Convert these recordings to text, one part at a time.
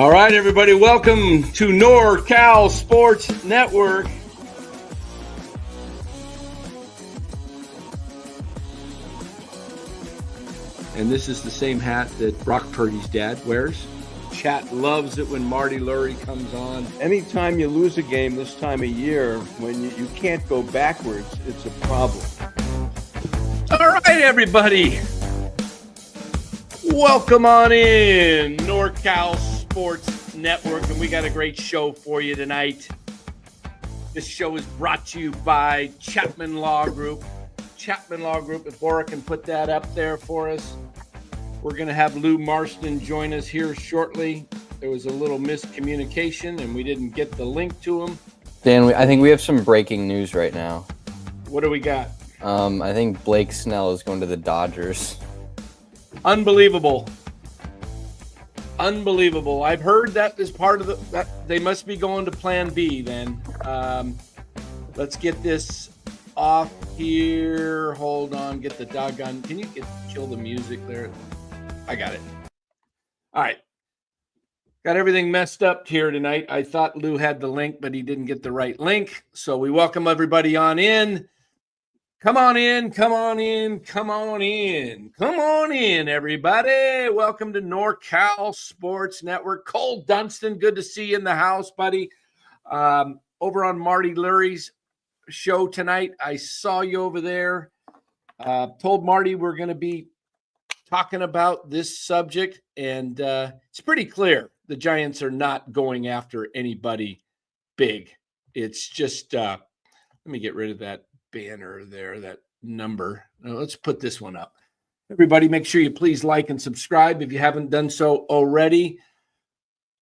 All right, everybody, welcome to NorCal Sports Network. And this is the same hat that Brock Purdy's dad wears. Chat loves it when Marty Lurie comes on. Anytime you lose a game this time of year, when you can't go backwards, it's a problem. All right, everybody. Welcome on in, NorCal Sports Network, and we got a great show for you tonight. This show is brought to you by Chapman Law Group. Chapman Law Group, if Bora can put that up there for us. We're going to have Lou Marston join us here shortly. There was a little miscommunication, and we didn't get the link to him. Dan, I think we have some breaking news right now. What do we got? I think Blake Snell is going to the Dodgers. Unbelievable. Unbelievable. I've heard that is part of that they must be going to plan B then. Let's get this off here. Hold on. Get the doggone. Can you kill the music there? I got it. All right. Got everything messed up here tonight. I thought Lou had the link, but he didn't get the right link. So we welcome everybody on in. Come on in, come on in, come on in. Come on in, everybody. Welcome to NorCal Sports Network. Cole Dunstan, good to see you in the house, buddy. Over on Marty Lurie's show tonight. I saw you over there. Told Marty we're going to be talking about this subject, and it's pretty clear the Giants are not going after anybody big. It's just, let me get rid of that banner there, that number. Now, let's put this one up. Everybody, make sure you please like and subscribe if you haven't done so already.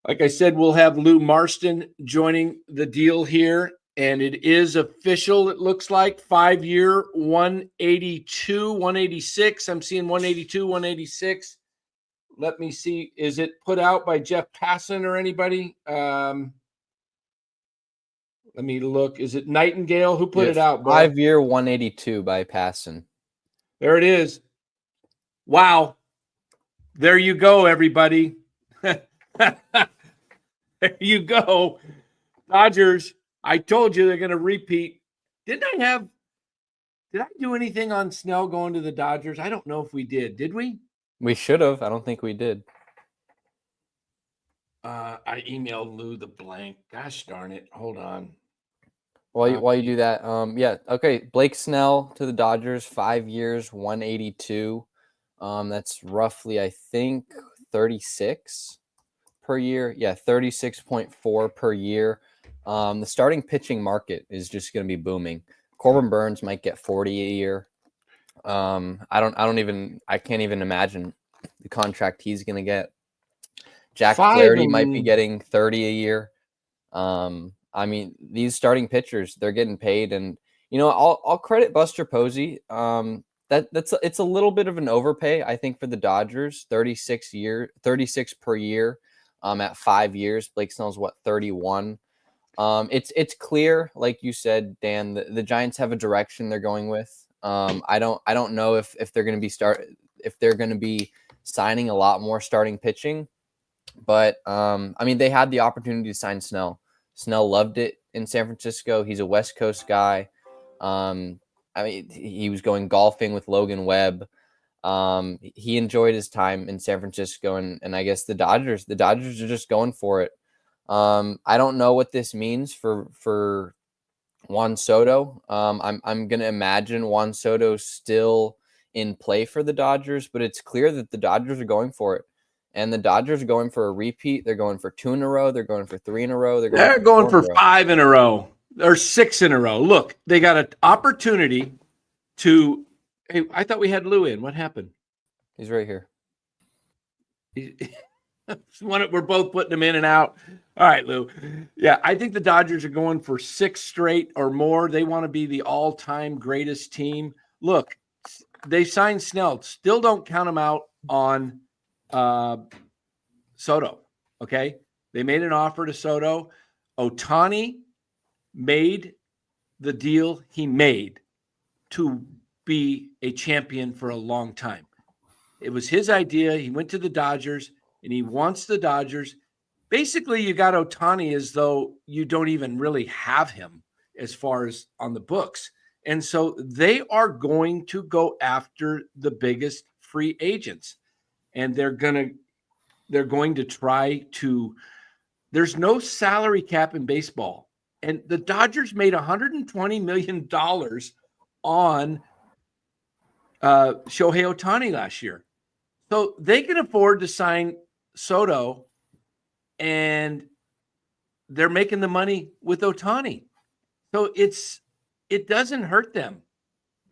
Like I said, we'll have Lou Marston joining the deal here, and it is official. It looks like 5-year, 182, 186. I'm seeing 182, 186. Let me see. Is it put out by Jeff Passan or anybody? Let me look. Is it Nightingale? Who put it out? 5-year, 182 by Passan. There it is. Wow. There you go, everybody. There you go. Dodgers, I told you they're going to repeat. Did I do anything on Snell going to the Dodgers? I don't know if we did. Did we? We should have. I don't think we did. I emailed Lou the blank. Gosh darn it. Hold on. While you do that, yeah, okay. Blake Snell to the Dodgers, 5 years, 182. That's roughly, I think, 36 per year. Yeah, 36.4 per year. The starting pitching market is just going to be booming. Corbin Burns might get 40 a year. I can't even imagine the contract he's going to get. Jack Flaherty might be getting 30 a year. I mean, these starting pitchers, they're getting paid, and I'll credit Buster Posey. It's a little bit of an overpay, I think, for the Dodgers. 36 per year. At 5 years, Blake Snell's 31. It's clear, like you said, Dan. The Giants have a direction they're going with. I don't know if they're going to be signing a lot more starting pitching, but I mean, they had the opportunity to sign Snell. Snell loved it in San Francisco. He's a West Coast guy. I mean, he was going golfing with Logan Webb. He enjoyed his time in San Francisco, and I guess the Dodgers are just going for it. I don't know what this means for Juan Soto. I'm going to imagine Juan Soto's still in play for the Dodgers, but it's clear that the Dodgers are going for it. And the Dodgers are going for a repeat. They're going for 2 in a row. They're going for 3 in a row. They're going for 5 in a row. Or 6 in a row. Look, they got an opportunity to. Hey, I thought we had Lou in. What happened? He's right here. We're both putting him in and out. All right, Lou. Yeah, I think the Dodgers are going for 6 straight or more. They want to be the all-time greatest team. Look, they signed Snell. Still don't count him out on Soto. Okay. They made an offer to Soto. Ohtani made the deal he made to be a champion for a long time. It was his idea. He went to the Dodgers, and he wants the Dodgers. basically you got Ohtani as though you don't even really have him as far as on the books. And so they are going to go after the biggest free agents, and they're going to try to. There's no salary cap in baseball, and the Dodgers made $120 million on Shohei Ohtani last year, so they can afford to sign Soto, and they're making the money with Ohtani. So it doesn't hurt them.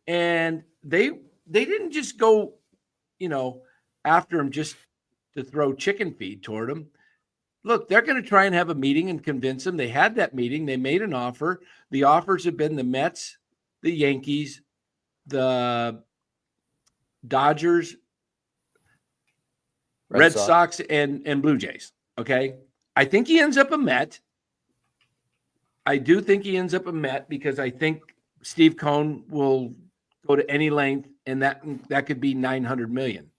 And they didn't just go, after him just to throw chicken feed toward him. Look, they're going to try and have a meeting and convince him. They had that meeting. They made an offer. The offers have been the Mets, the Yankees, the Dodgers, Red Sox, and Blue Jays. Okay. I think he ends up a Met. I do think he ends up a Met because I think Steve Cohn will go to any length, and that could be $900 million.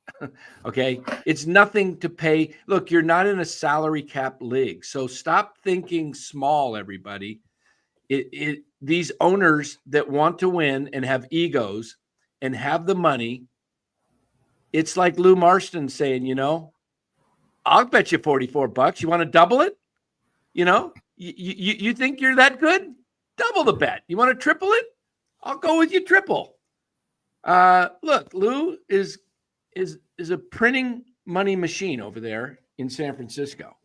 Okay. It's nothing to pay. Look, you're not in a salary cap league. So stop thinking small, everybody. These owners that want to win and have egos and have the money, it's like Lou Marston saying, I'll bet you $44. You want to double it? You think you're that good? Double the bet. You want to triple it? I'll go with you triple. Look, Lou is a printing money machine over there in San Francisco.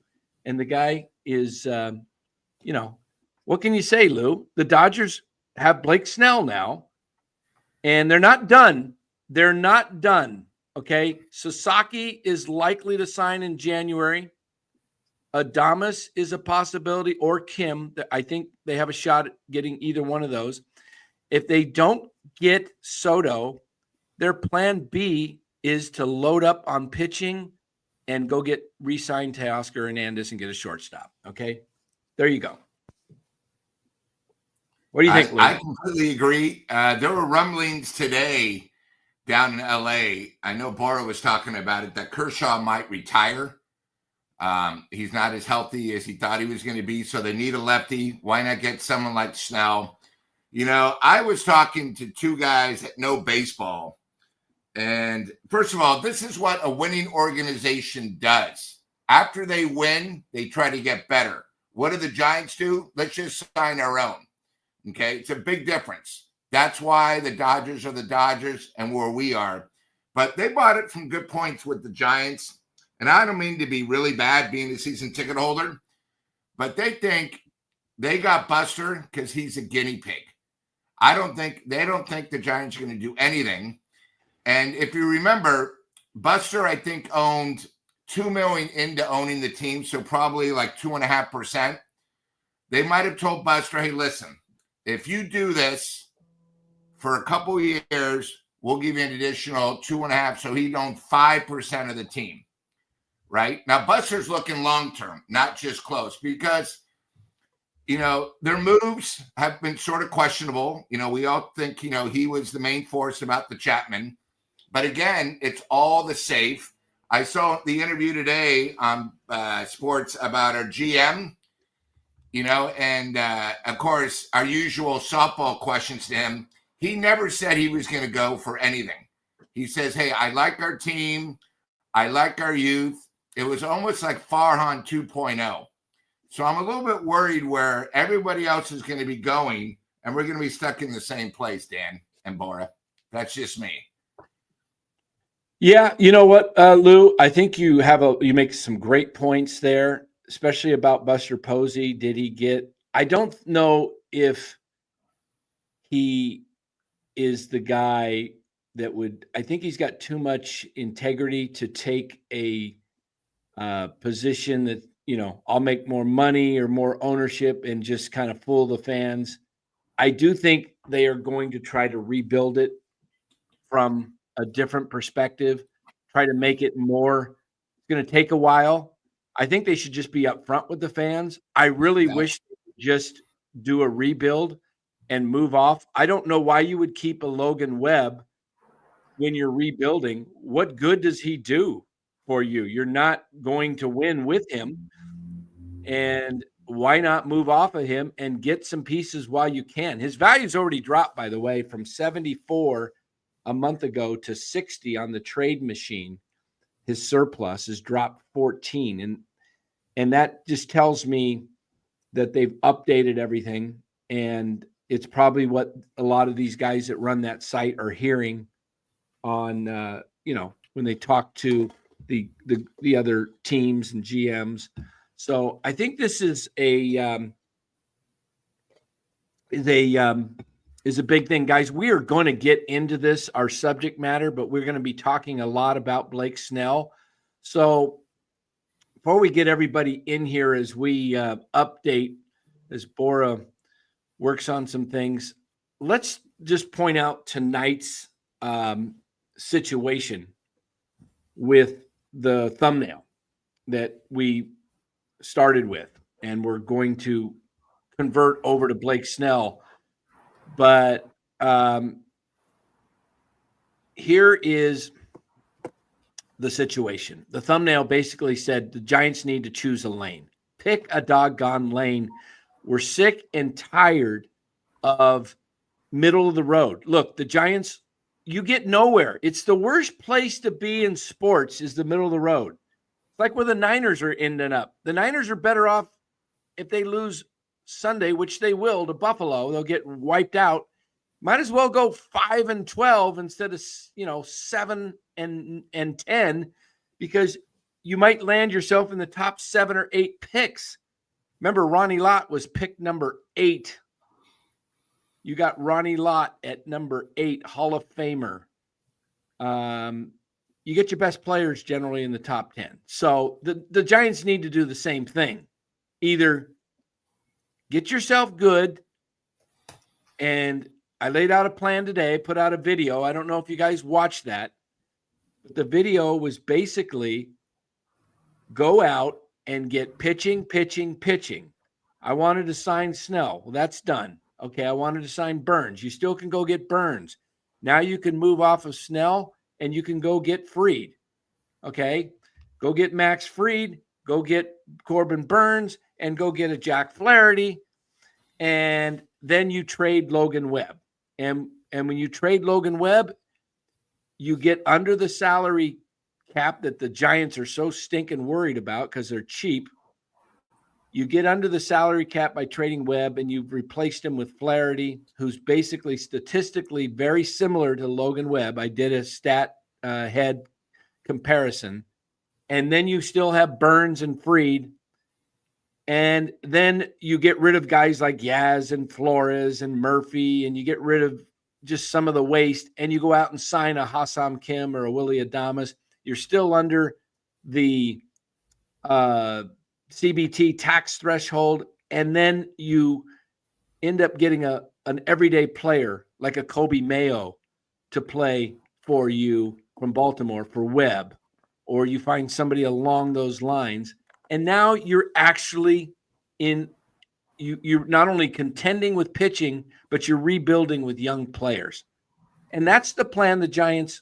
And the guy is, what can you say, Lou? The Dodgers have Blake Snell now, and they're not done. They're not done. Okay. Sasaki is likely to sign in January. Adames is a possibility, or Kim. I think they have a shot at getting either one of those. If they don't get Soto, their plan B is to load up on pitching and go get re-signed Teoscar Hernandez and get a shortstop. Okay, there you go. What do you think, Lou? I completely agree. There were rumblings today down in L.A. I know Bora was talking about it, that Kershaw might retire. He's not as healthy as he thought he was going to be, so they need a lefty. Why not get someone like Snell? I was talking to two guys that know baseball. And first of all, this is what a winning organization does. After they win, they try to get better. What do the Giants do? Let's just sign our own. Okay, it's a big difference. That's why the Dodgers are the Dodgers and where we are. But they bought it from good points with the Giants. And I don't mean to be really bad being a season ticket holder, but they think they got Buster because he's a guinea pig. They don't think the Giants are going to do anything. And if you remember, Buster, I think, owned $2 million into owning the team, so probably like 2.5%. They might have told Buster, hey, listen, if you do this for a couple of years, we'll give you an additional 2.5%, so he'd own 5% of the team. Right? Now, Buster's looking long-term, not just close, because, their moves have been sort of questionable. We all think, he was the main force about the Chapman. But again, it's all the safe. I saw the interview today on sports about our GM, and of course, our usual softball questions to him. He never said he was going to go for anything. He says, hey, I like our team. I like our youth. It was almost like Farhan 2.0. So I'm a little bit worried where everybody else is going to be going, and we're going to be stuck in the same place, Dan and Bora. That's just me. Yeah, you know what, Lou? I think you make some great points there, especially about Buster Posey. I don't know if he is the guy that I think he's got too much integrity to take a position that, I'll make more money or more ownership and just kind of fool the fans. I do think they are going to try to rebuild it from a different perspective, try to make it more. It's going to take a while. I think they should just be upfront with the fans. I really wish they would just do a rebuild and move off. I don't know why you would keep a Logan Webb when you're rebuilding. What good does he do for you? You're not going to win with him. And why not move off of him and get some pieces while you can? His value's already dropped, by the way, from 74 a month ago to 60 on the trade machine. His surplus has dropped 14. And that just tells me that they've updated everything. And it's probably what a lot of these guys that run that site are hearing on, when they talk to the other teams and GMs. So I think this is a big thing, guys. We are going to get into this, our subject matter, but we're going to be talking a lot about Blake Snell. So before we get everybody in here, as we update, as Bora works on some things, let's just point out tonight's situation with the thumbnail that we started with, and we're going to convert over to Blake Snell. But here is the situation. The thumbnail basically said the Giants need to choose a lane. Pick a doggone lane. We're sick and tired of middle of the road. Look, the Giants, you get nowhere. It's the worst place to be in sports is the middle of the road. It's like where the Niners are ending up. The Niners are better off if they lose Sunday, which they will, to Buffalo. They'll get wiped out. Might as well go 5-12 instead of 7-10, because you might land yourself in the top 7 or 8 picks. Remember, Ronnie Lott was pick number 8. You got Ronnie Lott at number 8, Hall of Famer. You get your best players generally in the top 10. So the Giants need to do the same thing. Either get yourself good, and I laid out a plan today, put out a video. I don't know if you guys watched that. But the video was basically go out and get pitching. I wanted to sign Snell. Well, that's done. Okay, I wanted to sign Burns. You still can go get Burns. Now you can move off of Snell and you can go get Fried. Okay, go get Max Fried, go get Corbin Burns, and go get a Jack Flaherty. And then you trade Logan Webb. And when you trade Logan Webb, you get under the salary cap that the Giants are so stinking worried about because they're cheap. You get under the salary cap by trading Webb, and you've replaced him with Flaherty, who's basically statistically very similar to Logan Webb. I did a stat head comparison. And then you still have Burns and Fried. And then you get rid of guys like Yaz and Flores and Murphy, and you get rid of just some of the waste, and you go out and sign a Hassam Kim or a Willie Adames. You're still under the CBT tax threshold, and then you end up getting an everyday player like a Kobe Mayo to play for you from Baltimore for Webb, or you find somebody along those lines. And now you're actually you're not only contending with pitching, but you're rebuilding with young players. And that's the plan the Giants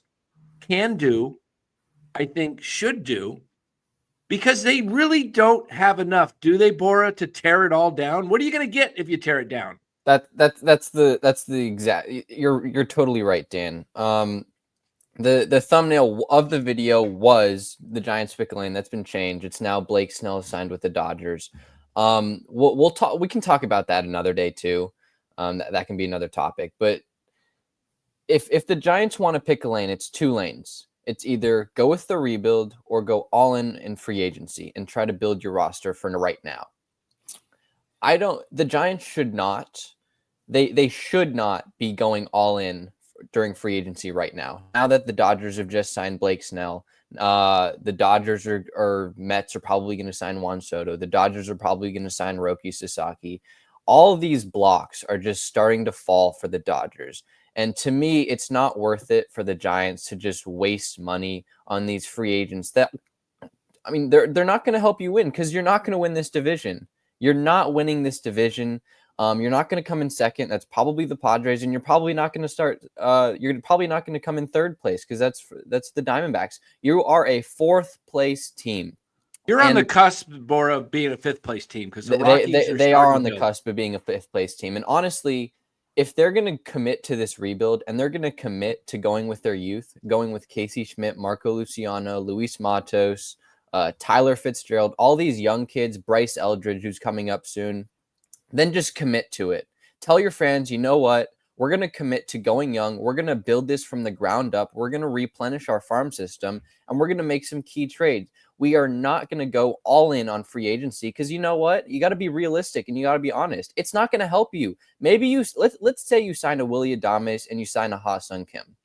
can do, I think should do, because they really don't have enough, do they, Bora, to tear it all down? What are you going to get if you tear it down? That's the exact. You're totally right, Dan. The thumbnail of the video was the Giants pick lane. That's been changed. It's now Blake Snell signed with the Dodgers. We'll talk. We can talk about that another day too. That can be another topic. But if the Giants want to pick a lane, it's 2 lanes. It's either go with the rebuild or go all in free agency and try to build your roster for right now. The Giants should not. They should not be going all in during free agency right now. Now that the Dodgers have just signed Blake Snell, the Dodgers or Mets are probably going to sign Juan Soto. The Dodgers are probably going to sign Roki Sasaki. All of these blocks are just starting to fall for the Dodgers. And to me, it's not worth it for the Giants to just waste money on these free agents that, I mean, they're not going to help you win because you're not going to win this division. You're not winning this division. You're not going to come in second. That's probably the Padres, and you're probably not going to start. You're probably not going to come in third place because that's the Diamondbacks. You are a 4th place team. You're on the cusp, Bora, of being a fifth-place team because the Rockies they are on the cusp of being a fifth-place team. And honestly, if they're going to commit to this rebuild and they're going to commit to going with their youth, going with Casey Schmidt, Marco Luciano, Luis Matos, Tyler Fitzgerald, all these young kids, Bryce Eldridge, who's coming up soon, then just commit to it. Tell your fans, you know what? We're going to commit to going young. We're going to build this from the ground up. We're going to replenish our farm system, and we're going to make some key trades. We are not going to go all in on free agency because you know what? You got to be realistic and you got to be honest. It's not going to help you. Maybe let's say you sign a Willie Adames and you sign a Ha-Seong Kim.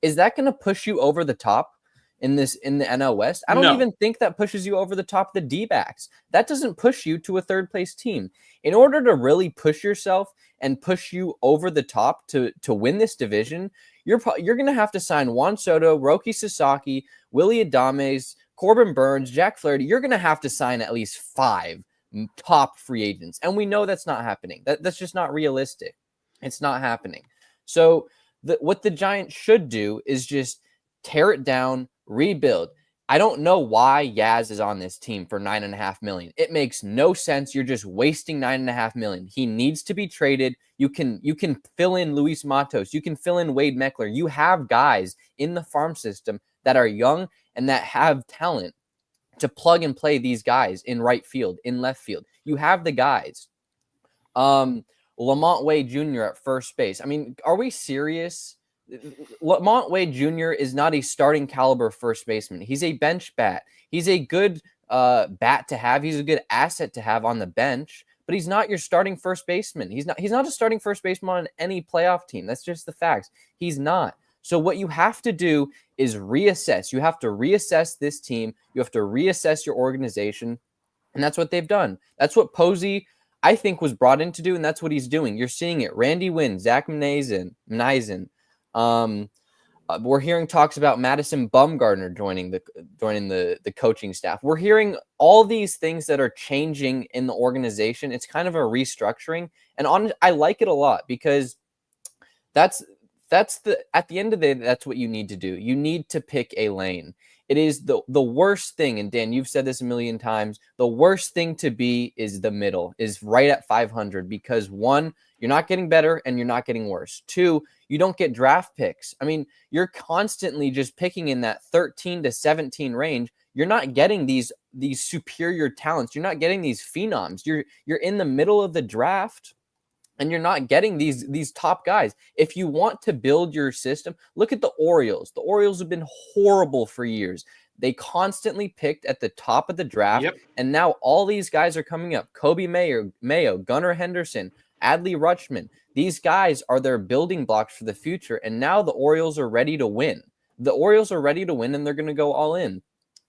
Is that going to push you over the top in the NL West? I don't even think that pushes you over the top of the D-backs. That doesn't push you to a third place team. In order to really push yourself and push you over the top to win this division, you're going to have to sign Juan Soto, Roki Sasaki, Willie Adames, Corbin Burns, Jack Flaherty. You're going to have to sign at least 5 top free agents. And we know that's not happening. That's just not realistic. It's not happening. So what the Giants should do is just tear it down, rebuild. I don't know why Yaz is on this team for $9.5 million. It makes no sense. You're just wasting $9.5 million. He needs to be traded. You can fill in Luis Matos. You can fill in Wade Meckler. You have guys in the farm system that are young and that have talent to plug and play these guys in right field, in left field. You have the guys. Lamont Wade Jr. at first base. I mean, are we serious? Lamont Wade Jr. is not a starting caliber first baseman. He's a bench bat. He's a good bat to have. He's a good asset to have on the bench, but he's not your starting first baseman. He's not a starting first baseman on any playoff team. That's just the facts. He's not. So what you have to do is reassess. You have to reassess this team. You have to reassess your organization, and that's what they've done. That's what Posey, I think, was brought in to do, and that's what he's doing. You're seeing it. Randy Wynn, Zach Mneisen. We're hearing talks about Madison Bumgarner joining the coaching staff. We're hearing all these things that are changing in the organization. It's kind of a restructuring, and I like it a lot because at the end of the day, that's what you need to do. You need to pick a lane. It is the worst thing, and Dan, you've said this a million times, the worst thing to be is the middle, is right at 500, because 1, you're not getting better and you're not getting worse. 2, you don't get draft picks. I mean, you're constantly just picking in that 13 to 17 range. You're not getting these superior talents. You're not getting these phenoms. You're in the middle of the draft, and you're not getting these top guys. If you want to build your system, look at the Orioles. The Orioles have been horrible for years. They constantly picked at the top of the draft, and now all these guys are coming up. Kobe Mayo, Gunnar Henderson, Adley Rutschman. These guys are their building blocks for the future, and now the Orioles are ready to win. The Orioles are ready to win, and they're going to go all in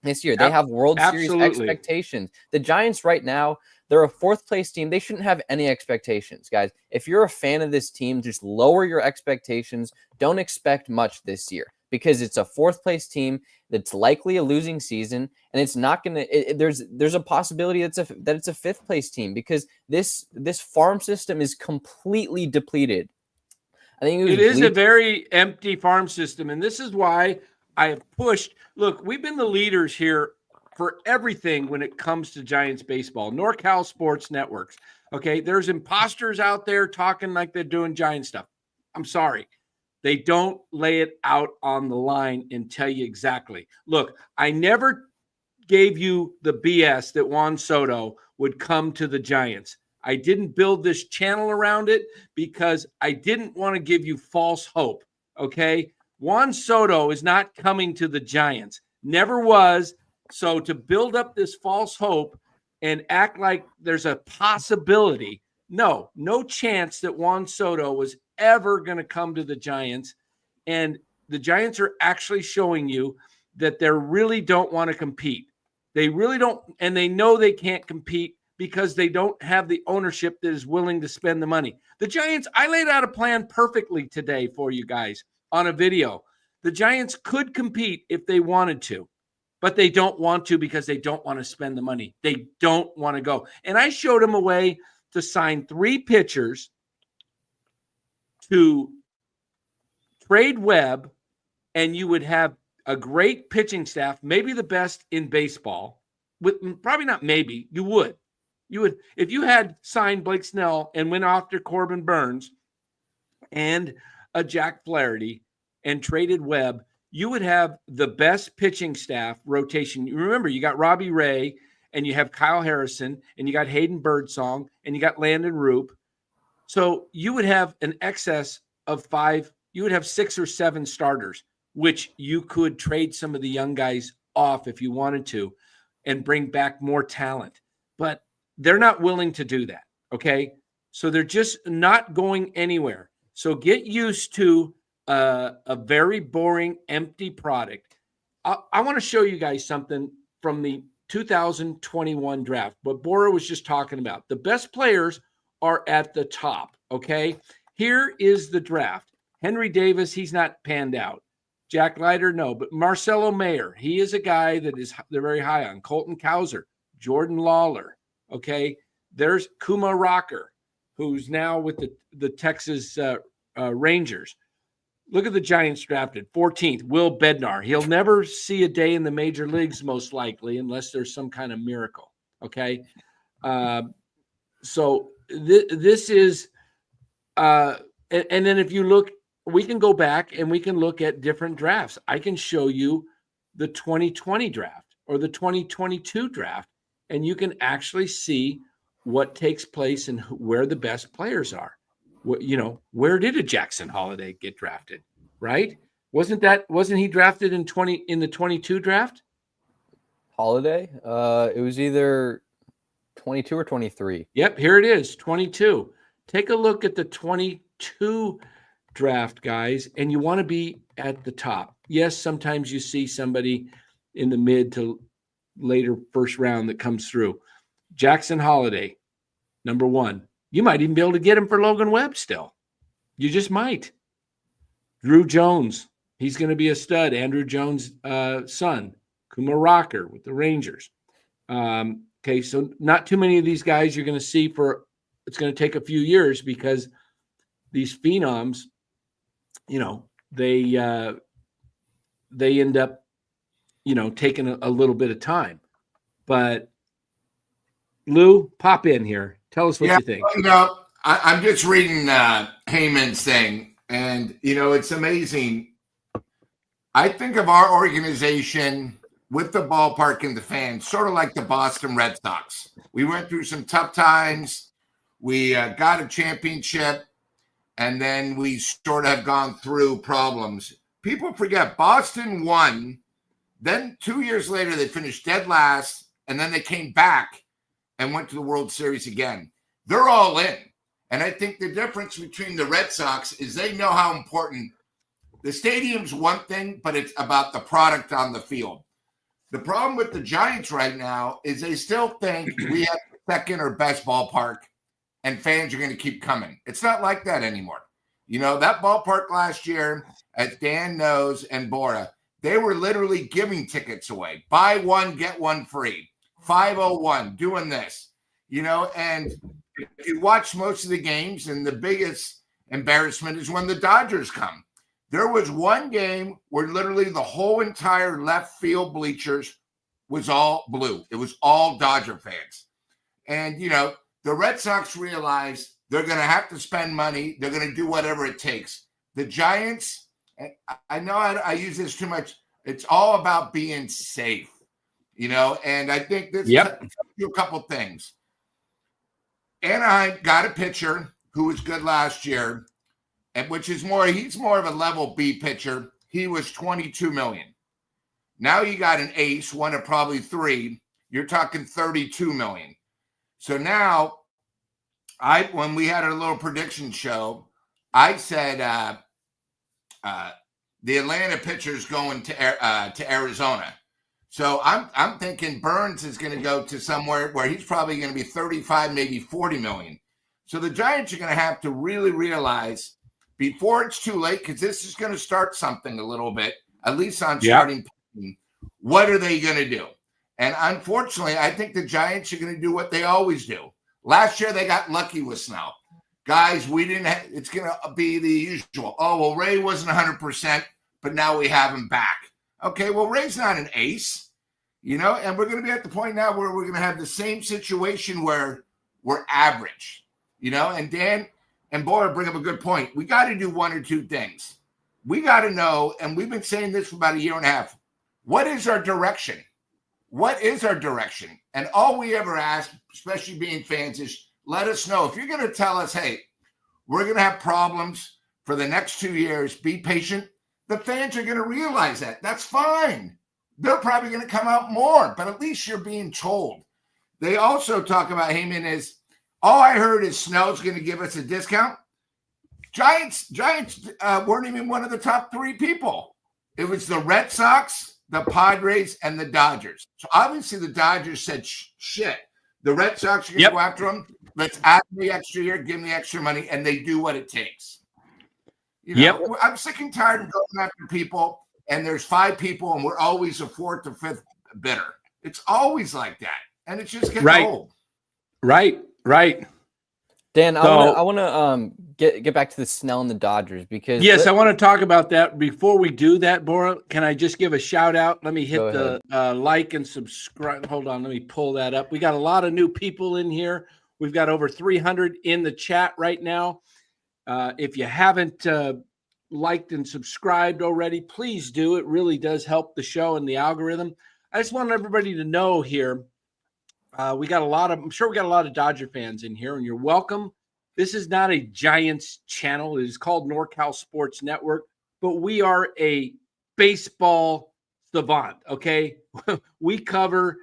this year. They have World Series expectations. The Giants right now, they're a 4th place team. They shouldn't have any expectations, guys. If you're a fan of this team, just lower your expectations. Don't expect much this year because it's a 4th place team that's likely a losing season, and it's not going to. There's a possibility that it's a 5th place team because this farm system is completely depleted. I think it is a very empty farm system, and this is why I have pushed. Look, we've been the leaders here for everything when it comes to Giants baseball. NorCal Sports Networks. Okay, there's imposters out there talking like they're doing Giant stuff. I'm sorry. They don't lay it out on the line and tell you exactly. Look, I never gave you the BS that Juan Soto would come to the Giants. I didn't build this channel around it because I didn't want to give you false hope. Okay, Juan Soto is not coming to the Giants. Never was. So to build up this false hope and act like there's a possibility, no chance that Juan Soto was ever going to come to the Giants. And the Giants are actually showing you that they really don't want to compete. They really don't, and they know they can't compete because they don't have the ownership that is willing to spend the money. The Giants, I laid out a plan perfectly today for you guys on a video. The Giants could compete if they wanted to, but they don't want to because they don't want to spend the money. They don't want to go. And I showed them a way to sign 3 pitchers, to trade Webb, and you would have a great pitching staff, maybe the best in baseball, with probably not maybe, you would. If you had signed Blake Snell and went after Corbin Burns and a Jack Flaherty and traded Webb, you would have the best pitching staff rotation. Remember, you got Robbie Ray and you have Kyle Harrison and you got Hayden Birdsong and you got Landon Roop. So you would have an excess of 5. You would have 6 or 7 starters, which you could trade some of the young guys off if you wanted to and bring back more talent. But they're not willing to do that, okay? So they're just not going anywhere. So get used to a very boring, empty product. I want to show you guys something from the 2021 draft, what Bora was just talking about. The best players are at the top, okay? Here is the draft. Henry Davis, he's not panned out. Jack Leiter, no. But Marcelo Mayer, he is a guy that they're very high on. Colton Cowser, Jordan Lawler, okay? There's Kuma Rocker, who's now with the Texas Rangers. Look at the Giants drafted. 14th, Will Bednar. He'll never see a day in the major leagues, most likely, unless there's some kind of miracle, okay? So this is and then if you look, we can go back and we can look at different drafts. I can show you the 2020 draft or the 2022 draft, and you can actually see what takes place and where the best players are. Where did a Jackson Holiday get drafted? Right? Wasn't he drafted in the 22 draft? Holiday? It was either 22 or 23. Yep, here it is, 22. Take a look at the 22 draft, guys, and you want to be at the top. Yes, sometimes you see somebody in the mid to later first round that comes through. Jackson Holiday, number 1. You might even be able to get him for Logan Webb still. You just might. Drew Jones, he's going to be a stud. Andrew Jones' son. Kuma Rocker with the Rangers. Okay, so not too many of these guys you're going to see it's going to take a few years because these phenoms, they end up, taking a little bit of time. But Lou, pop in here. Tell us what you think. I'm just reading Heyman's thing, and, it's amazing. I think of our organization with the ballpark and the fans, sort of like the Boston Red Sox. We went through some tough times. We got a championship, and then we sort of have gone through problems. People forget Boston won. Then 2 years later, they finished dead last, and then they came back and went to the World Series again. They're all in. And I think the difference between the Red Sox is they know how important the stadium's one thing, but it's about the product on the field. The problem with the Giants right now is they still think we have the second or best ballpark and fans are going to keep coming. It's not like that anymore. That ballpark last year, as Dan knows and Bora, they were literally giving tickets away. Buy one, get one free. 501, doing this, and if you watch most of the games, and the biggest embarrassment is when the Dodgers come. There was one game where literally the whole entire left field bleachers was all blue. It was all Dodger fans. And, the Red Sox realize they're going to have to spend money. They're going to do whatever it takes. The Giants, I know I use this too much. It's all about being safe. And I think this tells you a couple things. Anaheim got a pitcher who was good last year, and he's more of a level B pitcher. He was $22 million. Now you got an ace, one of probably 3. You're talking $32 million. So now, when we had our little prediction show, I said the Atlanta pitcher's going to Arizona. So I'm thinking Burns is going to go to somewhere where he's probably going to be 35, maybe 40 million. So the Giants are going to have to really realize before it's too late, because this is going to start something a little bit, at least on starting pitching. What are they going to do? And unfortunately, I think the Giants are going to do what they always do. Last year, they got lucky with Snell. Guys, it's going to be the usual. Oh, well, Ray wasn't 100%, but now we have him back. Okay, well, Ray's not an ace. and we're going to be at the point now where we're going to have the same situation where we're average, and Dan and Bora bring up a good point. We got to do one or two things. We got to know, and we've been saying this for about a year and a half, what is our direction? What is our direction? And all we ever ask, especially being fans, is let us know. If you're going to tell us, hey, we're going to have problems for the next 2 years, be patient, the fans are going to realize that. That's fine. They're probably going to come out more, but at least you're being told. They also talk about Heyman as, all I heard is Snell's going to give us a discount. Giants weren't even one of the top 3 people. It was the Red Sox, the Padres, and the Dodgers. So obviously the Dodgers said, shit, the Red Sox are going to go after them. Let's add the extra year, give them the extra money, and they do what it takes. I'm sick and tired of going after people, and there's 5 people, and we're always a 4th or 5th bidder. It's always like that, and it's just getting old. Right. Dan, I want to get back to the Snell and the Dodgers because I want to talk about that. Before we do that, Bora, can I just give a shout out? Let me hit the like and subscribe. Hold on, let me pull that up. We got a lot of new people in here. We've got over 300 in the chat right now. If you haven't liked and subscribed already, please do. It really does help the show and the algorithm. I just want everybody to know here. I'm sure we got a lot of Dodger fans in here, and you're welcome. This is not a Giants channel. It is called NorCal Sports Network, but we are a baseball savant, okay? We cover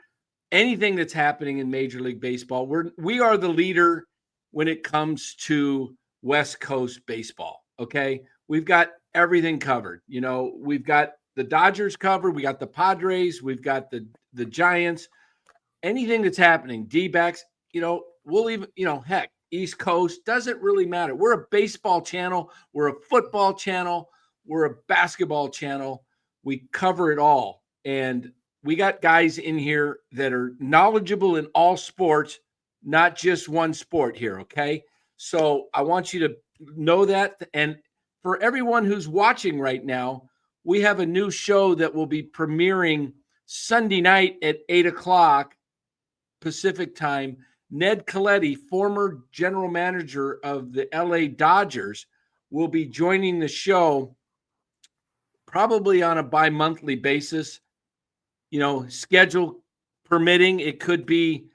anything that's happening in Major League Baseball. We are the leader when it comes to West Coast baseball, okay? We've got everything covered. We've got the Dodgers covered. We got the Padres. We've got the Giants. Anything that's happening, D-backs, we'll even, heck, East Coast, doesn't really matter. We're a baseball channel. We're a football channel. We're a basketball channel. We cover it all. And we got guys in here that are knowledgeable in all sports, not just one sport here, okay? So I want you to know that. And for everyone who's watching right now, we have a new show that will be premiering Sunday night at 8 o'clock Pacific time. Ned Colletti, former general manager of the LA Dodgers, will be joining the show probably on a bi-monthly basis. Schedule permitting, it could be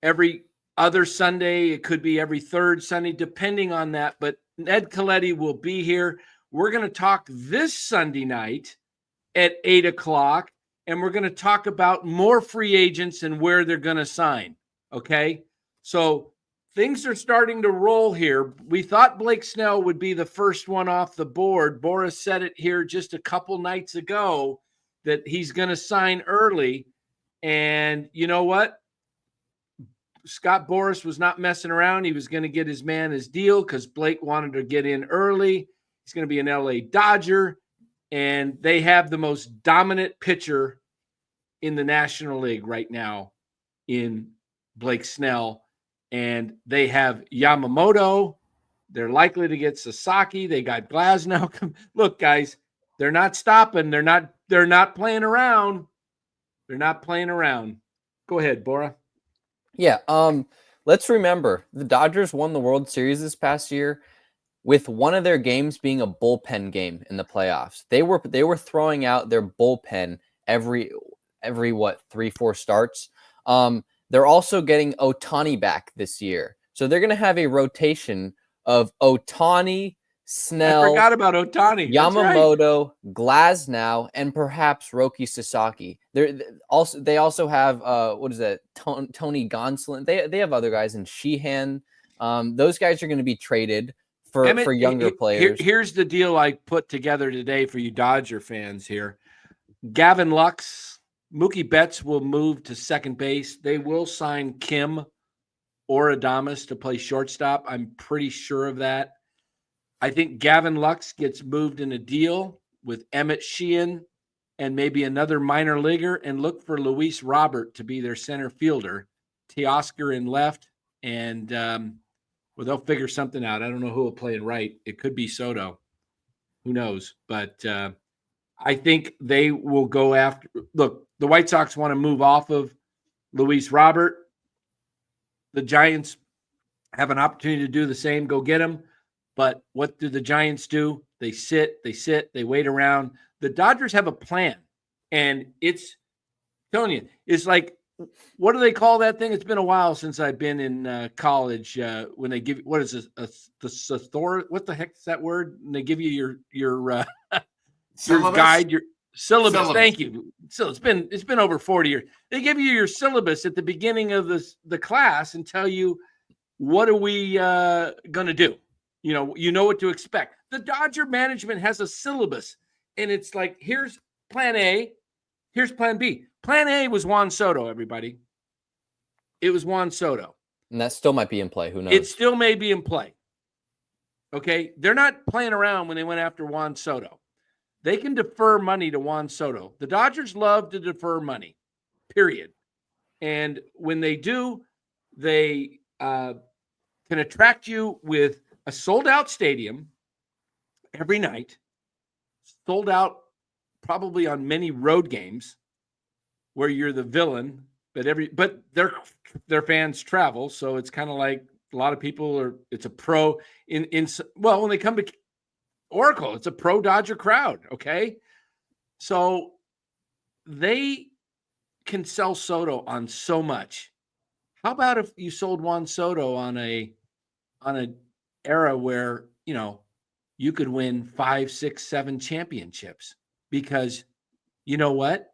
every other Sunday, it could be every third Sunday, depending on that. But Ned Colletti will be here. We're going to talk this Sunday night at 8 o'clock, and we're going to talk about more free agents and where they're going to sign, okay? So things are starting to roll here. We thought Blake Snell would be the first one off the board. Boris said it here just a couple nights ago that he's going to sign early. And you know what? Scott Boras was not messing around. He was going to get his man his deal because Blake wanted to get in early. He's going to be an LA Dodger. And they have the most dominant pitcher in the National League right now in Blake Snell. And they have Yamamoto. They're likely to get Sasaki. They got Glasnow. Look, guys, they're not stopping. They're not playing around. They're not playing around. Go ahead, Bora. Yeah. Let's remember the Dodgers won the World Series this past year with one of their games being a bullpen game in the playoffs. They were throwing out their bullpen every 3-4 starts. They're also getting Ohtani back this year. So they're going to have a rotation of Ohtani, Snell, I forgot about Ohtani, Yamamoto, right, Glasnow, and perhaps Roki Sasaki. They also have Tony Gonsolin. They have other guys in Sheehan. Those guys are going to be traded for younger players. Here's the deal I put together today for you Dodger fans here. Gavin Lux, Mookie Betts will move to second base. They will sign Kim or Adames to play shortstop. I'm pretty sure of that. I think Gavin Lux gets moved in a deal with Emmett Sheehan and maybe another minor leaguer, and look for Luis Robert to be their center fielder. Teoscar in left, and they'll figure something out. I don't know who will play in right. It could be Soto. Who knows? But I think they will go after. Look, the White Sox want to move off of Luis Robert. The Giants have an opportunity to do the same. Go get him. But what do the Giants do? They sit, they wait around. The Dodgers have a plan, and it's telling you, it's like, what do they call that thing? It's been a while since I've been in college. When they give, what is this? What the heck is that word? And they give you your your guide, your syllabus. Thank you. So it's been over 40 years. They give you your syllabus at the beginning of the class and tell you, what are we going to do? You know what to expect. The Dodger management has a syllabus, and it's like, here's plan A, here's plan B. Plan A was Juan Soto, everybody. It was Juan Soto. And that still might be in play. Who knows? It still may be in play. Okay? They're not playing around when they went after Juan Soto. They can defer money to Juan Soto. The Dodgers love to defer money, period. And when they do, they can attract you with a sold-out stadium every night, sold out probably on many road games where you're the villain, but their fans travel, so it's kind of like a lot of people are. It's a pro when they come to Oracle, it's a pro Dodger crowd. Okay, so they can sell Soto on so much. How about if you sold Juan Soto on an era where you could win 5, 6, 7 championships? Because you know what?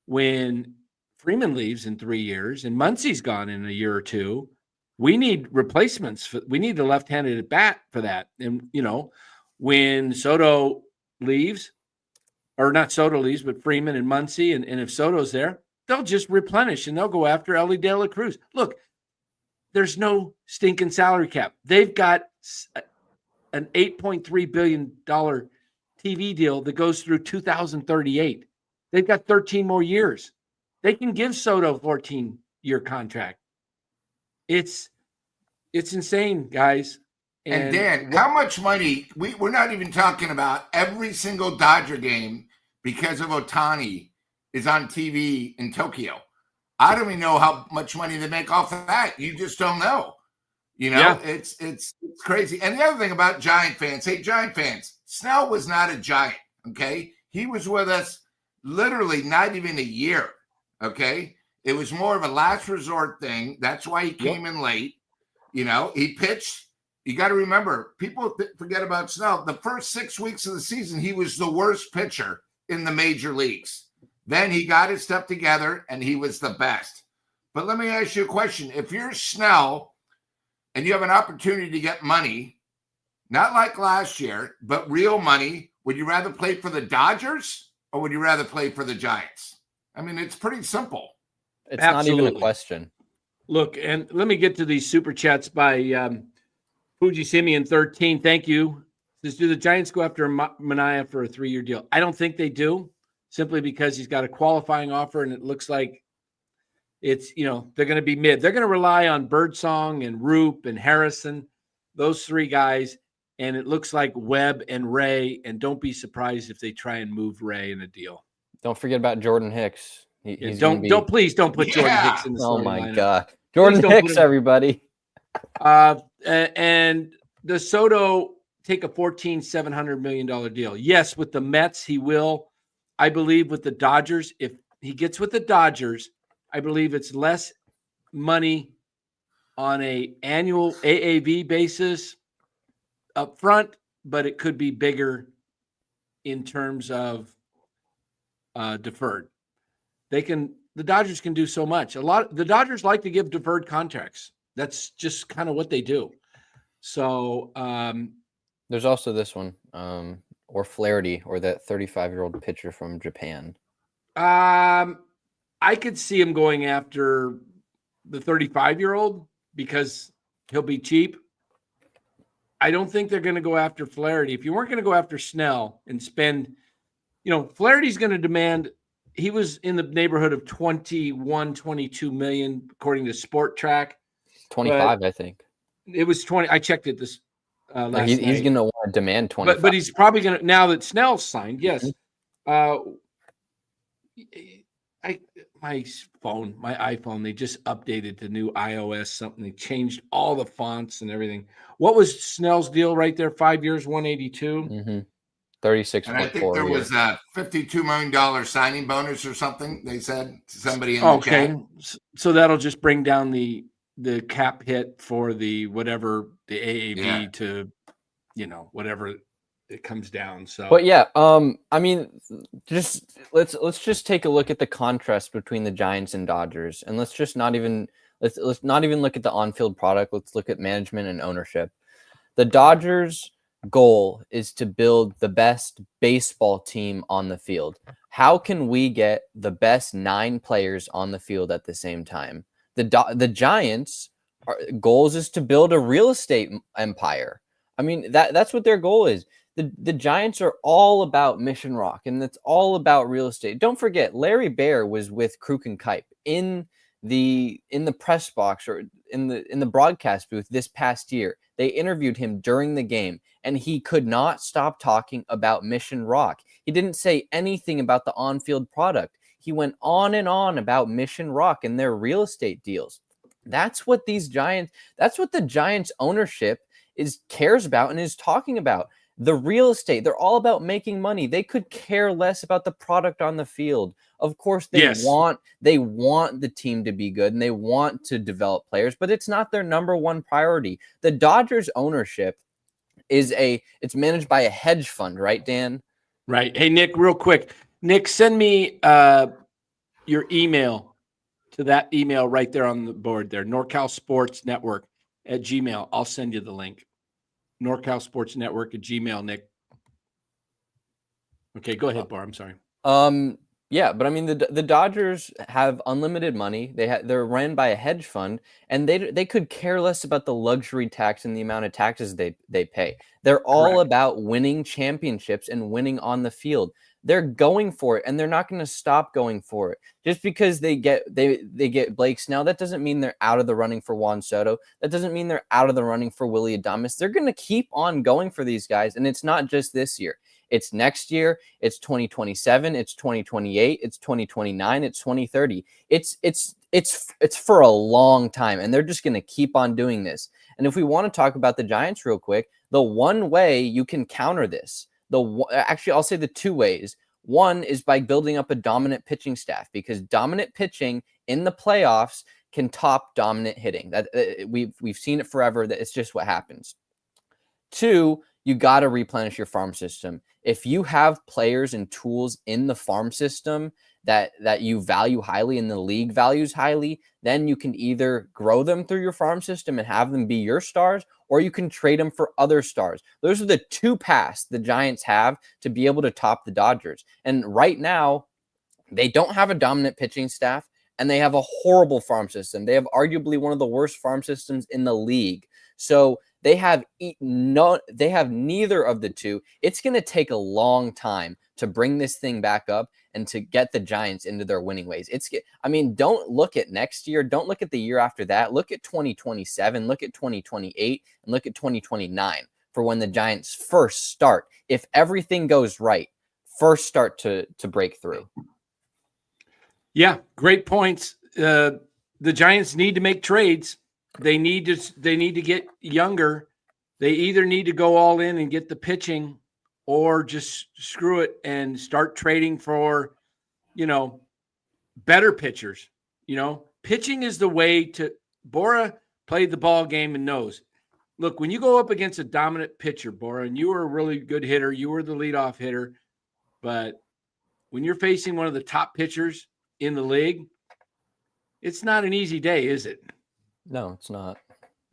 When Freeman leaves in 3 years and Muncy's gone in a year or two, we need replacements. We need the left-handed at bat for that. And, when Soto leaves, or not Soto leaves, but Freeman and Muncy, and if Soto's there, they'll just replenish and they'll go after Ellie De La Cruz. Look, there's no stinking salary cap. They've got an $8.3 billion TV deal that goes through 2038. They've got 13 more years. They can give Soto a 14-year contract. It's insane, guys. And Dan, how much money? We're not even talking about every single Dodger game because of Ohtani is on TV in Tokyo. I don't even know how much money they make off of that. You just don't know. It's crazy. And the other thing about Giant fans, Snell was not a Giant, okay? He was with us literally not even a year, okay? It was more of a last resort thing. That's why he came in late. He pitched. You got to remember, people forget about Snell. The first 6 weeks of the season, he was the worst pitcher in the major leagues. Then he got his stuff together, and he was the best. But let me ask you a question. If you're Snell and you have an opportunity to get money, not like last year, but real money, would you rather play for the Dodgers or would you rather play for the Giants? I mean, it's pretty simple. It's Absolutely. Not even a question. Look, and let me get to these super chats by Fuji Simeon 13. Thank you. Says, do the Giants go after Mania for a 3-year deal? I don't think they do, simply because he's got a qualifying offer, and it looks like it's, they're going to be mid. They're going to rely on Birdsong and Roop and Harrison, those 3 guys, and it looks like Webb and Ray, and don't be surprised if they try and move Ray in a deal. Don't forget about Jordan Hicks. Please don't put Jordan Hicks in the Oh my lineup. God. Jordan Hicks, everybody. And the Soto take a $700 million deal. Yes, with the Mets, he will. I believe with the Dodgers, if he gets with the Dodgers, I believe it's less money on a annual AAV basis up front, but it could be bigger in terms of deferred. The Dodgers can do so much. The Dodgers like to give deferred contracts. That's just kind of what they do. So there's also this one, or Flaherty, or that 35-year-old pitcher from Japan. I could see him going after the 35-year-old because he'll be cheap. I don't think they're going to go after Flaherty. If you weren't going to go after Snell and spend, Flaherty's going to demand. He was in the neighborhood of 21, 22 million, according to Sport Track. 25, I think. It was 20. I checked it this last night. He's going to want to demand 25. But he's probably going to, now that Snell's signed, yes. Uh, my iPhone, they just updated the new iOS something. They changed all the fonts and everything. What was Snell's deal right there? 5 years, 182. Mm-hmm. And I think 36.4 there a year. was a $52 million signing bonus or something. They said to somebody in the chat. So that'll just bring down the cap hit for the whatever the AAV to, whatever it comes down. So, but yeah, I mean, let's just take a look at the contrast between the Giants and Dodgers, and let's not even look at the on-field product. Let's look at management and ownership. The Dodgers' goal is to build the best baseball team on the field. How can we get the best 9 players on the field at the same time? The Giants' goals is to build a real estate empire. I mean, that's what their goal is. The Giants are all about Mission Rock, and it's all about real estate. Don't forget, Larry Baer was with Kruk and Kipe in the press box or in the broadcast booth this past year. They interviewed him during the game, and he could not stop talking about Mission Rock. He didn't say anything about the on-field product. He went on and on about Mission Rock and their real estate deals. That's what the Giants ownership cares about and is talking about. The real estate, they're all about making money. They could care less about the product on the field. Of course, they want the team to be good and they want to develop players, but it's not their number one priority. The Dodgers ownership it's managed by a hedge fund, right, Dan? Right. Hey, Nick, real quick. Nick, send me your email to that email right there on the board there, NorCal Sports Network at Gmail. I'll send you the link. NorCal Sports Network at Gmail, Nick. Okay, go ahead, Bar. I'm sorry. Yeah, but I mean the Dodgers have unlimited money. They're ran by a hedge fund, and they could care less about the luxury tax and the amount of taxes they pay. They're all about winning championships and winning on the field. They're going for it, and they're not going to stop going for it. Just because they get Blake Snell, that doesn't mean they're out of the running for Juan Soto. That doesn't mean they're out of the running for Willy Adames. They're going to keep on going for these guys, and it's not just this year. It's next year, it's 2027, it's 2028, it's 2029, it's 2030. It's for a long time, and they're just going to keep on doing this. And if we want to talk about the Giants real quick, the one way you can counter this, actually I'll say the 2 ways. One is by building up a dominant pitching staff, because dominant pitching in the playoffs can top dominant hitting. That we've seen it forever. That it's just what happens. 2, you got to replenish your farm system. If you have players and tools in the farm system that you value highly and the league values highly, then you can either grow them through your farm system and have them be your stars, or you can trade them for other stars. Those are the 2 paths the Giants have to be able to top the Dodgers. And right now, they don't have a dominant pitching staff, and they have a horrible farm system. They have arguably one of the worst farm systems in the league. So they have neither of the 2. It's going to take a long time to bring this thing back up and to get the Giants into their winning ways. Don't look at next year. Don't look at the year after that. Look at 2027. Look at 2028, and look at 2029 for when the Giants first start. If everything goes right, first start to break through. Yeah, great points. The Giants need to make trades. They need to get younger. They either need to go all in and get the pitching, or just screw it and start trading for, better pitchers. Pitching is the way to. Bora played the ball game and knows. Look, when you go up against a dominant pitcher, Bora, and you were a really good hitter, you were the leadoff hitter, but when you're facing one of the top pitchers in the league, it's not an easy day, is it? No, it's not.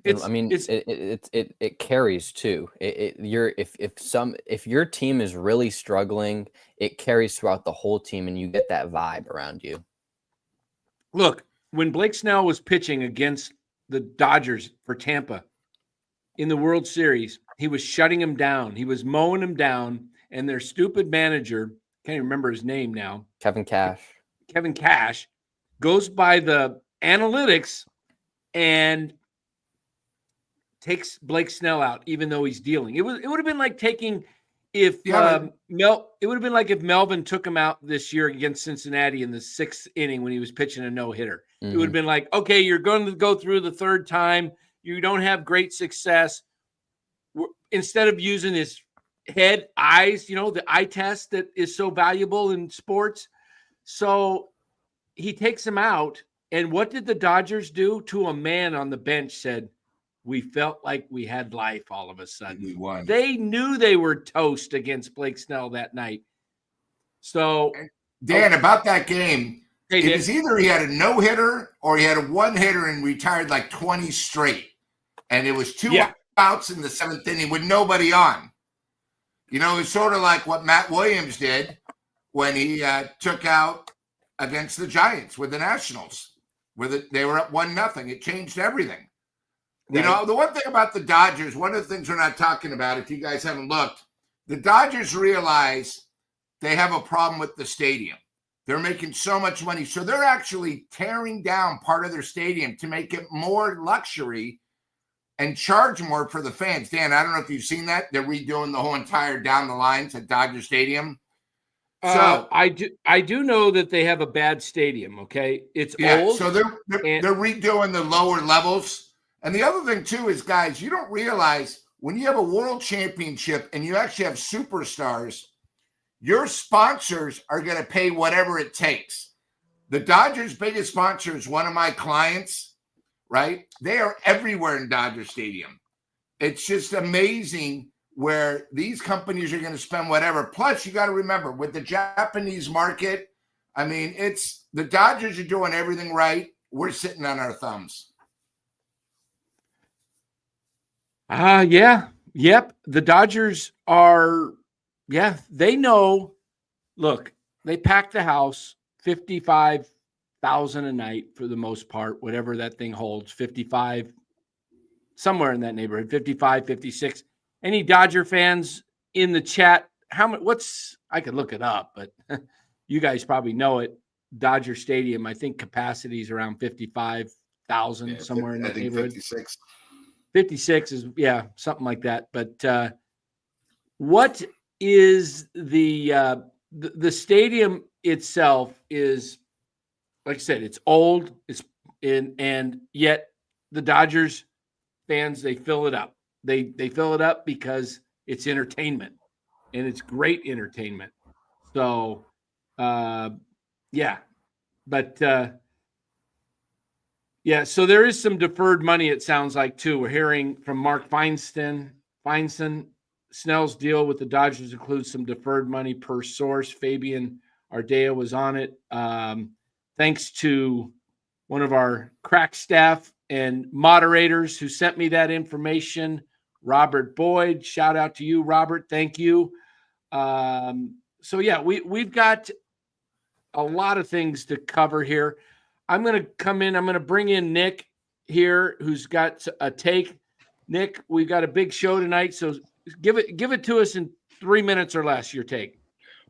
It carries too. If your team is really struggling, it carries throughout the whole team, and you get that vibe around you. Look, when Blake Snell was pitching against the Dodgers for Tampa in the World Series, he was shutting him down. He was mowing him down, and their stupid manager, can't even remember his name now, Kevin Cash, goes by the analytics and takes Blake Snell out, even though he's dealing. It would have been like taking if Yeah, it would have been like if Melvin took him out this year against Cincinnati in the 6th inning when he was pitching a no-hitter. It would have been like, okay, you're going to go through the 3rd time. You don't have great success. Instead of using his head, eyes, the eye test that is so valuable in sports. So he takes him out. And what did the Dodgers do? To a man on the bench said, we felt like we had life all of a sudden. we won. They knew they were toast against Blake Snell that night. So, Dan, about that game, hey, it was either he had a no-hitter or he had a one-hitter and retired like 20 straight. And it was 2 outs in the 7th inning with nobody on. It's sort of like what Matt Williams did when he took out against the Giants with the Nationals, where they were up 1-0. It changed everything. Right. The one thing about the Dodgers, one of the things we're not talking about, if you guys haven't looked, the Dodgers realize they have a problem with the stadium. They're making so much money. So they're actually tearing down part of their stadium to make it more luxury and charge more for the fans. Dan, I don't know if you've seen that. They're redoing the whole entire down the lines at Dodger Stadium. So I do know that they have a bad stadium. Okay, it's old. So they're redoing the lower levels. And the other thing too is, guys, you don't realize when you have a world championship and you actually have superstars, your sponsors are going to pay whatever it takes. The Dodgers' biggest sponsor is one of my clients, right? They are everywhere in Dodger Stadium. It's just amazing where these companies are going to spend whatever. Plus, you got to remember, with the Japanese market, I mean, the Dodgers are doing everything right. We're sitting on our thumbs. Yeah. Yep. The Dodgers are, they know. Look, they pack the house 55,000 a night for the most part, whatever that thing holds, 55, somewhere in that neighborhood, 55, 56. Any Dodger fans in the chat? How much? I could look it up, but you guys probably know it. Dodger Stadium, I think capacity is around 55,000, somewhere in that neighborhood. 56 is, something like that. But what is the stadium itself is, like I said, it's old. And yet the Dodgers fans, they fill it up. They fill it up because it's entertainment, and it's great entertainment. So, so there is some deferred money, it sounds like, too. We're hearing from Mark Feinstein. Snell's deal with the Dodgers includes some deferred money per source. Fabian Ardea was on it. Thanks to one of our crack staff and moderators who sent me that information, Robert Boyd. Shout out to you, Robert. Thank you. We've got a lot of things to cover here. I'm going to come in. I'm going to bring in Nick here, who's got a take. Nick, we've got a big show tonight, so give it to us in 3 minutes or less, your take.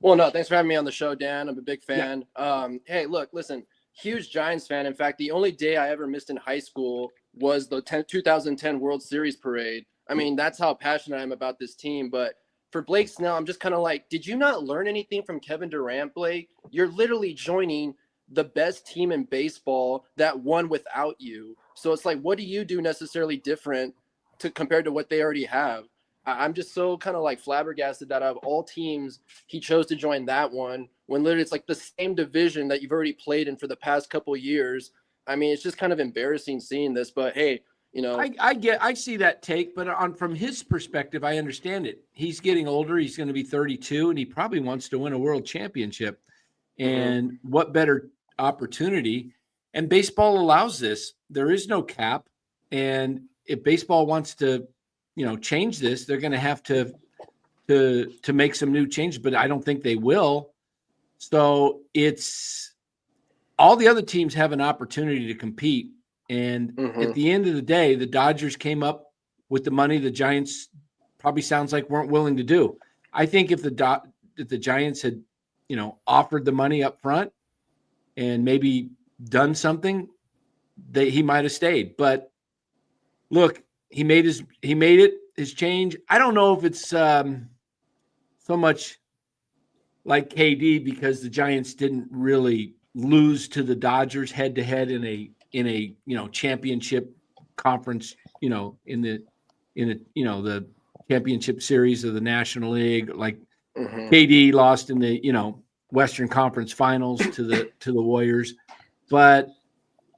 Well, no, thanks for having me on the show, Dan. I'm a big fan. Yeah. Hey, look, listen, huge Giants fan. In fact, the only day I ever missed in high school was the 2010 World Series parade. I mean, that's how passionate I am about this team. But for Blake Snell, I'm just kind of like, did you not learn anything from Kevin Durant, Blake? You're literally joining the best team in baseball that won without you. So it's like, what do you do necessarily different compared to what they already have? I'm just so kind of like flabbergasted that out of all teams, he chose to join that one when literally it's like the same division that you've already played in for the past couple of years. I mean, it's just kind of embarrassing seeing this, but hey, I see that take, but from his perspective, I understand it. He's getting older. He's going to be 32 and he probably wants to win a world championship. And what better opportunity? And baseball allows this. There is no cap. And if baseball wants to, change this, they're going to have to make some new changes, but I don't think they will. So it's all the other teams have an opportunity to compete. And at the end of the day, the Dodgers came up with the money the Giants probably sounds like weren't willing to do. I think if the Giants had, offered the money up front and maybe done something, he might have stayed. But look, he made his change. I don't know if it's so much like KD because the Giants didn't really lose to the Dodgers head to head in a championship conference, in the the championship series of the National League. Like KD lost in the Western Conference Finals to the Warriors, but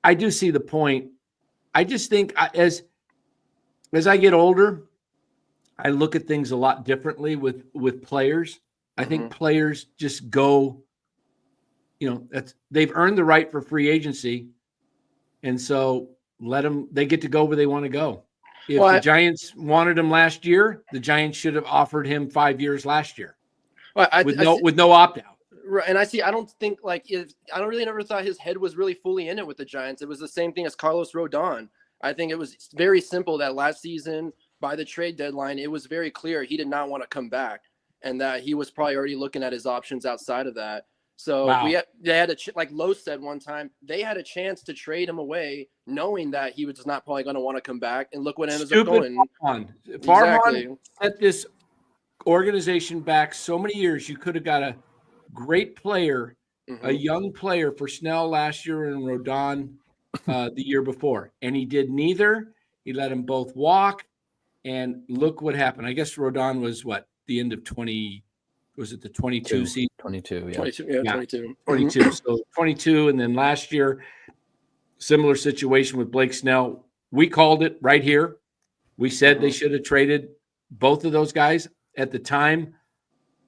I do see the point. I just think as I get older, I look at things a lot differently with players. I think players just go, they've earned the right for free agency, and so they get to go where they want to go. If the Giants wanted him last year, the Giants should have offered him 5 years last year, with no opt out. Right, and I don't think I don't really never thought his head was really fully in it with the Giants. It was the same thing as Carlos Rodon. I think it was very simple that last season by the trade deadline, it was very clear he did not want to come back, and that he was probably already looking at his options outside of that. So they had like Lowe said one time, they had a chance to trade him away, knowing that he was not probably going to want to come back. And look what ended up going. Farhan set this organization back so many years. You could have got a great player, a young player for Snell last year and Rodon the year before, and he did neither. He let them both walk, and look what happened. I guess Rodon was the end of 20. Was it the 22 season? 22, yeah. 22. So 22, and then last year, similar situation with Blake Snell. We called it right here. We said they should have traded both of those guys at the time.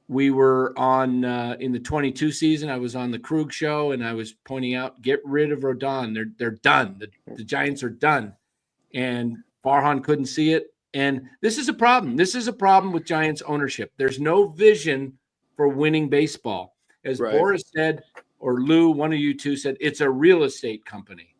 We were on in the 22 season. I was on the Krug show, and I was pointing out, get rid of Rodon. They're done. The Giants are done. And Farhan couldn't see it. And this is a problem. This is a problem with Giants ownership. There's no vision for winning baseball. As Boris said, or Lou, one of you two said, it's a real estate company.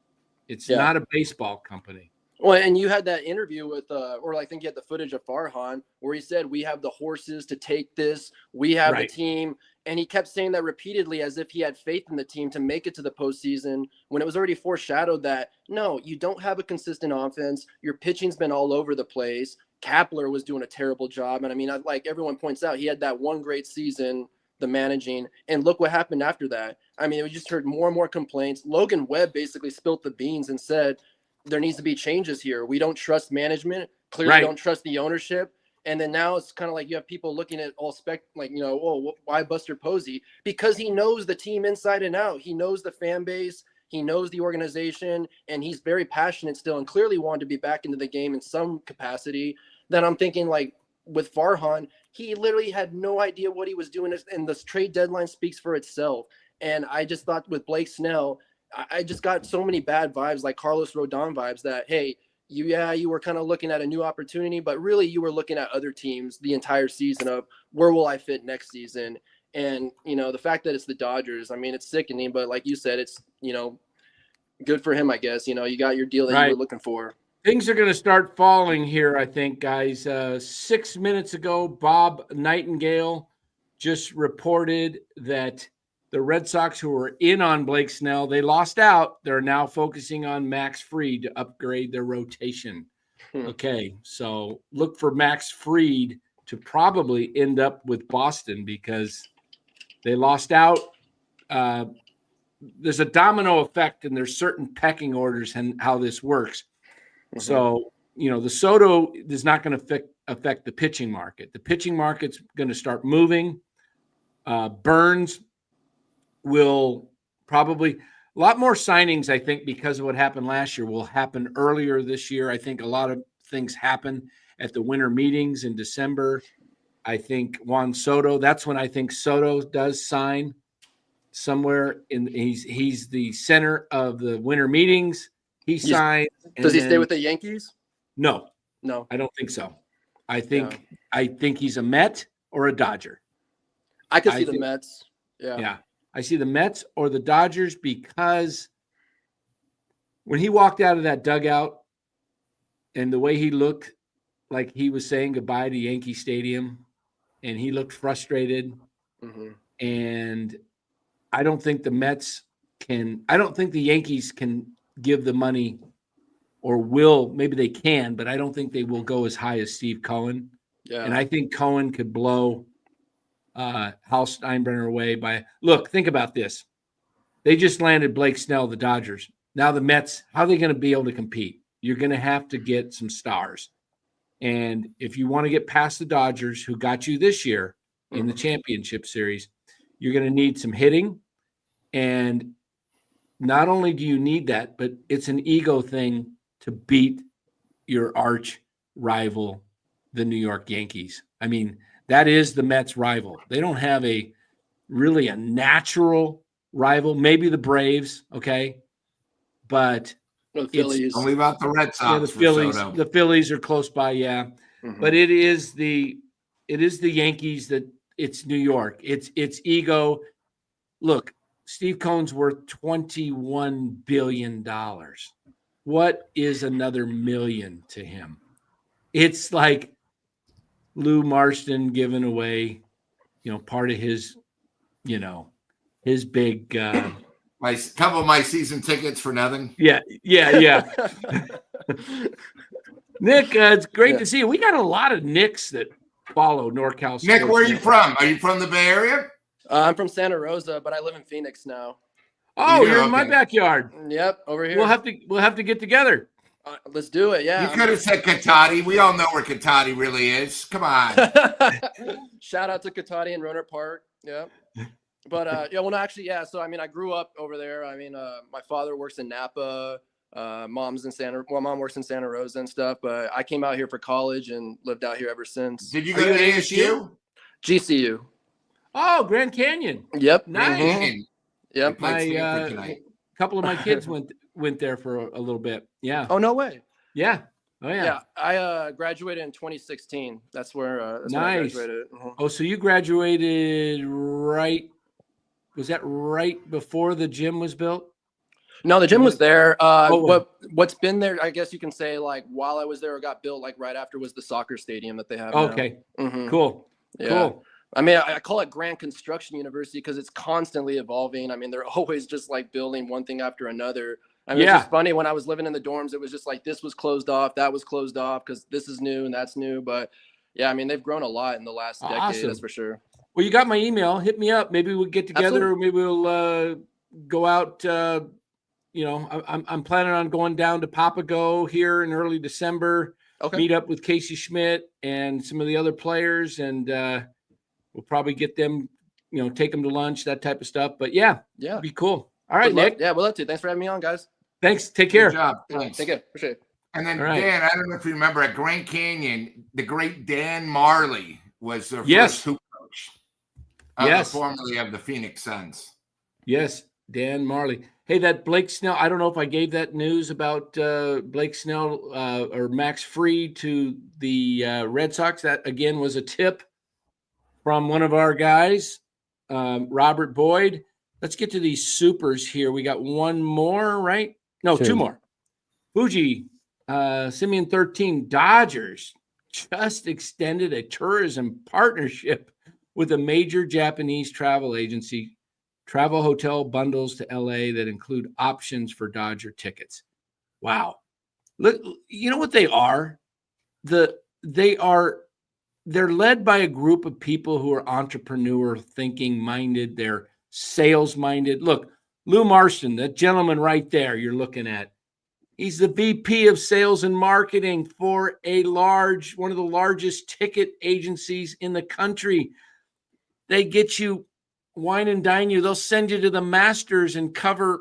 It's not a baseball company. Well, and you had that interview with, or I think you had the footage of Farhan where he said, we have the horses to take this. We have the team. And he kept saying that repeatedly as if he had faith in the team to make it to the postseason, when it was already foreshadowed that, no, you don't have a consistent offense. Your pitching's been all over the place. Kapler was doing a terrible job. And I mean, like everyone points out, he had that one great season, the managing, and look what happened after that. I mean, we just heard more and more complaints. Logan Webb basically spilt the beans and said, there needs to be changes here. We don't trust management. Clearly don't trust the ownership. And then now it's kind of like you have people looking at all why Buster Posey? Because he knows the team inside and out. He knows the fan base. He knows the organization, and he's very passionate still and clearly wanted to be back into the game in some capacity. Then I'm thinking, like, with Farhan, he literally had no idea what he was doing, and this trade deadline speaks for itself. And I just thought with Blake Snell, I just got so many bad vibes, like Carlos Rodon vibes, that, hey, you were kind of looking at a new opportunity, but really you were looking at other teams the entire season of where will I fit next season? And, the fact that it's the Dodgers, I mean, it's sickening, but like you said, it's, good for him, I guess. You got your deal that you were looking for. Things are going to start falling here, I think, guys. 6 minutes ago, Bob Nightingale just reported that the Red Sox, who were in on Blake Snell, they lost out. They're now focusing on Max Fried to upgrade their rotation. Okay, so look for Max Fried to probably end up with Boston because they lost out. There's a domino effect, and there's certain pecking orders and how this works. So, the Soto is not going to affect the pitching market. The pitching market's going to start moving. Burns will probably – a lot more signings, I think, because of what happened last year, will happen earlier this year. I think a lot of things happen at the winter meetings in December. I think Juan Soto, that's when I think Soto does sign somewhere. He's the center of the winter meetings. He signs. Does he stay with the Yankees? No, No, I don't think so. I think he's a Met or a Dodger. I could see the Mets. Yeah. I see the Mets or the Dodgers because when he walked out of that dugout and the way he looked like he was saying goodbye to Yankee Stadium and he looked frustrated, and I don't think the Yankees can give the money, or will. Maybe they can, but I don't think they will go as high as Steve Cohen. Yeah. And I think Cohen could blow Hal Steinbrenner away by look. Think about this. They just landed Blake Snell, the Dodgers. Now the Mets, how are they going to be able to compete? You're going to have to get some stars. And if you want to get past the Dodgers, who got you this year in the championship series, you're going to need some hitting. And not only do you need that, but it's an ego thing to beat your arch rival, the New York Yankees. I mean, that is the Mets' rival. They don't have a natural rival, maybe the Braves, okay? But The Phillies. Don't leave out the Red Sox. yeah, Soto. the Phillies are close by, yeah. But it is the Yankees that it's New York. It's ego. Look, Steve Cohen's worth $21 billion. What is another million to him? It's like Lou Marston giving away, part of his, his big My couple of my season tickets for nothing. Yeah. Nick, it's great to see you. We got a lot of Nicks that follow NorCal. Nick, Sports where are you Network. from? Are you from the Bay Area? I'm from Santa Rosa, but I live in Phoenix now. Oh, Yeah, you're in my okay. backyard. Yep, over here. We'll have to get together. Let's do it. Yeah. You could have said Katati. We all know where Katati really is. Come on. Shout out to Katati and Rohnert Park. Yeah. But no, actually, yeah. So I mean, I grew up over there. I mean, my father works in Napa. Mom works in Santa Rosa and stuff. But I came out here for college and lived out here ever since. Did you go to ASU? GCU. Oh, Grand Canyon. Yep. Nice. Mhm. Yep. My couple of my kids went there for a little bit. Yeah. Oh, no way. Yeah. Oh yeah. Yeah. I graduated in 2016. That's where when I Nice. graduated. Mhm. Oh, so you graduated right? Was that right before the gym was built? No, the gym was there. Oh. What's been there, I guess you can say, like while I was there, it got built like right after was the soccer stadium that they have now. Okay. Mhm. Cool. Yeah. Cool. I mean, I call it Grand Construction University because it's constantly evolving. I mean, they're always just like building one thing after another. I mean, Yeah. it's just funny when I was living in the dorms, it was just like this was closed off, that was closed off because this is new and that's new. But yeah, I mean, they've grown a lot in the last decade, Awesome. that's for sure. Well, you got my email. Hit me up. Maybe we'll get together, or maybe we'll go out. I'm planning on going down to Papago here in early December. Okay. Meet up with Casey Schmidt and some of the other players, and we'll probably get them, take them to lunch, that type of stuff. But yeah, it'd be cool. All right, Nick. Yeah, we'll love to. Thanks for having me on, guys. Thanks. Take care. Good job. Thanks. Take care. Appreciate it. And then All right. Dan, I don't know if you remember at Grand Canyon, the great Dan Marley was their Yes. first hoop coach. Yes. Formerly of the Phoenix Suns. Yes, Dan Marley. Hey, that Blake Snell, I don't know if I gave that news about Blake Snell or Max Fried to the Red Sox. That, again, was a tip from one of our guys, Robert Boyd. Let's get to these supers here. We got one more, right? No, two more. Fuji, Simeon 13, Dodgers just extended a tourism partnership with a major Japanese travel agency, travel hotel bundles to LA that include options for Dodger tickets. Wow. Look, you know what they are? They're led by a group of people who are entrepreneur thinking minded. They're sales minded. Look, Lou Marston, that gentleman right there you're looking at, he's the VP of sales and marketing for one of the largest ticket agencies in the country. They get you, wine and dine you. They'll send you to the Masters and cover,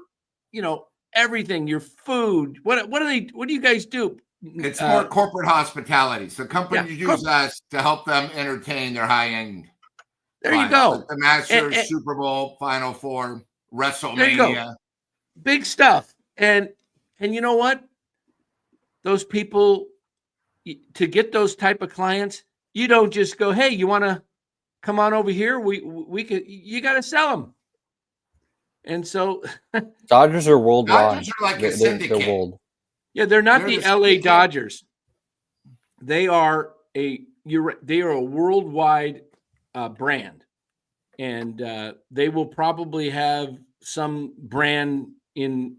everything, your food. What do you guys do? It's more corporate hospitality. So companies use us to help them entertain their high-end There clients. you go. Like the Masters, Super Bowl, Final Four, WrestleMania. There you go. Big stuff. And you know what? Those people, to get those type of clients, you don't just go, hey, you want to come on over here? We could. You got to sell them. And so Dodgers are worldwide. Dodgers are like a They're syndicate. world. yeah, they're not They're the the LA syndicate. Dodgers. They are a worldwide brand, and they will probably have some brand in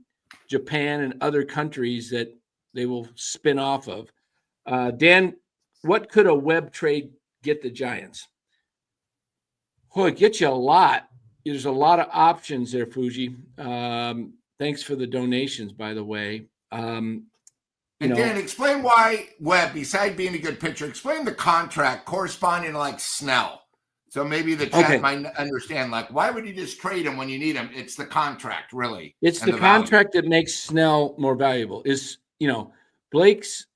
Japan and other countries that they will spin off of. Dan, what could a web trade get the Giants? Well, it gets you a lot. There's a lot of options there, Fuji. Thanks for the donations, by the way. And Dan, explain why Webb, besides being a good pitcher, explain the contract corresponding to like Snell. So maybe the chat might understand, like, why would you just trade him when you need him? It's the contract, really. It's the contract that makes Snell more valuable.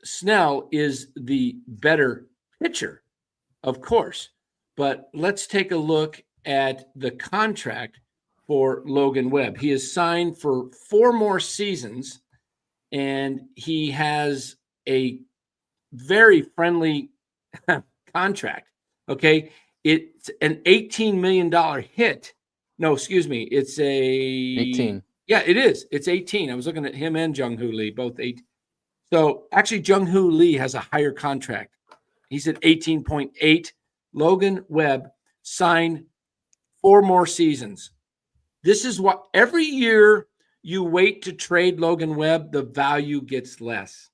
Snell is the better pitcher, of course. But let's take a look at the contract for Logan Webb. He is signed for 4 more seasons, and he has a very friendly contract. Okay. It's an $18 million hit. No, excuse me. It's 18. Yeah, it is. It's 18. I was looking at him and Jung Hoo Lee, both 8. So actually, Jung Hoo Lee has a higher contract. He's at 18.8. Logan Webb signed 4 more seasons. This is what every year you wait to trade Logan Webb, the value gets less.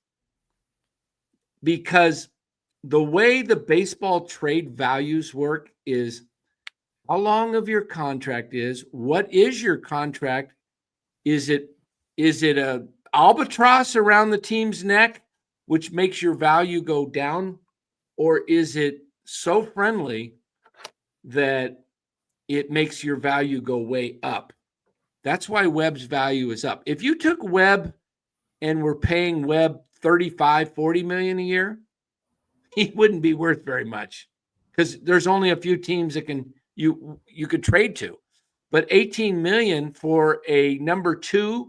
Because the way the baseball trade values work is how long of your contract is, what is your contract? Is it a albatross around the team's neck, which makes your value go down? Or is it so friendly that it makes your value go way up? That's why Webb's value is up. If you took Webb and were paying Webb $35-40 million a year, he wouldn't be worth very much because there's only a few teams that you could trade to. But $18 million for a number 2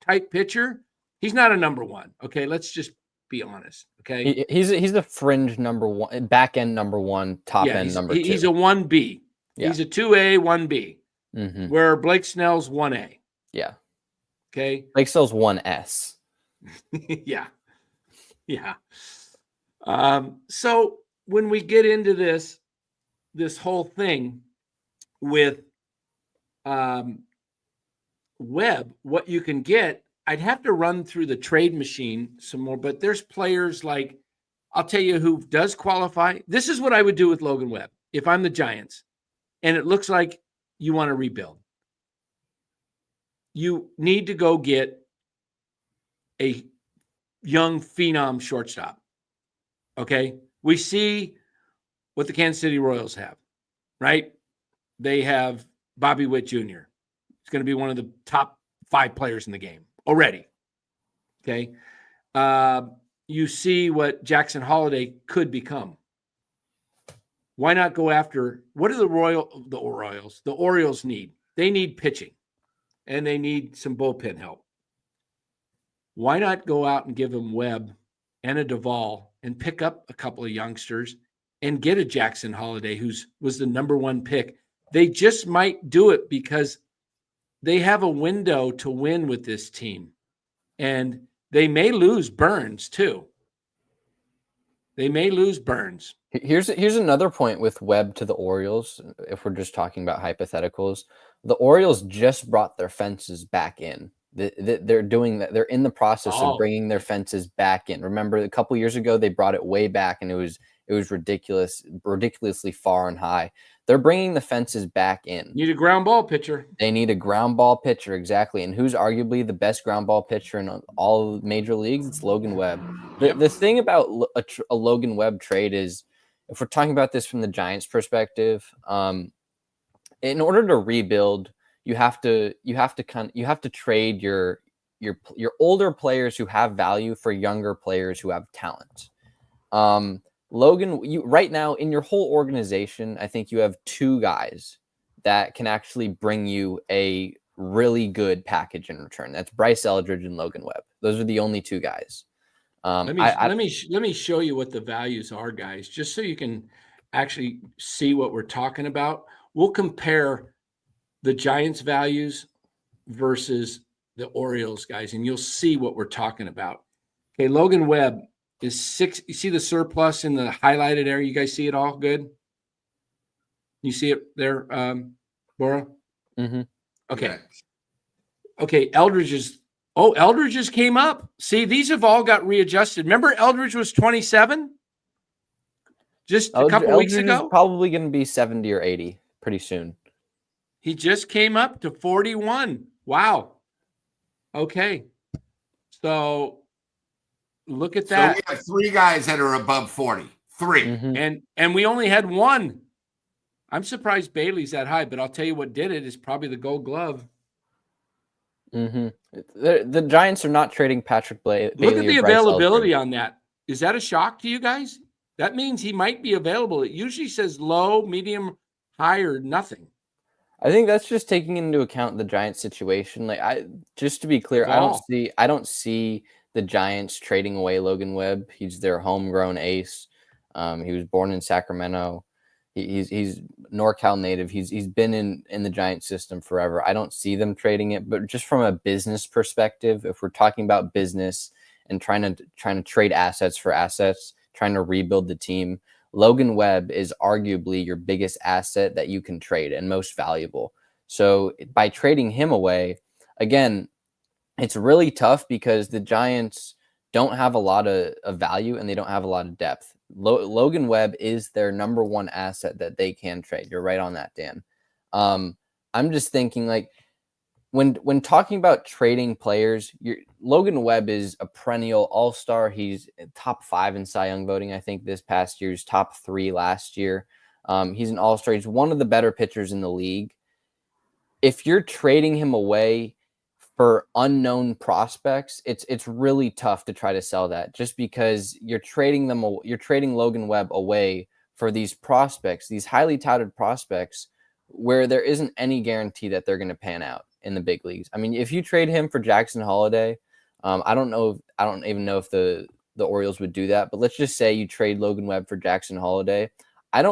type pitcher, he's not a number 1. Okay, let's just be honest. Okay, he's a fringe number 1, back end number 1, top end number 2. He's a 1B. Yeah. He's a 2A, 1B. Mm-hmm. Where Blake Snell's 1A. Yeah. Okay. Blake Snell's 1S. Yeah. So when we get into this whole thing with Webb, what you can get, I'd have to run through the trade machine some more, but there's players like, I'll tell you who does qualify. This is what I would do with Logan Webb if I'm the Giants, and it looks like you want to rebuild. You need to go get a young phenom shortstop. Okay. We see what the Kansas City Royals have, right? They have Bobby Witt Jr. He's going to be one of the top 5 players in the game already. Okay. You see what Jackson Holiday could become. Why not go after, what do the Orioles need? They need pitching and they need some bullpen help. Why not go out and give them Webb and a Duvall and pick up a couple of youngsters and get a Jackson Holiday was the number 1 pick? They just might do it because they have a window to win with this team. And they may lose Burns too. Here's another point with Webb to the Orioles. If we're just talking about hypotheticals, the Orioles just brought their fences back in. They're doing that. They're in the process of bringing their fences back in. Remember, a couple years ago, they brought it way back and it was ridiculously far and high. They're bringing the fences back in. Need a ground ball pitcher. They need a ground ball pitcher, exactly. And who's arguably the best ground ball pitcher in all major leagues? It's Logan Webb. The thing about a Logan Webb trade is, if we're talking about this from the Giants' perspective, in order to rebuild, you have to trade your older players who have value for younger players who have talent. Logan, right now in your whole organization, I think you have 2 guys that can actually bring you a really good package in return. That's Bryce Eldridge and Logan Webb. Those are the only 2 guys. Let me show you what the values are, guys, just so you can actually see what we're talking about. We'll compare the Giants' values versus the Orioles, guys, and you'll see what we're talking about. Okay, Logan Webb is 6. You see the surplus in the highlighted area? You guys see it all good? You see it there, Bora? Mm-hmm. Okay. Okay, Eldridge's came up. See, these have all got readjusted. Remember Eldridge was 27 just a couple weeks ago? Is probably going to be 70 or 80. pretty soon. He just came up to 41. Wow. Okay. So look at that. So we have 3 guys that are above 40. 3. Mm-hmm. And we only had 1. I'm surprised Bailey's that high, but I'll tell you what did it is probably the Gold Glove. Mm-hmm. The Giants are not trading Patrick Bailey. Look at the or Bryce availability Elder. on that. Is that a shock to you guys? That means he might be available. It usually says low, medium, high, or nothing. I think that's just taking into account the Giants situation. Like, just to be clear, I don't see the Giants trading away Logan Webb. He's their homegrown ace. He was born in Sacramento. He's NorCal native. He's been in the Giants system forever. I don't see them trading it, but just from a business perspective, if we're talking about business and trying to trade assets for assets, trying to rebuild the team, Logan Webb is arguably your biggest asset that you can trade and most valuable. So by trading him away, again, it's really tough because the Giants don't have a lot of value and they don't have a lot of depth. Logan Webb is their number 1 asset that they can trade. You're right on that, Dan. I'm just thinking, like, when talking about trading players, Logan Webb is a perennial all-star. He's top 5 in Cy Young voting, I think, this past year's top 3 last year. He's an all-star. He's one of the better pitchers in the league. If you're trading him away for unknown prospects, it's really tough to try to sell that, just because you're trading Logan Webb away for these prospects, these highly touted prospects, where there isn't any guarantee that they're going to pan out in the big leagues. I mean, if you trade him for Jackson Holliday, I don't even know if the Orioles would do that, but let's just say you trade Logan Webb for Jackson Holliday. I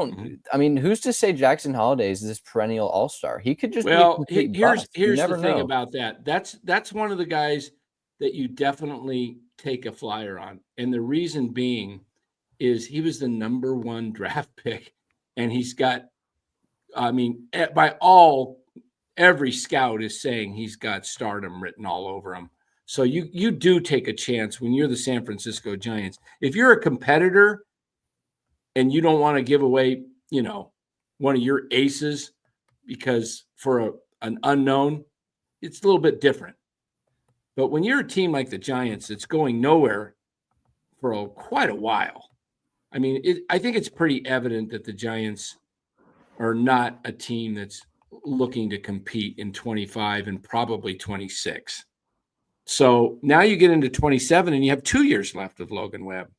mean, who's to say Jackson Holliday is this perennial all-star? He could just here's the thing about that. That's one of the guys that you definitely take a flyer on. And the reason being is he was the number 1 draft pick, and he's got, I mean, every scout is saying he's got stardom written all over him. So you do take a chance when you're the San Francisco Giants. If you're a competitor and you don't want to give away, one of your aces because for an unknown, it's a little bit different. But when you're a team like the Giants, it's going nowhere for quite a while. I mean, I think it's pretty evident that the Giants are not a team that's looking to compete in 25 and probably 26. So now you get into 27 and you have 2 years left of Logan Webb.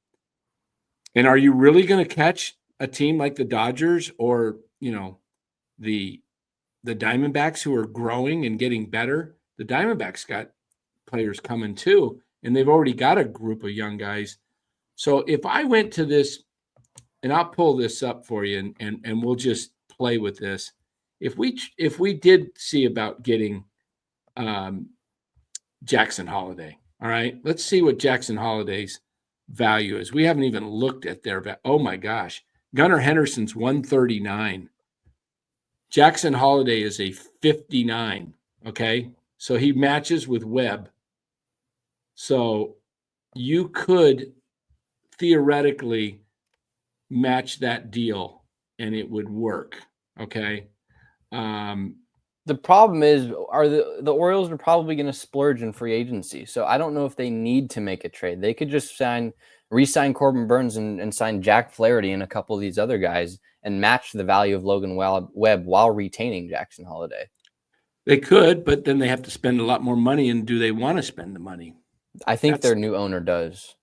And are you really going to catch a team like the Dodgers or, the Diamondbacks, who are growing and getting better? The Diamondbacks got players coming too, and they've already got a group of young guys. So if I went to this, and I'll pull this up for you and we'll just play with this. If we did see about getting Jackson Holliday, all right, let's see what Jackson Holliday's value is. We haven't even looked at their value. Oh my gosh. Gunnar Henderson's 139. Jackson Holliday is a 59. Okay. So he matches with Webb. So you could theoretically match that deal and it would work. Okay. The problem is, the Orioles are probably going to splurge in free agency. So I don't know if they need to make a trade. They could just re-sign Corbin Burns and sign Jack Flaherty and a couple of these other guys and match the value of Logan Webb while retaining Jackson Holliday. They could, but then they have to spend a lot more money. And do they want to spend the money? I think their new owner does.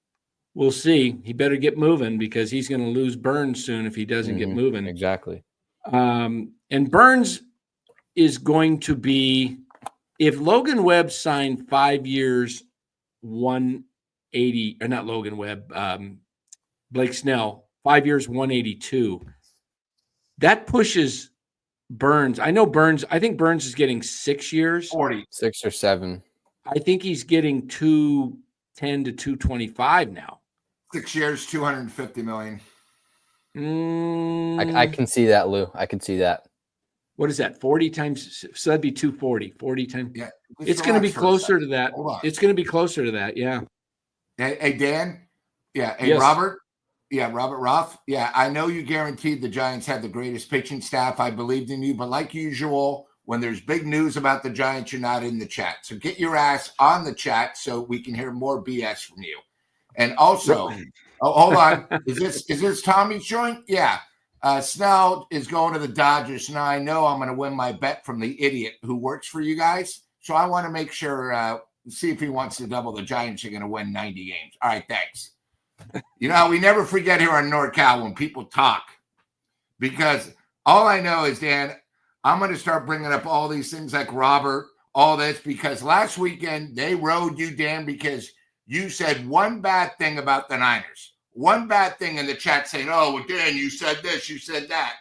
We'll see. He better get moving because he's going to lose Burns soon if he doesn't get moving. Exactly. And Burns is going to be, if Logan Webb signed 5 years, 180, or not Logan Webb, Blake Snell, 5 years, 182. That pushes Burns. I think Burns is getting 6 years. 40. 6 or 7. I think he's getting 210 to 225 now. 6 years, $250 million. I can see that, Lou. I can see that. What is that? 40 times? So that'd be 240. 40 times. Yeah. It's going to be closer to that. It's going to be closer to that. Yeah. Hey, Dan. Yeah. Hey, Yes. Robert. Yeah, Robert Roth. Yeah, I know you guaranteed the Giants had the greatest pitching staff. I believed in you, but like usual, when there's big news about the Giants, you're not in the chat. So get your ass on the chat so we can hear more BS from you. And also, hold on, is this Tommy's joint? Yeah. Snell is going to the Dodgers. Now I know I'm going to win my bet from the idiot who works for you guys. So I want to make sure, see if he wants to double. The Giants are going to win 90 games. All right, thanks. You know, we never forget here on NorCal when people talk, because all I know is, Dan, I'm going to start bringing up all these things like Robert, all this, because last weekend they rode you, Dan, because you said one bad thing about the Niners. One bad thing in the chat saying, oh, well, Dan, you said this, you said that.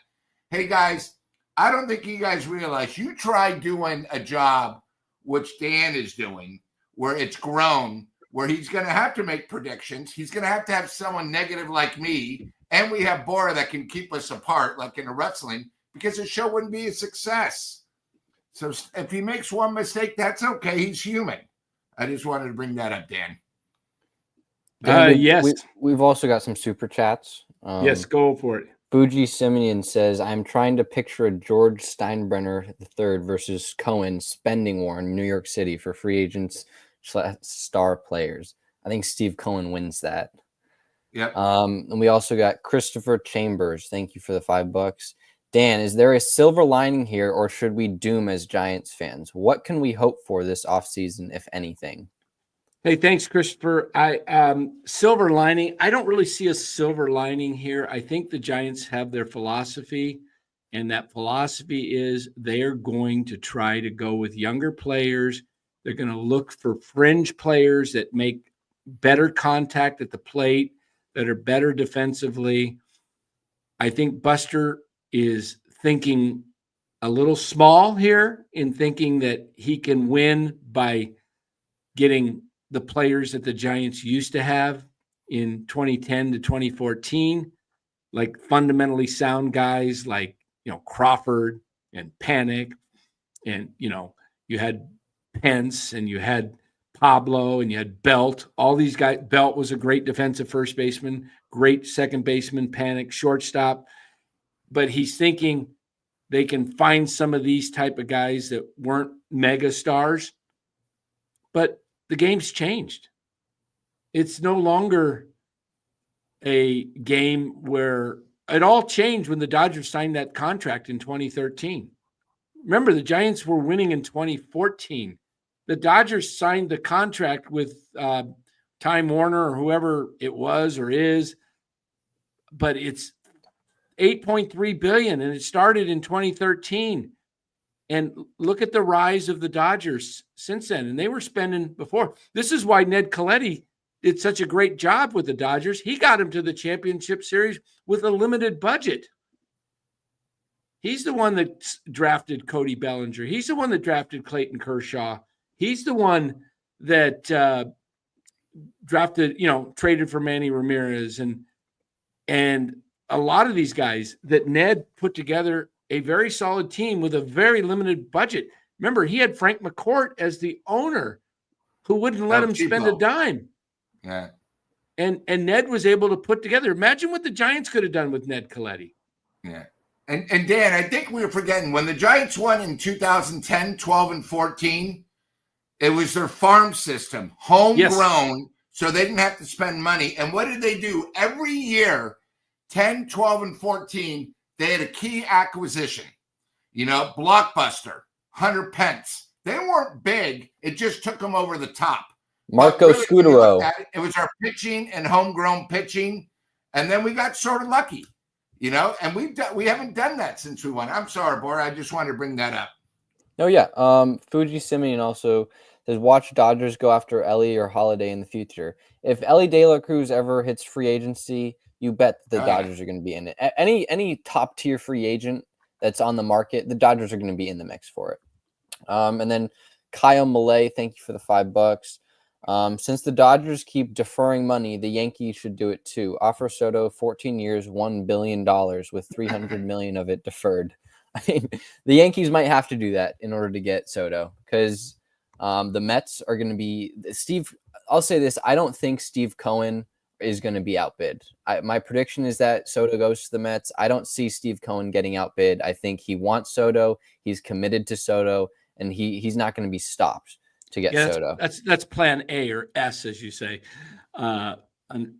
Hey, guys, I don't think you guys realize you tried doing a job, which Dan is doing, where it's grown, where he's going to have to make predictions. He's going to have someone negative like me, and we have Bora that can keep us apart, like in a wrestling, because the show wouldn't be a success. So if he makes one mistake, that's okay. He's human. I just wanted to bring that up, Dan. Yes. We've also got some super chats. Yes, go for it. Fuji Simeon says, I'm trying to picture a George Steinbrenner III versus Cohen spending war in New York City for free agents / star players. I think Steve Cohen wins that. Yep. And we also got Christopher Chambers. Thank you for the $5. Dan, is there a silver lining here, or should we doom as Giants fans? What can we hope for this offseason, if anything? Hey, thanks, Christopher. Silver lining. I don't really see a silver lining here. I think the Giants have their philosophy, and that philosophy is they're going to try to go with younger players. They're going to look for fringe players that make better contact at the plate, that are better defensively. I think Buster is thinking a little small here in thinking that he can win by getting the players that the Giants used to have in 2010 to 2014, like fundamentally sound guys like, Crawford and Panic. And, you had Pence and you had Pablo and you had Belt. All these guys. Belt was a great defensive first baseman, great second baseman, Panic, shortstop. But he's thinking they can find some of these type of guys that weren't mega stars. But the game's changed. It's no longer a game where it all changed when the Dodgers signed that contract in 2013. Remember, the Giants were winning in 2014. The Dodgers signed the contract with Time Warner or whoever it was or is, but it's $8.3 billion, and it started in 2013. And look at the rise of the Dodgers since then. And they were spending before. This is why Ned Colletti did such a great job with the Dodgers. He got him to the championship series with a limited budget. He's the one that drafted Cody Bellinger. He's the one that drafted Clayton Kershaw. He's the one that traded for Manny Ramirez. And a lot of these guys that Ned put together a very solid team with a very limited budget. Remember, he had Frank McCourt as the owner who wouldn't let him spend a dime. Yeah. And Ned was able to put together. Imagine what the Giants could have done with Ned Colletti. Yeah. And Dan, I think we were forgetting when the Giants won in 2010, 12, and 14, it was their farm system, homegrown, so they didn't have to spend money. And what did they do? Every year, 10, 12, and 14, they had a key acquisition, blockbuster, Hunter Pence. They weren't big. It just took them over the top. Marco really, Scudero. It was our pitching and homegrown pitching. And then we got sort of lucky, and we haven't done that since we won. I'm sorry, Bora. I just wanted to bring that up. Oh, yeah. Fuji Simeon also says, watch Dodgers go after Ellie or Holiday in the future. If Ellie De La Cruz ever hits free agency, you bet the Dodgers are going to be in it. Any top tier free agent that's on the market, the Dodgers are going to be in the mix for it. And then Kyle Malay, thank you for the $5. Since the Dodgers keep deferring money, the Yankees should do it too. Offer Soto 14 years, $1 billion with $300 million of it deferred. I mean, the Yankees might have to do that in order to get Soto because the Mets are going to be Steve. I'll say this. I don't think Steve Cohen is going to be outbid. My prediction is that Soto goes to the Mets. I don't see Steve Cohen getting outbid. I think he wants Soto. He's committed to Soto, and he's not going to be stopped to get Soto. That's plan A or S, as you say, on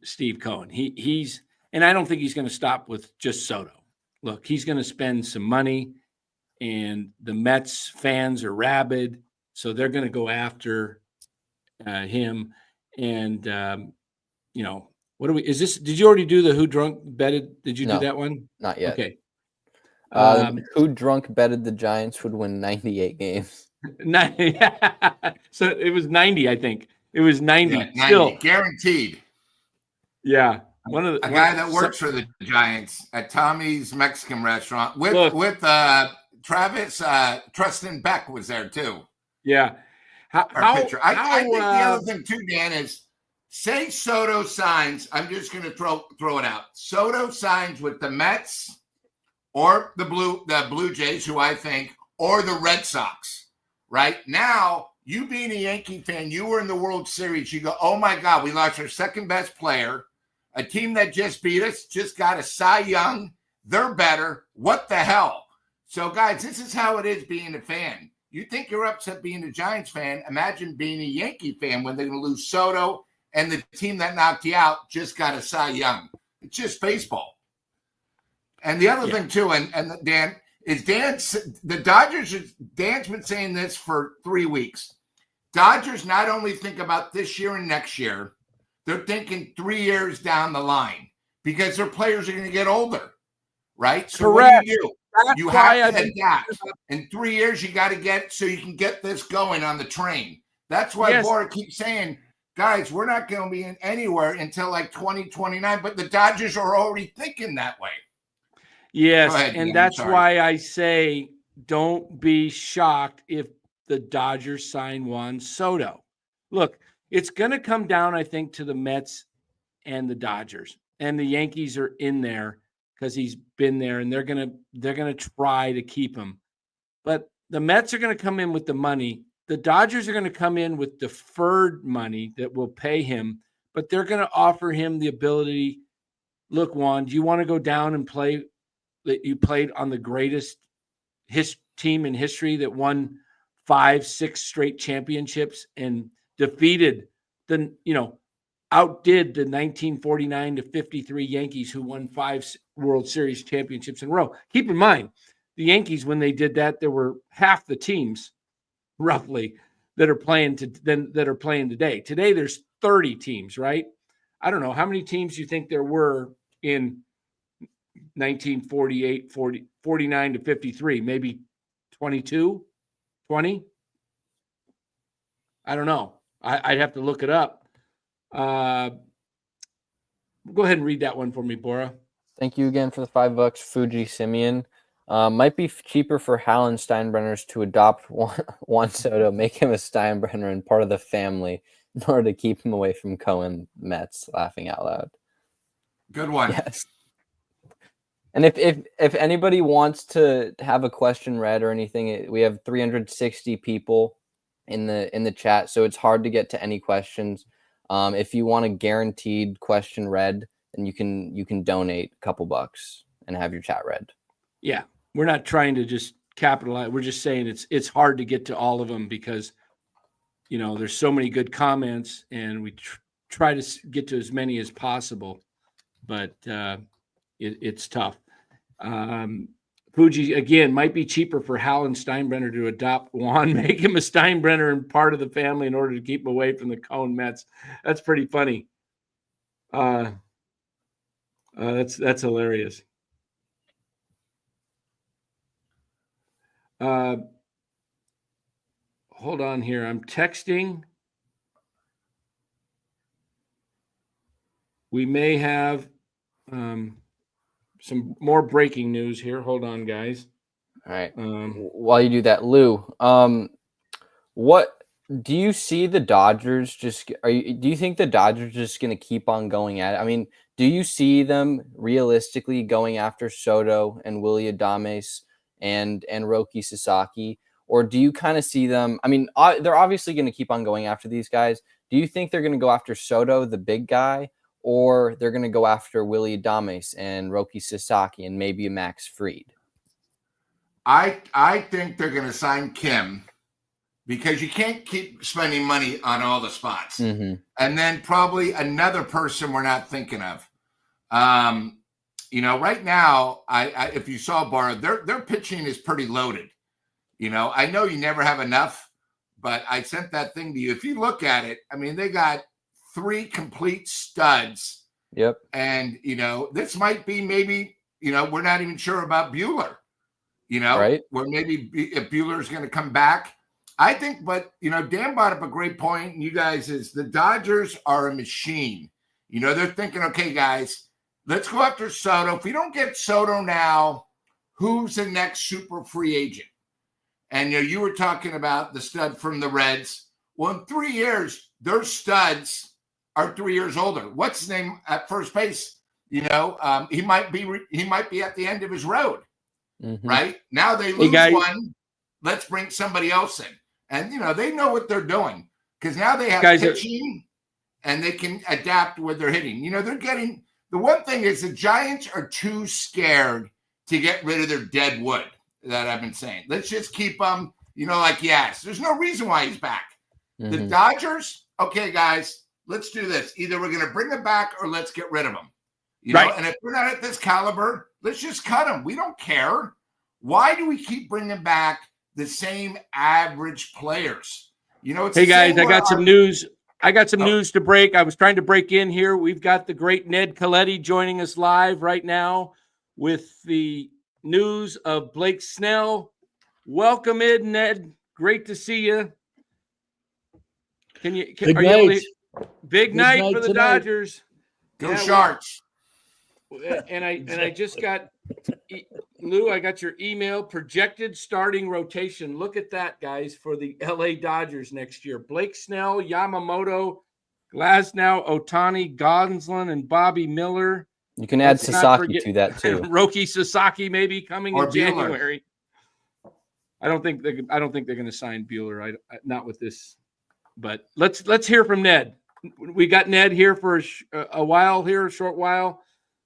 Steve Cohen. He's and I don't think he's going to stop with just Soto. Look, he's going to spend some money, and the Mets fans are rabid, so they're going to go after him. And what do we? Is this? Did you already do the who drunk betted? Did you do that one? Not yet. Okay. Who drunk betted the Giants would win 98 games? So it was 90, I think. It was 90. Yeah, 90 still guaranteed. Yeah. A guy that works for the Giants at Tommy's Mexican restaurant with Travis Tristan Beck was there too. Yeah. I think the other thing too, Dan, is say Soto signs. I'm just going to throw it out. Soto signs with the Mets or the Blue Jays, who I think, or the Red Sox. Right now, you being a Yankee fan, you were in the World Series. You go, oh my God, we lost our second best player. A team that just beat us just got a Cy Young. They're better. What the hell? So, guys, this is how it is being a fan. You think you're upset being a Giants fan. Imagine being a Yankee fan when they're going to lose Soto and the team that knocked you out just got a Cy Young. It's just baseball. And the other thing, too, and Dan, is the Dodgers, Dan's been saying this for 3 weeks. Dodgers not only think about this year and next year, they're thinking 3 years down the line because their players are going to get older, right? So correct. What do you do? You have to adapt. In 3 years, you got to get so you can get this going on the train. That's why Bora keeps saying, guys, we're not going to be in anywhere until like 2029, but the Dodgers are already thinking that way. Yes, and that's why I say don't be shocked if the Dodgers sign Juan Soto. Look, it's going to come down, I think, to the Mets and the Dodgers, and the Yankees are in there because he's been there, and they're going to try to keep him. But the Mets are going to come in with the money. The Dodgers are going to come in with deferred money that will pay him, but they're going to offer him the ability. Look, Juan, do you want to go down and play? That you played on the greatest team in history that won 5-6 straight championships and outdid the 1949-53 Yankees, who won 5 World Series championships in a row. Keep in mind, the Yankees, when they did that, there were half the teams roughly that are playing today. Today there's 30 teams, right? I don't know how many teams you think there were in 1948, 49 to 53, maybe 22, 20. I don't know. I'd have to look it up. Go ahead and read that one for me, Bora. Thank you again for the $5, Fuji Simeon. Might be cheaper for Hal and Steinbrenners to adopt Juan Soto, make him a Steinbrenner and part of the family in order to keep him away from Cohen Mets. Laughing out loud. Good one. Yes. And if anybody wants to have a question read or anything, we have 360 people in the chat, so it's hard to get to any questions. If you want a guaranteed question read, then you can donate a couple bucks and have your chat read. Yeah, we're not trying to just capitalize. We're just saying it's hard to get to all of them because there's so many good comments, and we try to get to as many as possible, but it's tough. Fuji, again, might be cheaper for Hal and Steinbrenner to adopt Juan, make him a Steinbrenner and part of the family in order to keep him away from the Cohen Mets. That's pretty funny. That's hilarious. Hold on here. I'm texting. We may have some more breaking news here. Hold on, guys. All right. While you do that, Lou, what do you see the Dodgers do you think the Dodgers are just going to keep on going at it? I mean, do you see them realistically going after Soto and Willie Adames and Roki Sasaki? Or do you kind of see them? I mean, they're obviously going to keep on going after these guys. Do you think they're going to go after Soto, the big guy? or they're going to go after Willie Adames and Roki Sasaki and maybe a Max Fried? I think they're going to sign Kim, because you can't keep spending money on all the spots. Mm-hmm. And then probably another person we're not thinking of. Right now, I if you saw Bar, their pitching is pretty loaded. I know you never have enough, but I sent that thing to you. If you look at it, I mean, they got 3 complete studs. Yep. And, this might be maybe, we're not even sure about Bueller, right? Where maybe if Bueller's going to come back. I think, but, Dan brought up a great point, and you guys, is the Dodgers are a machine. They're thinking, okay, guys, let's go after Soto. If we don't get Soto now, who's the next super free agent? And, you were talking about the stud from the Reds. Well, in 3 years, their studs are 3 years older. What's his name at first base? He might be at the end of his road, right? Now they lose one. Let's bring somebody else in. And, they know what they're doing, because now they have pitching and they can adapt with their hitting. They're getting – the one thing is the Giants are too scared to get rid of their dead wood that I've been saying. Let's just keep them, yes. There's no reason why he's back. Mm-hmm. The Dodgers, okay, guys, let's do this. Either we're going to bring him back or let's get rid of him. And if we're not at this caliber, let's just cut him. We don't care. Why do we keep bringing back the same average players? Hey guys, I got some news. I got some news to break. I was trying to break in here. We've got the great Ned Colletti joining us live right now with the news of Blake Snell. Welcome in, Ned. Great to see you. Big night for the tonight. Dodgers. Go Sharks. And I just got Lou, I got your email. Projected starting rotation. Look at that, guys, for the LA Dodgers next year. Blake Snell, Yamamoto, Glasnow, Ohtani, Gonsolin, and Bobby Miller. You can add Sasaki to that too. Roki Sasaki maybe coming or in January. I don't think they're going to sign Bueller. Not with this. But let's hear from Ned. We got Ned here for a short while.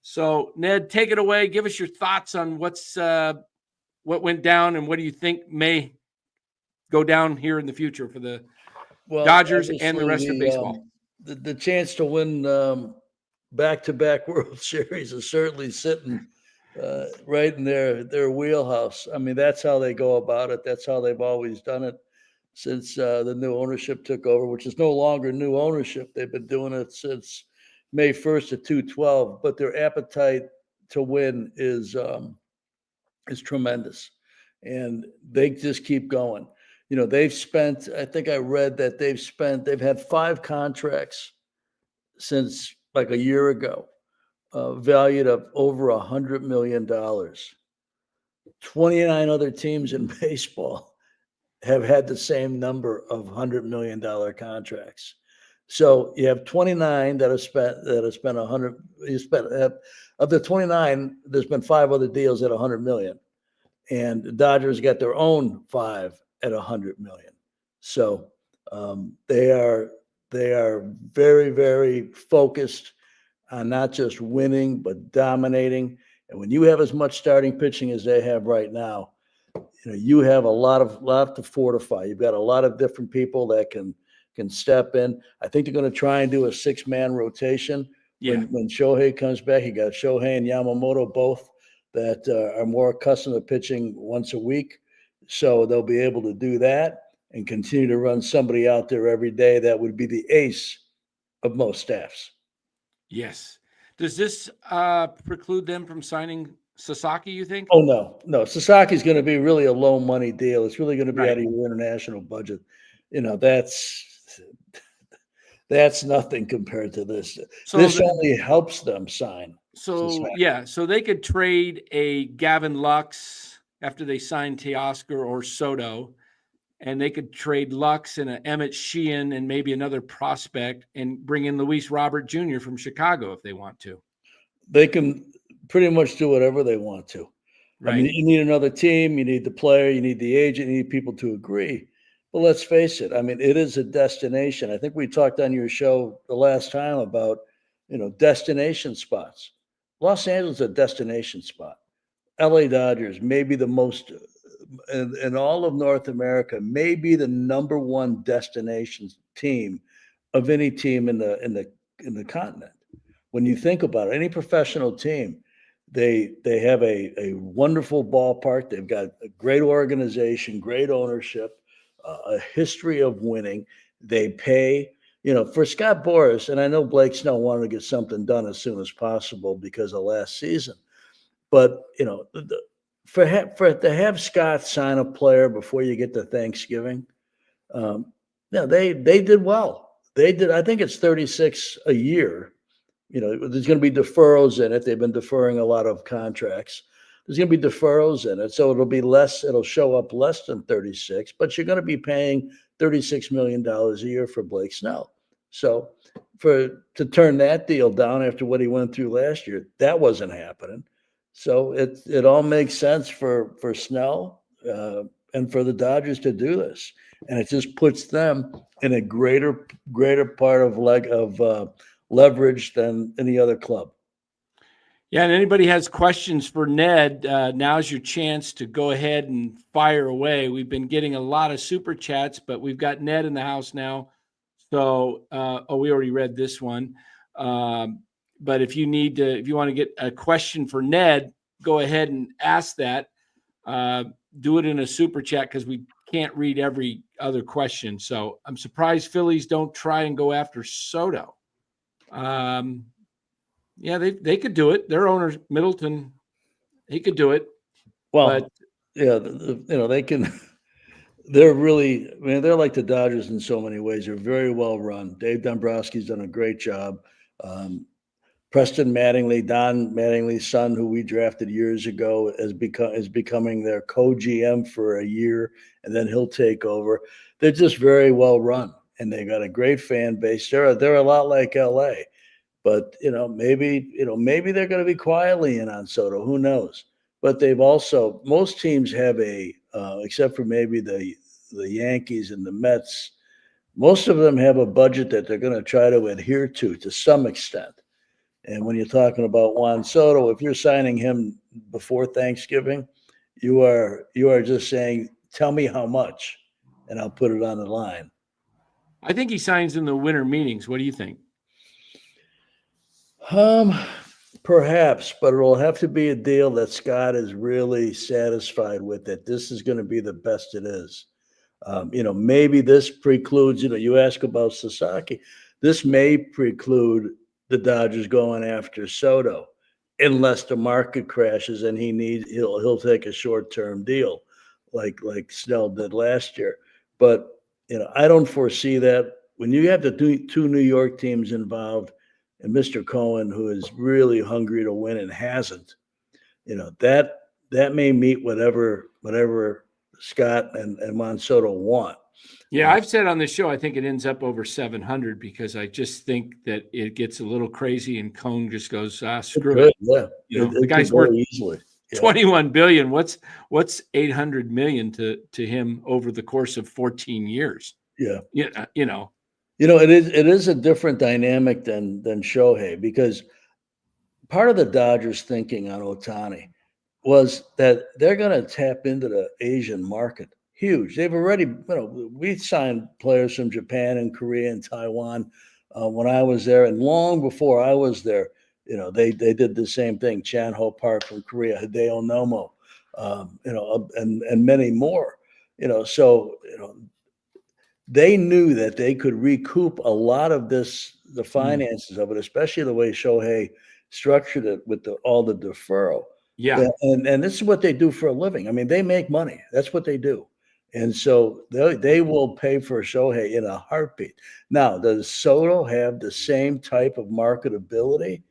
So, Ned, take it away. Give us your thoughts on what went down and what do you think may go down here in the future for the Dodgers and the rest of baseball. The chance to win back-to-back World Series is certainly sitting right in their wheelhouse. I mean, that's how they go about it. That's how they've always done it since the new ownership took over, which is no longer new ownership. They've been doing it since May 1st of 2012, but their appetite to win is tremendous, and they just keep going. They've spent, I think I read that they've had 5 contracts since like a year ago, valued of over $100 million. 29 other teams in baseball have had the same number of $100 million contracts. So you have 29 that have spent 100. Of the 29, there's been 5 other deals at 100 million, and the Dodgers got their own 5 at 100 million. So they are very, very focused on not just winning but dominating. And when you have as much starting pitching as they have right now, you have a lot to fortify. You've got a lot of different people that can step in. I think they're going to try and do a 6-man rotation. Yeah. When Shohei comes back, you got Shohei and Yamamoto both that are more accustomed to pitching once a week. So they'll be able to do that and continue to run somebody out there every day that would be the ace of most staffs. Yes. Does this preclude them from signing Sasaki, you think? Oh, no. Sasaki's going to be really a low money deal. It's really going to be Right. out of your international budget. That's nothing compared to this. So this only helps them sign. So they could trade a Gavin Lux after they sign Teoscar or Soto, and they could trade Lux and an Emmett Sheehan and maybe another prospect and bring in Luis Robert Jr. from Chicago if they want to. They can pretty much do whatever they want to. Right. I mean, you need another team, you need the player, you need the agent, you need people to agree. But let's face it, I mean, it is a destination. I think we talked on your show the last time about destination spots. Los Angeles is a destination spot. LA Dodgers may be the most in all of North America, may be the number one destination team of any team in the continent. When you think about it, any professional team, they have a wonderful ballpark. They've got a great organization, great ownership, a history of winning. They pay, for Scott Boras, and I know Blake Snell wanted to get something done as soon as possible because of last season. But to have Scott sign a player before you get to Thanksgiving, they did well. They did. I think it's 36 a year. There's going to be deferrals in it. They've been deferring a lot of contracts. There's going to be deferrals in it, so it'll be less. It'll show up less than 36, but you're going to be paying $36 million a year for Blake Snell. So to turn that deal down after what he went through last year, that wasn't happening. So it all makes sense for Snell and for the Dodgers to do this, and it just puts them in a greater part of leverage than any other club. Yeah, and anybody has questions for Ned, now's your chance to go ahead and fire away. We've been getting a lot of super chats, but we've got Ned in the house now. So, we already read this one. But if you want to get a question for Ned, go ahead and ask that. Do it in a super chat because we can't read every other question. So I'm surprised Phillies don't try and go after Soto. Yeah, they could do it. Their owner, Middleton, he could do it. Well, but, yeah, they can. They're really, they're like the Dodgers in so many ways. They're very well run. Dave Dombrowski's done a great job. Preston Mattingly, Don Mattingly's son, who we drafted years ago, is becoming their co-GM for a year, and then he'll take over. They're just very well run, and they got a great fan base. They're a lot like LA, but maybe they're going to be quietly in on Soto. Who knows? But they've also, most teams have except for maybe the Yankees and the Mets, most of them have a budget that they're going to try to adhere to some extent. And when you're talking about Juan Soto, if you're signing him before Thanksgiving, you are just saying, tell me how much, and I'll put it on the line. I think he signs in the winter meetings. What do you think? Perhaps, but it'll have to be a deal that Scott is really satisfied with, that this is going to be the best it is. Maybe this precludes, you ask about Sasaki, this may preclude the Dodgers going after Soto unless the market crashes and he'll take a short-term deal like Snell did last year. But, I don't foresee that. When you have the two New York teams involved, and Mr. Cohen, who is really hungry to win and hasn't, that may meet whatever Scott and Juan Soto want. Yeah, I've said on this show, I think it ends up over 700 because I just think that it gets a little crazy and Cohen just goes, screw it. Yeah, the guy's worth easily. Yeah. $21 billion. What's $800 million to him over the course of 14 years? Yeah. It is a different dynamic than Shohei, because part of the Dodgers thinking on Ohtani was that they're going to tap into the Asian market. Huge. They've already, we signed players from Japan and Korea and Taiwan when I was there, and long before I was there, they did the same thing. Chan Ho Park from Korea, Hideo Nomo, and many more. So they knew that they could recoup a lot of the finances of it, especially the way Shohei structured it with all the deferral. Yeah. And this is what they do for a living. They make money. That's what they do. And so they will pay for Shohei in a heartbeat. Now, does Soto have the same type of marketability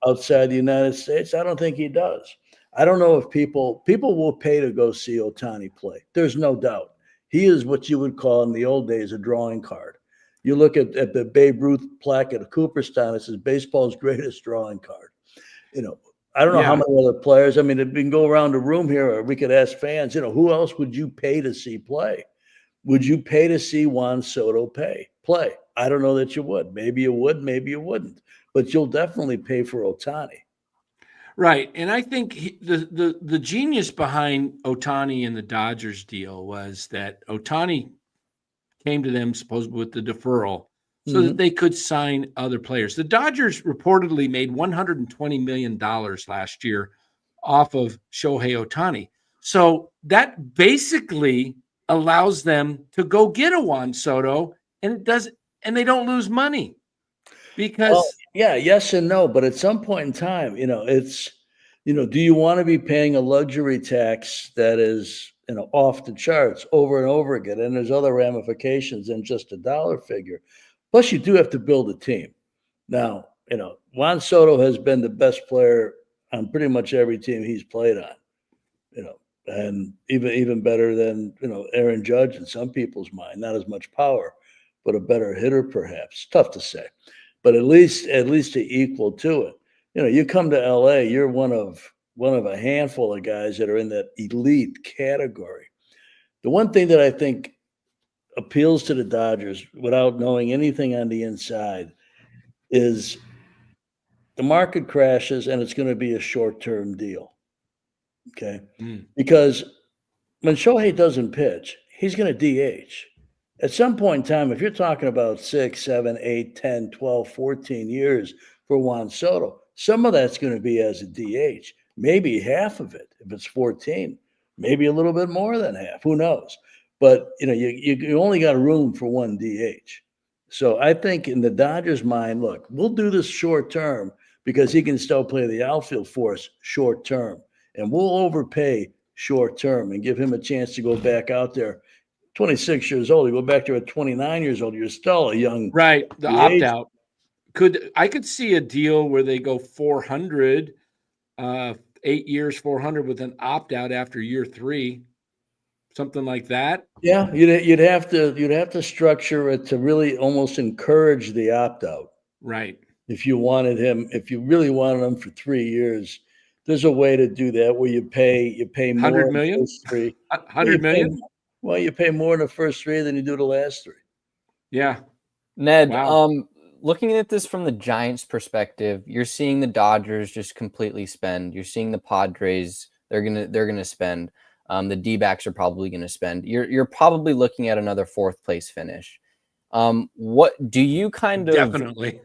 outside the United States? I don't think he does. I don't know if people will pay to go see Ohtani play. There's no doubt. He is what you would call in the old days a drawing card. You look at the Babe Ruth plaque at Cooperstown, it says baseball's greatest drawing card. I don't know how many other players. If we can go around the room here, or we could ask fans, who else would you pay to see play? Would you pay to see Juan Soto play? I don't know that you would. Maybe you would, maybe you wouldn't. but you'll definitely pay for Ohtani. Right. And I think the genius behind Ohtani and the Dodgers deal was that Ohtani came to them supposedly with the deferral so that they could sign other players. The Dodgers reportedly made $120 million last year off of Shohei Ohtani. So that basically allows them to go get a Juan Soto, and they don't lose money because Well, yeah, yes and no, but at some point in time, do you want to be paying a luxury tax that is, off the charts over and over again? And there's other ramifications than just a dollar figure. Plus, you do have to build a team. Now, Juan Soto has been the best player on pretty much every team he's played on, and even better than, Aaron Judge in some people's mind. Not as much power, but a better hitter, perhaps. Tough to say, but at least to equal to it. You come to LA, you're one of a handful of guys that are in that elite category. The one thing that I think appeals to the Dodgers without knowing anything on the inside is the market crashes and it's going to be a short-term deal. Okay. Because when Shohei doesn't pitch, he's going to DH. At some point in time, if you're talking about 6, 7, 8, 10, 12, 14 years for Juan Soto, some of that's going to be as a DH, maybe half of it if it's 14, maybe a little bit more than half. Who knows? But you only got room for one DH. So I think in the Dodgers' mind, look, we'll do this short term because he can still play the outfield for us short term, and we'll overpay short term and give him a chance to go back out there. 26 years old, you go back there at 29 years old, you're still a young the DH. opt out. I could see a deal where they go 400, 8 years, 400 with an opt out after year 3, something like that. Yeah, you'd have to structure it to really almost encourage the opt out. Right. If you really wanted him for 3 years, there's a way to do that where you pay more 100 in the million? first 3. 100 million? Well, you pay more in the first 3 than you do the last 3. Yeah. Ned, Wow. Looking at this from the Giants' perspective, you're seeing the Dodgers just completely spend. You're seeing the Padres, they're gonna spend. The D-backs are probably gonna spend. You're probably looking at another 4th place finish. What do you Definitely.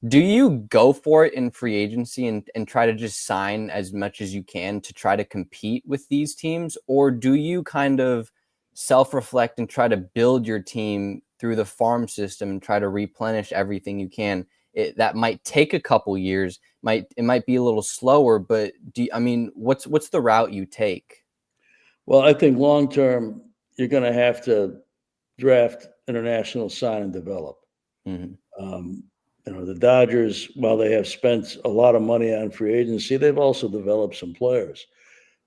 do you go for it in free agency and try to just sign as much as you can to try to compete with these teams? Or do you kind of self-reflect and try to build your team through the farm system and try to replenish everything you can? That might take a couple years, it might be a little slower, but what's the route you take? Well, I think long term, you're going to have to draft international sign and develop. The Dodgers, while they have spent a lot of money on free agency, they've also developed some players.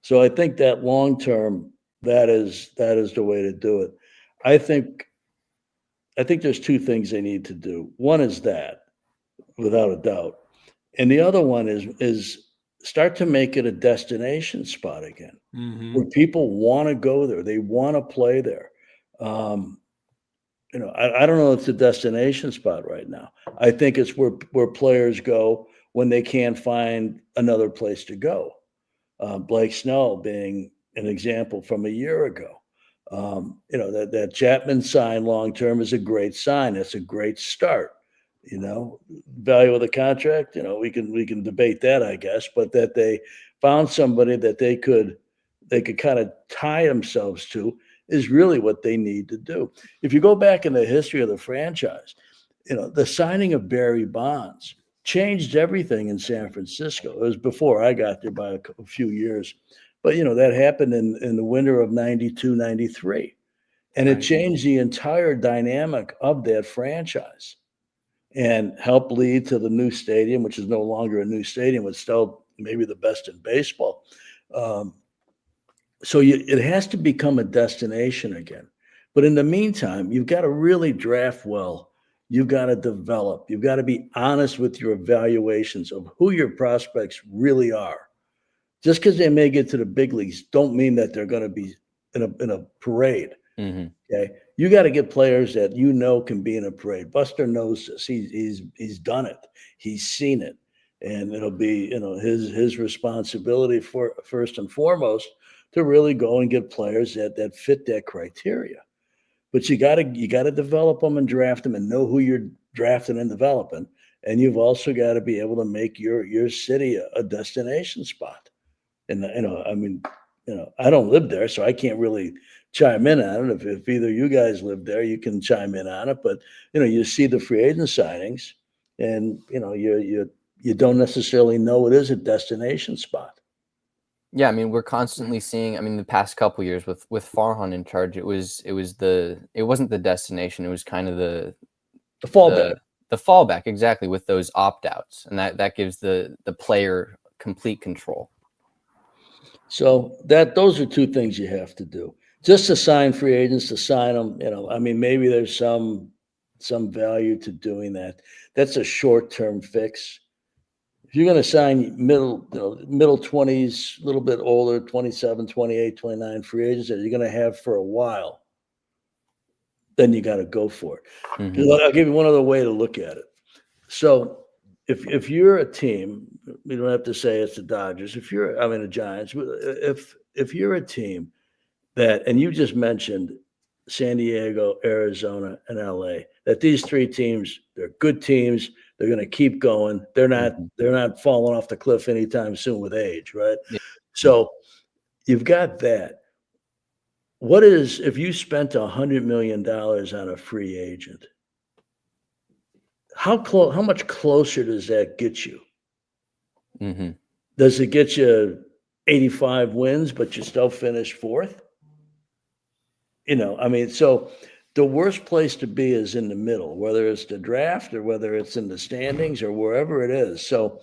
So I think that long term, that is the way to do it. I think there's 2 things they need to do. One is that, without a doubt, and the other one is start to make it a destination spot again, where people want to go there, they want to play there. I don't know if it's a destination spot right now. I think it's where players go when they can't find another place to go. Blake Snell being an example from a year ago. That Chapman sign long term is a great sign. It's a great start. Value of the contract, we can debate that, I guess, but that they found somebody that they could kind of tie themselves to is really what they need to do. If you go back in the history of the franchise, the signing of Barry Bonds changed everything in San Francisco. It was before I got there by a few years, but that happened in the winter of 92, 93. And it changed the entire dynamic of that franchise and helped lead to the new stadium, which is no longer a new stadium, but still maybe the best in baseball. So it has to become a destination again. But in the meantime, you've got to really draft well. You've got to develop. You've got to be honest with your evaluations of who your prospects really are. Just because they may get to the big leagues don't mean that they're going to be in a parade. Mm-hmm. Okay, you got to get players that can be in a parade. Buster knows this. He's done it. He's seen it, and it'll be his responsibility for first and foremost to really go and get players that fit that criteria. But you got to develop them and draft them and know who you're drafting and developing. And you've also got to be able to make your city a destination spot. And I mean, I don't live there, so I can't really chime in on it. If either you guys live there, you can chime in on it. But you see the free agent signings, and you don't necessarily know it is a destination spot. Yeah, I mean, we're constantly seeing. I mean, the past couple years with Farhan in charge, it wasn't the destination. It was kind of the fallback. The fallback, exactly, with those opt outs, and that gives the player complete control. So those are two things you have to do. Just to sign free agents, to sign them. I mean, maybe there's some value to doing that. That's a short-term fix. If you're going to sign middle 20s, a little bit older, 27, 28, 29 free agents that you're going to have for a while, then you got to go for it. Mm-hmm. I'll give you one other way to look at it. So if you're a team, we don't have to say it's the Dodgers. The Giants. If you're a team and you just mentioned San Diego, Arizona, and LA, that these three teams, they're good teams. They're going to keep going. They're not falling off the cliff anytime soon with age, right? Yeah. So you've got that. If you spent $100 million on a free agent, how much closer does that get you? Mm-hmm. Does it get you 85 wins, but you still finish fourth? So the worst place to be is in the middle, whether it's the draft or whether it's in the standings or wherever it is. So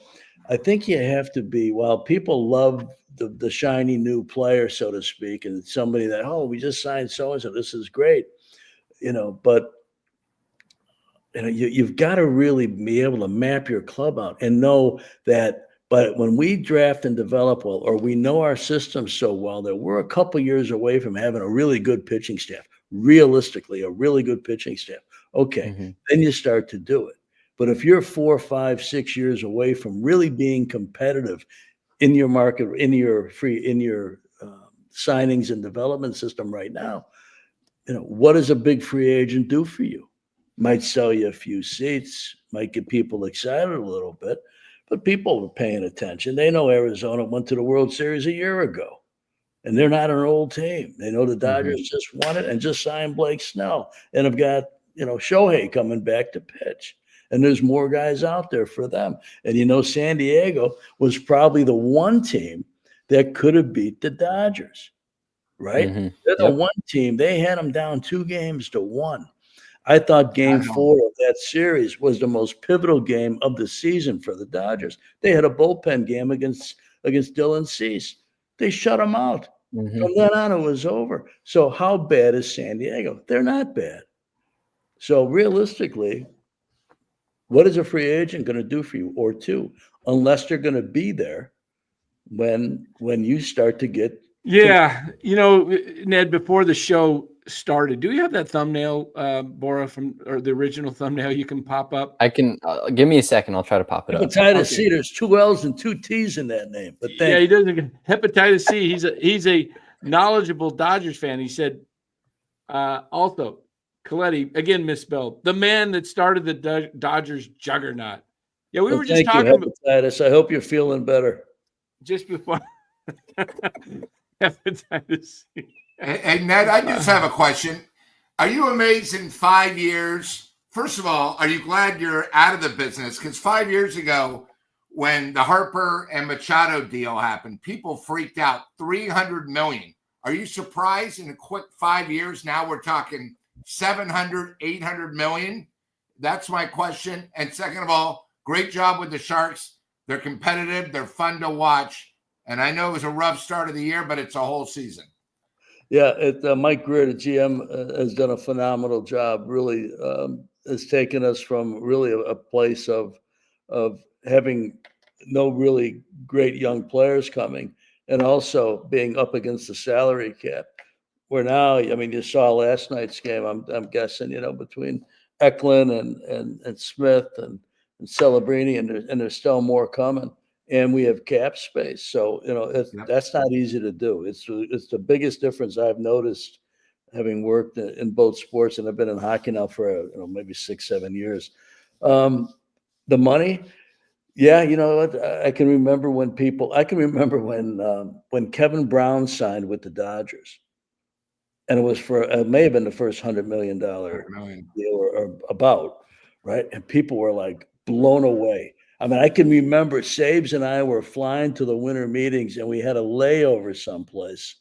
I think you have to be, while people love the shiny new player, so to speak, and somebody that, we just signed so-and-so, this is great, but you've got to really be able to map your club out and know that. But when we draft and develop well, or we know our system so well that we're a couple years away from having a really good pitching staff, realistically, a really good pitching staff. Okay, Mm-hmm. Then you start to do it. But if you're 4, 5, 6 years away from really being competitive in your market, in your signings and development system right now, what does a big free agent do for you? Might sell you a few seats, might get people excited a little bit, but people are paying attention. They know Arizona went to the World Series a year ago, and they're not an old team. They know the Dodgers just won it and just signed Blake Snell and have got, Shohei coming back to pitch. And there's more guys out there for them. And, San Diego was probably the one team that could have beat the Dodgers, right? Mm-hmm. They're the one team. They had them down 2-1. I thought game 4 of that series was the most pivotal game of the season for the Dodgers. They had a bullpen game against Dylan Cease. They shut them out. Mm-hmm. From then on, it was over. So how bad is San Diego? They're not bad. So realistically, what is a free agent going to do for you, or two, unless they're going to be there when you start to get? Yeah, Ned, before the show started, do you have that thumbnail, Bora, or the original thumbnail you can pop up? I can. Give me a second. I'll try to pop it up. Hepatitis C. There's 2 L's and 2 T's in that name. But yeah, he doesn't. Hepatitis C. He's a knowledgeable Dodgers fan. He said, also, Colletti, again misspelled, the man that started the Dodgers juggernaut. Yeah, we were just talking about hepatitis. I hope you're feeling better. Just before hepatitis C. And Ned, I just have a question. Are you amazed in 5 years? First of all, are you glad you're out of the business? Because 5 years ago, when the Harper and Machado deal happened, people freaked out. $300 million. Are you surprised in a quick 5 years? Now we're talking 700, 800 million. That's my question. And second of all, great job with the Sharks. They're competitive. They're fun to watch. And I know it was a rough start of the year, but it's a whole season. Yeah, Mike Greer, the GM, has done a phenomenal job. Really has taken us from really a place of having no really great young players coming, and also being up against the salary cap. Where now, I mean, you saw last night's game. I'm guessing, between Eklund and Smith and Celebrini, and there's still more coming. And we have cap space, so that's not easy to do. It's the biggest difference I've noticed, having worked in both sports, and I've been in hockey now for maybe 6-7 years. The money, yeah, you know what? I can remember when Kevin Brown signed with the Dodgers, and it may have been the first $100 million deal or about, right? And people were like blown away. I mean, I can remember Sabes and I were flying to the winter meetings, and we had a layover someplace,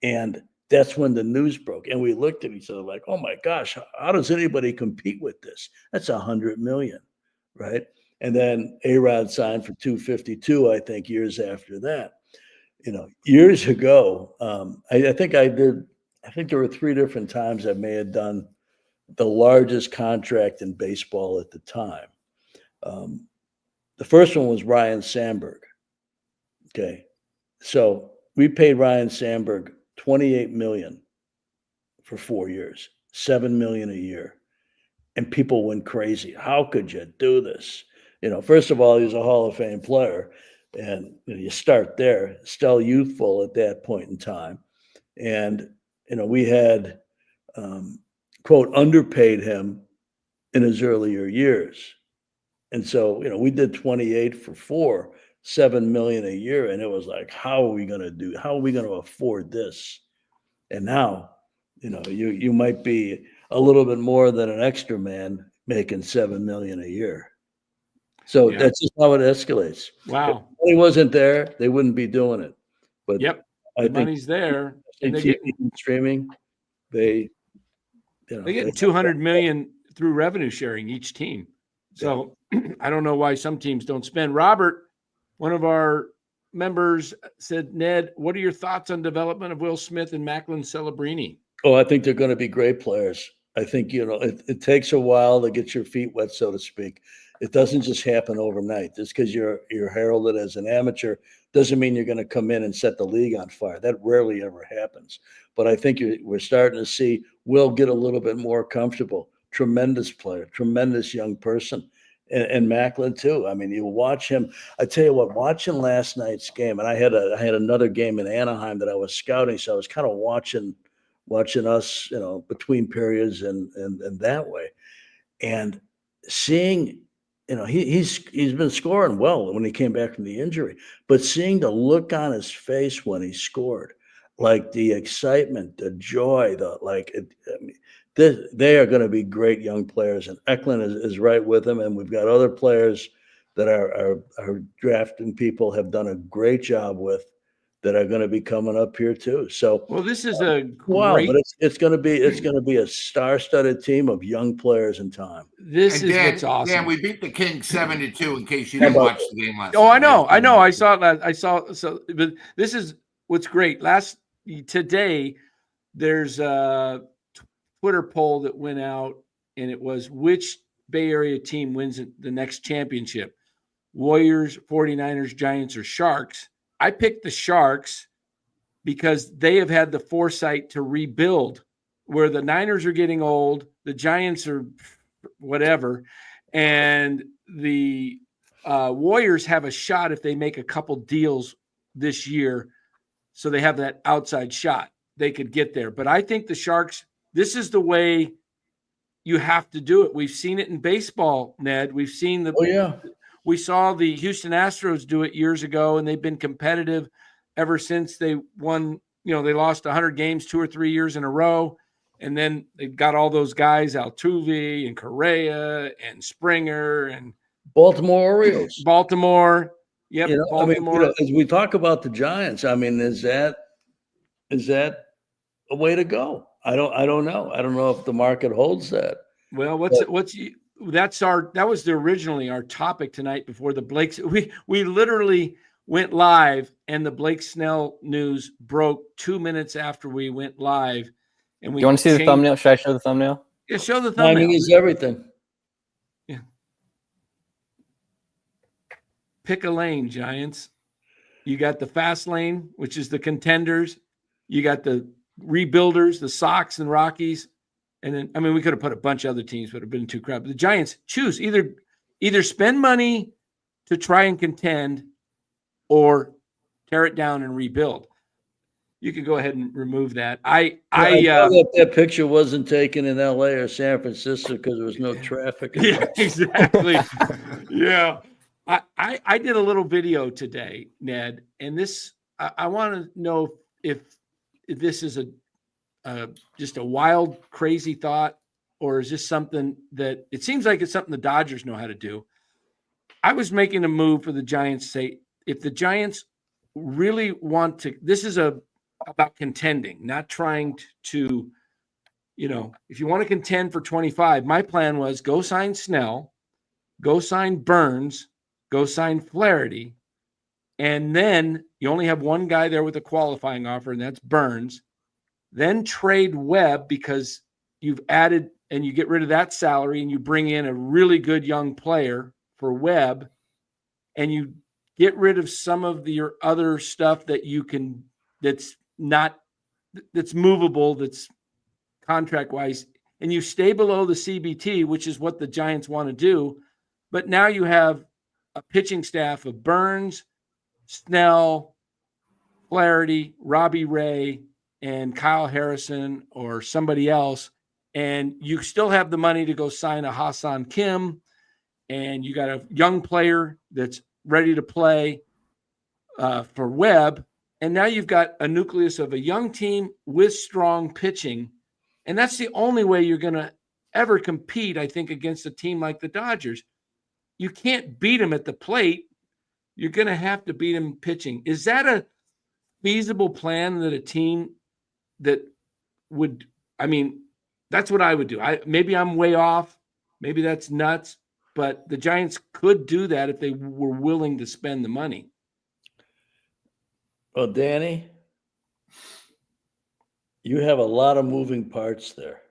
and that's when the news broke, and we looked at each other like, "Oh my gosh, how does anybody compete with this? That's $100 million, right?" And then A-Rod signed for 252, I think, years after that. Years ago, I think there were 3 different times I may have done the largest contract in baseball at the time. The first one was Ryan Sandberg. Okay. So we paid Ryan Sandberg $28 million for 4 years, $7 million a year. And people went crazy. How could you do this? First of all, he was a Hall of Fame player. And you start there, still youthful at that point in time. And, we had, quote, underpaid him in his earlier years. And so, we did 28 for 4, $7 million a year. And it was like, how are we going to afford this? And now, you might be a little bit more than an extra man making $7 million a year. So that's just how it escalates. Wow. If money wasn't there, they wouldn't be doing it. But the think money's there, and they're TV getting streaming. They're getting $200 million through revenue sharing each team. So I don't know why some teams don't spend. Robert, one of our members, said, "Ned, what are your thoughts on development of Will Smith and Macklin Celebrini?" Oh, I think they're going to be great players. I think, it takes a while to get your feet wet, so to speak. It doesn't just happen overnight. Just because you're heralded as an amateur doesn't mean you're going to come in and set the league on fire. That rarely ever happens. But I think we're starting to see Will get a little bit more comfortable. Tremendous player, tremendous young person. And Macklin too. I mean, you watch him. I tell you what, watching last night's game, and I had another game in Anaheim that I was scouting, so I was kind of watching us, between periods and that way, and seeing, he's been scoring well when he came back from the injury, but seeing the look on his face when he scored, like the excitement, the joy, they are going to be great young players, and Eklund is right with them, and we've got other players that are drafting people have done a great job with, that are going to be coming up here too. So, well, this is a great. Wow, but it's going to be a star-studded team of young players in time. This is what's awesome. Dan, we beat the Kings 7-2. In case you didn't watch the game last. Oh, I know. I saw it. But this is what's great. Today, there's a Twitter poll that went out, and it was, which Bay Area team wins the next championship? Warriors, 49ers, Giants, or Sharks? I picked the Sharks because they have had the foresight to rebuild, where the Niners are getting old, the Giants are whatever, and the Warriors have a shot if they make a couple deals this year, so they have that outside shot. They could get there. But I think the Sharks, this is the way you have to do it. We've seen it in baseball, Ned. We've seen we saw the Houston Astros do it years ago, and they've been competitive ever since they won. They lost 100 games 2 or 3 years in a row, and then they got all those guys, Altuve and Correa and Springer and Baltimore Orioles. Baltimore. Yep, Baltimore. As we talk about the Giants, I mean, is that a way to go? I don't know. I don't know if the market holds that. Well, that was originally our topic tonight before the Blake's. We literally went live, and the Blake Snell news broke 2 minutes after we went live. And you want to see the thumbnail? Should I show the thumbnail? Yeah, show the thumbnail. Timing is everything. Yeah. Pick a lane, Giants. You got the fast lane, which is the contenders. You got the rebuilders, the Sox and Rockies. And then, I mean, we could have put a bunch of other teams, but have been too crowded. The Giants choose either spend money to try and contend or tear it down and rebuild. You could go ahead and remove that. I know that picture wasn't taken in LA or San Francisco because there was no traffic. Yeah, exactly. Yeah. I did a little video today, Ned, and this, I want to know if this is just a wild, crazy thought, or is this something that it seems like it's something the Dodgers know how to do. I was making a move for the Giants to say, if the Giants really want to, this is about contending, not trying to, if you want to contend for 25, my plan was go sign Snell, go sign Burns, go sign Flaherty, and then you only have one guy there with a qualifying offer, and that's Burns. Then trade Webb because you've added and you get rid of that salary and you bring in a really good young player for Webb, and you get rid of some of your other stuff that you can, that's movable, that's contract wise, and you stay below the CBT, which is what the Giants want to do. But now you have a pitching staff of Burns, Snell, Flaherty, Robbie Ray, and Kyle Harrison or somebody else. And you still have the money to go sign a Hassan Kim. And you got a young player that's ready to play for Webb. And now you've got a nucleus of a young team with strong pitching. And that's the only way you're going to ever compete, I think, against a team like the Dodgers. You can't beat them at the plate. You're going to have to beat them pitching. Is that a feasible plan that a team that would, I mean, that's what I would do. Maybe I'm way off. Maybe that's nuts. But the Giants could do that if they were willing to spend the money. Well, Danny, you have a lot of moving parts there.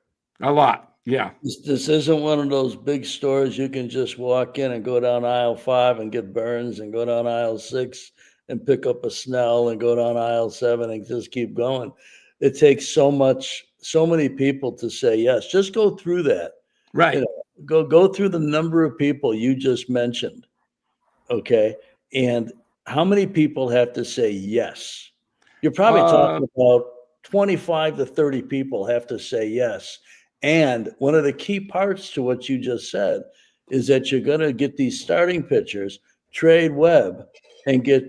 A lot, yeah. This isn't one of those big stores you can just walk in and go down aisle 5 and get Burns, and go down aisle 6 and pick up a Snell, and go down aisle 7 and just keep going. It takes so many people to say yes. Just go through that. Right. Go through the number of people you just mentioned. Okay. And how many people have to say yes? You're probably talking about 25 to 30 people have to say yes. And one of the key parts to what you just said is that you're going to get these starting pitchers, trade Webb, and get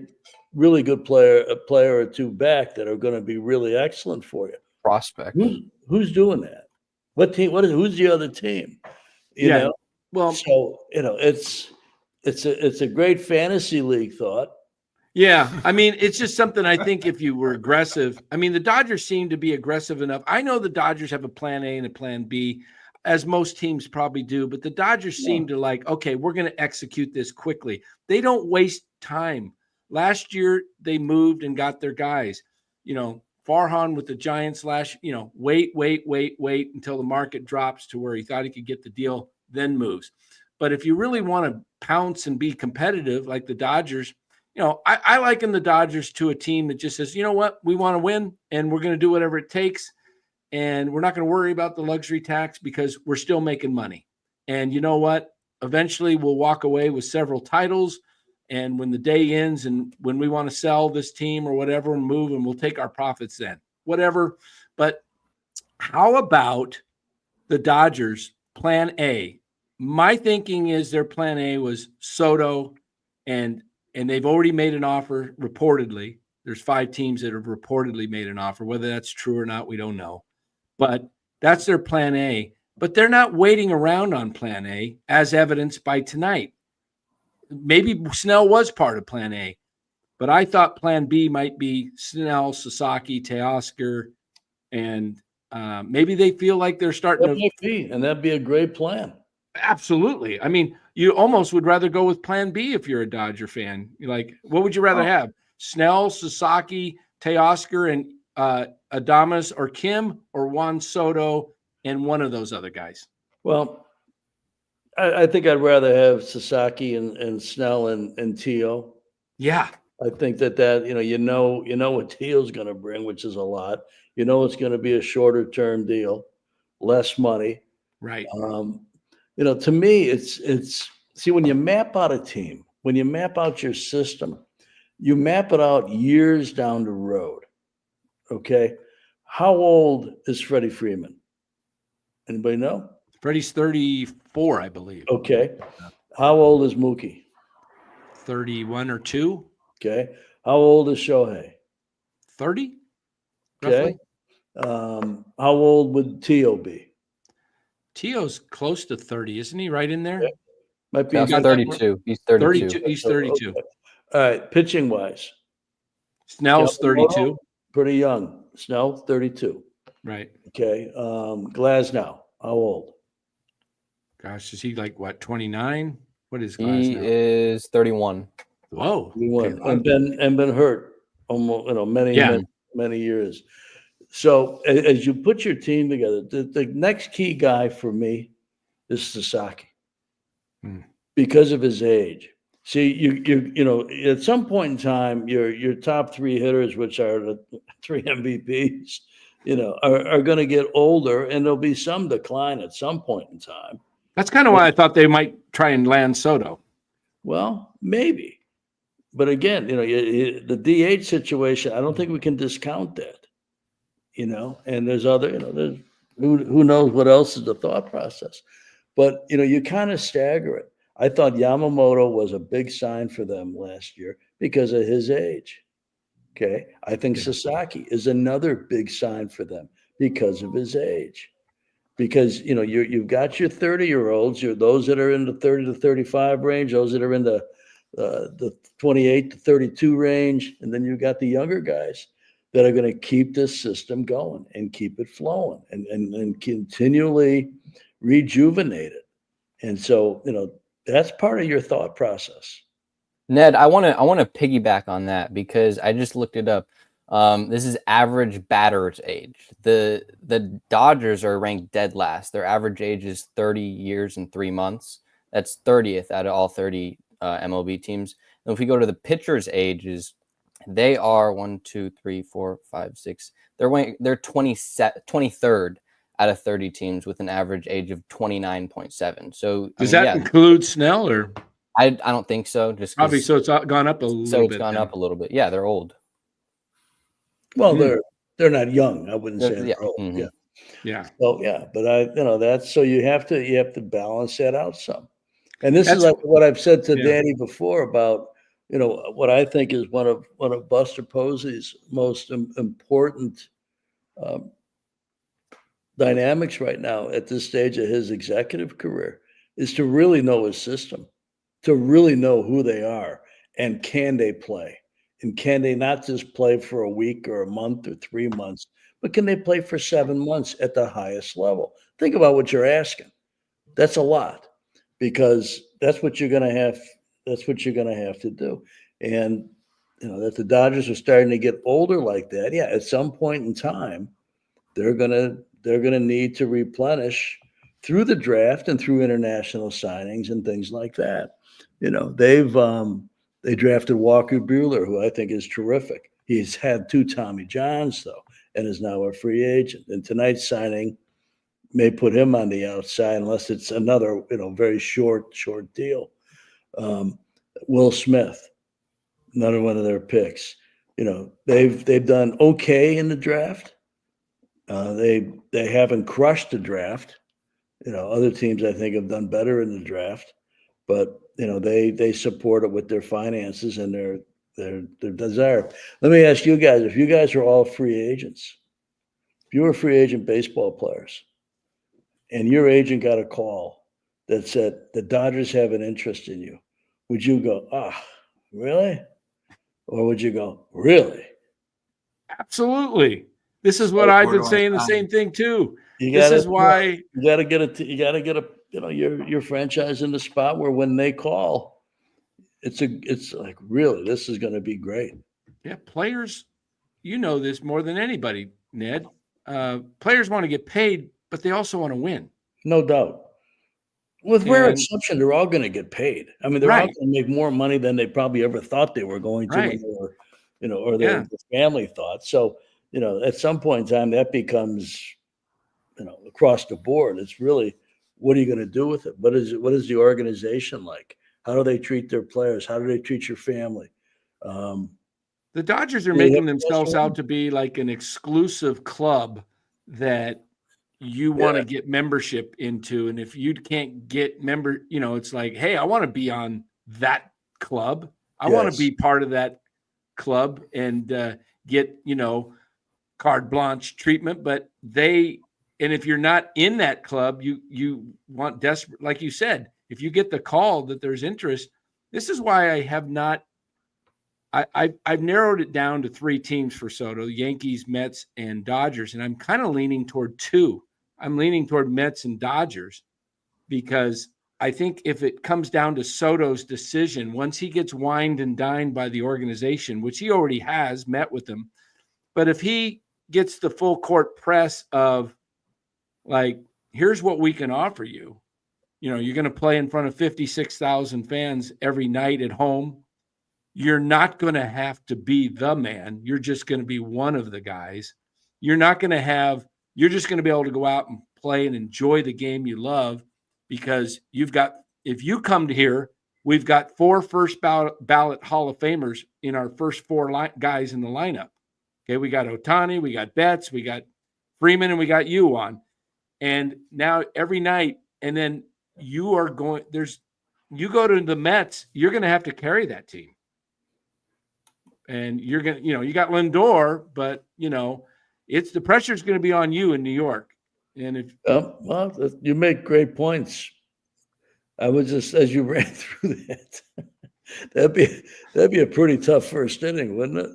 really good a player or two back that are going to be really excellent for you. Prospect. Who's doing that? What team? Who's the other team? You know? Well, so it's a great fantasy league thought. Yeah. I mean, it's just something I think if you were aggressive, I mean, the Dodgers seem to be aggressive enough. I know the Dodgers have a plan A and a plan B, as most teams probably do, but the Dodgers seem to like, okay, we're going to execute this quickly. They don't waste time. Last year, they moved and got their guys. Farhan with the Giants wait until the market drops to where he thought he could get the deal, then moves. But if you really want to pounce and be competitive like the Dodgers, I liken the Dodgers to a team that just says, you know what, we want to win and we're going to do whatever it takes. And we're not going to worry about the luxury tax because we're still making money. And you know what? Eventually we'll walk away with several titles. And when the day ends and when we want to sell this team or whatever and move, and we'll take our profits then, whatever. But how about the Dodgers plan A? My thinking is their plan A was Soto, and they've already made an offer reportedly. There's 5 teams that have reportedly made an offer. Whether that's true or not, we don't know. But that's their plan A. But they're not waiting around on plan A, as evidenced by tonight. Maybe Snell was part of plan A, but I thought plan B might be Snell, Sasaki, Teoscar, and maybe they feel like they're starting to. And that'd be a great plan. Absolutely. I mean, you almost would rather go with plan B if you're a Dodger fan. You're like, what would you rather have? Snell, Sasaki, Teoscar, and Adames or Kim, or Juan Soto and one of those other guys? Well, I think I'd rather have Sasaki and Snell and Teo. Yeah. I think that you know what Teal's going to bring, which is a lot. You know it's going to be a shorter term deal, less money. Right. To me, it's see, when you map out a team, when you map out your system, you map it out years down the road. Okay, how old is Freddie Freeman? Anybody know? Freddie's 34, I believe. Okay, how old is Mookie? 31 or 2. Okay, how old is Shohei? 30, Okay, roughly. how old would Tio be? Tio's close to 30, isn't he? Right in there. Okay. Might be He's 32. He's 32. He's 32. Okay. All right, pitching wise, Snell's 32. pretty young. Snell, 32. Right. Okay, Glasnow, how old? Gosh, is he like what, 29? What is He Glasnow? is 31. Whoa. And been hurt almost, many years. So as you put your team together, the next key guy for me is Sasaki, because of his age. See, you at some point in time, your top 3 hitters, which are the 3 MVPs, are going to get older, and there'll be some decline at some point in time. That's kind of why I thought they might try and land Soto. Well, maybe, but again, the DH situation, I don't think we can discount that. And there's other, there's who knows what else is the thought process, but you kind of stagger it. I thought Yamamoto was a big sign for them last year because of his age. Okay, I think Sasaki is another big sign for them because of his age. Because you've got your 30-year-olds, those that are in the 30 to 35 range, those that are in the 28 to 32 range, and then you've got the younger guys that are going to keep this system going and keep it flowing and continually rejuvenate it. And so, that's part of your thought process. Ned, I want to piggyback on that because I just looked it up. This is average batter's age. The Dodgers are ranked dead last. Their average age is 30 years and 3 months. That's 30th out of all 30 MLB teams. And if we go to the pitcher's ages, they are 1, 2, 3, 4, 5, 6. They're 23rd out of 30 teams with an average age of 29.7. So does that include Snell or? I don't think so. Just probably so it's gone up a little bit. So it's gone up a little bit. Yeah, they're old. Well, they're not young. I wouldn't say they're old. Mm-hmm. Yeah. So but that's so you have to balance that out some. And this is like what I've said to Danny before about what I think is one of Buster Posey's most important dynamics right now at this stage of his executive career is to really know his system, to really know who they are and can they play. And can they not just play for a week or a month or 3 months, but can they play for 7 months at the highest level? Think about what you're asking. That's a lot because that's what you're going to have. That's what you're going to have to do. And, that the Dodgers are starting to get older like that. Yeah. At some point in time, they're going to need to replenish through the draft and through international signings and things like that. They drafted Walker Buehler, who I think is terrific. He's had 2 Tommy Johns, though, and is now a free agent. And tonight's signing may put him on the outside unless it's another, very short deal. Will Smith, another one of their picks. They've done okay in the draft. They haven't crushed the draft. Other teams I think have done better in the draft, but they support it with their finances and their desire. Let me ask you guys: if you guys are all free agents, if you were free agent baseball players, and your agent got a call that said the Dodgers have an interest in you, would you go, really? Or would you go, really? Absolutely. This is what I've been saying the same thing too. This is why you got to get your franchise in the spot where when they call, it's like, really, this is going to be great. Yeah, players, this more than anybody, Ned. Players want to get paid, but they also want to win. No doubt. With rare And exception, they're all going to get paid. I mean, they're all right, going to make more money than they probably ever thought they were going to when right, they were, or yeah. their family thought. So, at some point in time, that becomes, across the board. It's really, what are you going to do with it? What is the organization like? How do they treat their players? How do they treat your family? The Dodgers are Do they have making themselves out to be like an exclusive club that you want to get membership into. And if you can't get it's like, hey, I want to be on that club. I want to Yes. be part of that club and get, carte blanche treatment. But and if you're not in that club, you want desperate, like you said, if you get the call that there's interest. This is why I have not. I've narrowed it down to 3 teams for Soto: Yankees, Mets, and Dodgers, and I'm kind of leaning toward 2. I'm leaning toward Mets and Dodgers because I think if it comes down to Soto's decision, once he gets wined and dined by the organization, which he already has met with them, but if he gets the full court press of like, here's what we can offer you, you're going to play in front of 56,000 fans every night at home. You're not going to have to be the man. You're just going to be one of the guys. You're just going to be able to go out and play and enjoy the game you love because if you come to here, we've got 4 first ballot Hall of Famers in our first 4 guys in the lineup. Okay. We got Ohtani, we got Betts, we got Freeman, and we got you on. And now every night, and then you go to the Mets, you're going to have to carry that team. And you're going to, you got Lindor, but it's the pressure's going to be on you in New York. And well, you make great points. I was just, as you ran through that, that'd be a pretty tough first inning, wouldn't it?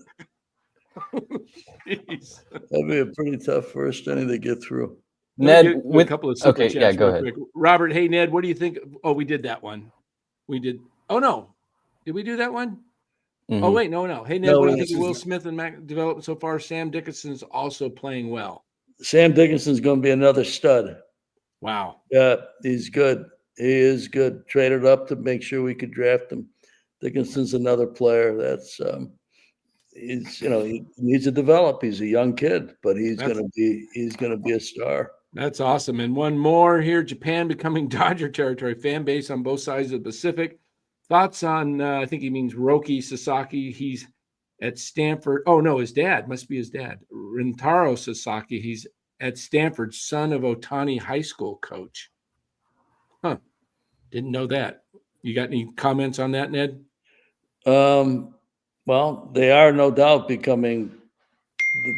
That'd be a pretty tough first inning to get through. Ned, with a couple of super chats go real ahead. quick. Robert, hey Ned, what do you think? Oh, we did that one. We did. Oh no, did we do that one? Mm-hmm. Oh wait, no. Hey Ned, what do you think of Will Smith and Mac development so far? Sam Dickinson's also playing well. Sam Dickinson's going to be another stud. Wow. Yeah, he's good. He is good. Traded up to make sure we could draft him. Dickinson's another player that's he needs to develop. He's a young kid, but he's going to be a star. That's awesome. And one more here: Japan becoming Dodger territory. Fan base on both sides of the Pacific. Thoughts on? I think he means Roki Sasaki. He's at Stanford. Oh no, his dad must be his dad, Rintaro Sasaki. He's at Stanford, son of Ohtani high school coach. Huh? Didn't know that. You got any comments on that, Ned? Well, they are no doubt becoming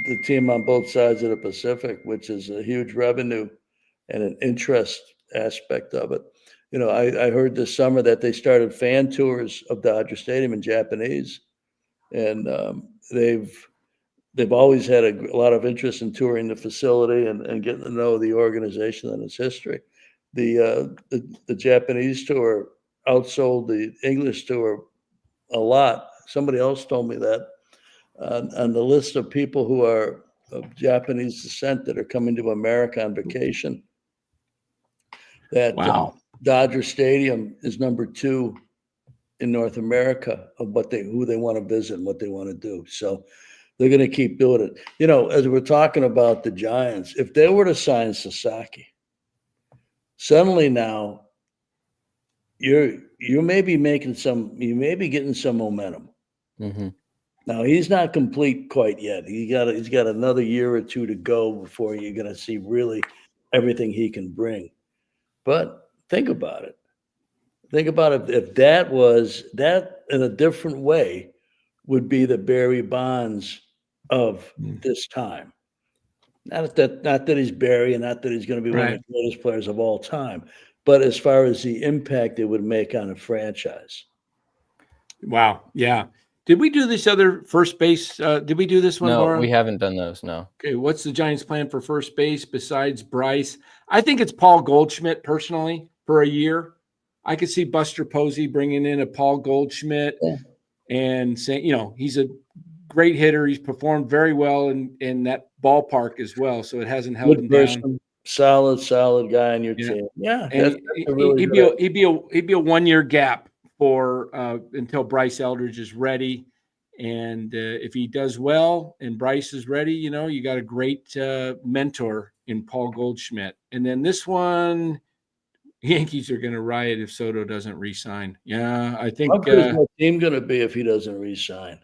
the team on both sides of the Pacific, which is a huge revenue and an interest aspect of it. I heard this summer that they started fan tours of Dodger Stadium in Japanese, and they've always had a lot of interest in touring the facility and getting to know the organization and its history. The Japanese tour outsold the English tour a lot. Somebody else told me that on the list of people who are of Japanese descent that are coming to America on vacation, that Dodger Stadium is number 2 in North America of who they want to visit and what they want to do. So they're going to keep doing it. As we're talking about the Giants, if they were to sign Sasaki, suddenly now you may be getting some momentum. Mm-hmm. Now he's not complete quite yet. He's got another year or 2 to go before you're going to see really everything he can bring. But think about it. Think about it. If that in a different way would be the Barry Bonds of this time. Not that he's Barry and not that he's going to be one of the greatest players of all time, but as far as the impact it would make on a franchise. Wow. Yeah. Did we do this other first base? Did we do this one? No, Laura? we haven't done those. No. Okay. What's the Giants' plan for first base besides Bryce? I think it's Paul Goldschmidt personally for a year. I could see Buster Posey bringing in a Paul Goldschmidt and saying, he's a great hitter. He's performed very well in that ballpark as well. So it hasn't held him down. solid guy on your Yeah. team. Yeah, And that's a really good he'd be a 1-year gap for until Bryce Eldridge is ready. And if he does well and Bryce is ready, you got a great mentor in Paul Goldschmidt. And then this one, Yankees are going to riot if Soto doesn't re-sign. Yeah, I think. How good is that team going to be if he doesn't re-sign?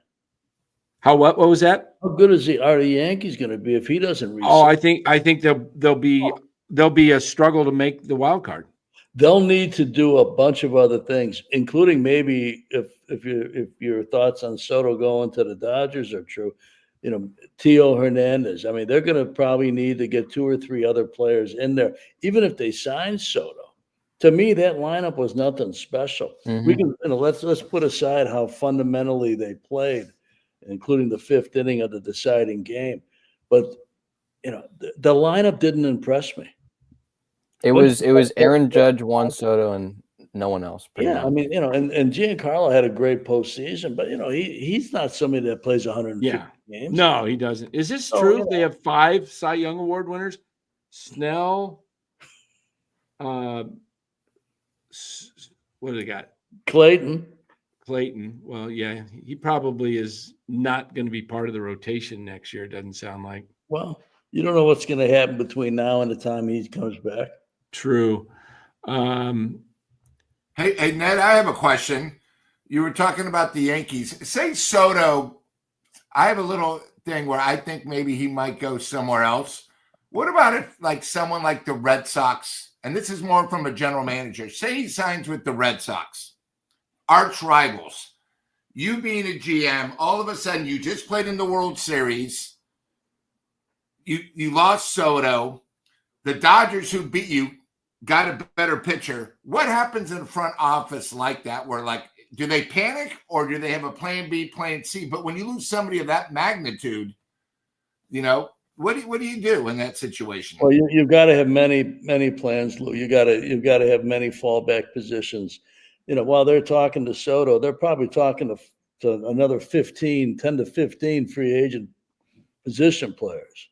What was that? How good are the Yankees going to be if he doesn't resign? Oh, I think they'll be a struggle to make the wild card. They'll need to do a bunch of other things, including maybe if your thoughts on Soto going to the Dodgers are true, Tio Hernandez. I mean, they're going to probably need to get 2 or 3 other players in there, even if they sign Soto. To me, that lineup was nothing special. Mhm. We can, let's put aside how fundamentally they played, including the 5th inning of the deciding game. But, the lineup didn't impress me. It was Aaron Judge, Juan Soto, and no one else. Yeah, I mean, and Giancarlo had a great postseason, but he's not somebody that plays 150 games. No, he doesn't. Is this So, true? They have 5 Cy Young Award winners: Snell. What do they got? Clayton. Well, yeah, he probably is not going to be part of the rotation next year. It doesn't sound like. Well, you don't know what's going to happen between now and the time he comes back. True. Hey, Ned, I have a question. You were talking about the Yankees. Say Soto, I have a little thing where I think maybe he might go somewhere else. What about if like someone like the Red Sox, and this is more from a general manager, say he signs with the Red Sox, arch rivals. You being a GM, all of a sudden you just played in the World Series. You lost Soto. The Dodgers who beat you got a better pitcher. What happens in the front office like that where like, do they panic or do they have a plan B, plan C? But when you lose somebody of that magnitude, what do you do in that situation? Well, you've got to have many plans, Lou. You've got to have many fallback positions. While they're talking to Soto, they're probably talking to another 10 to 15 free agent position players,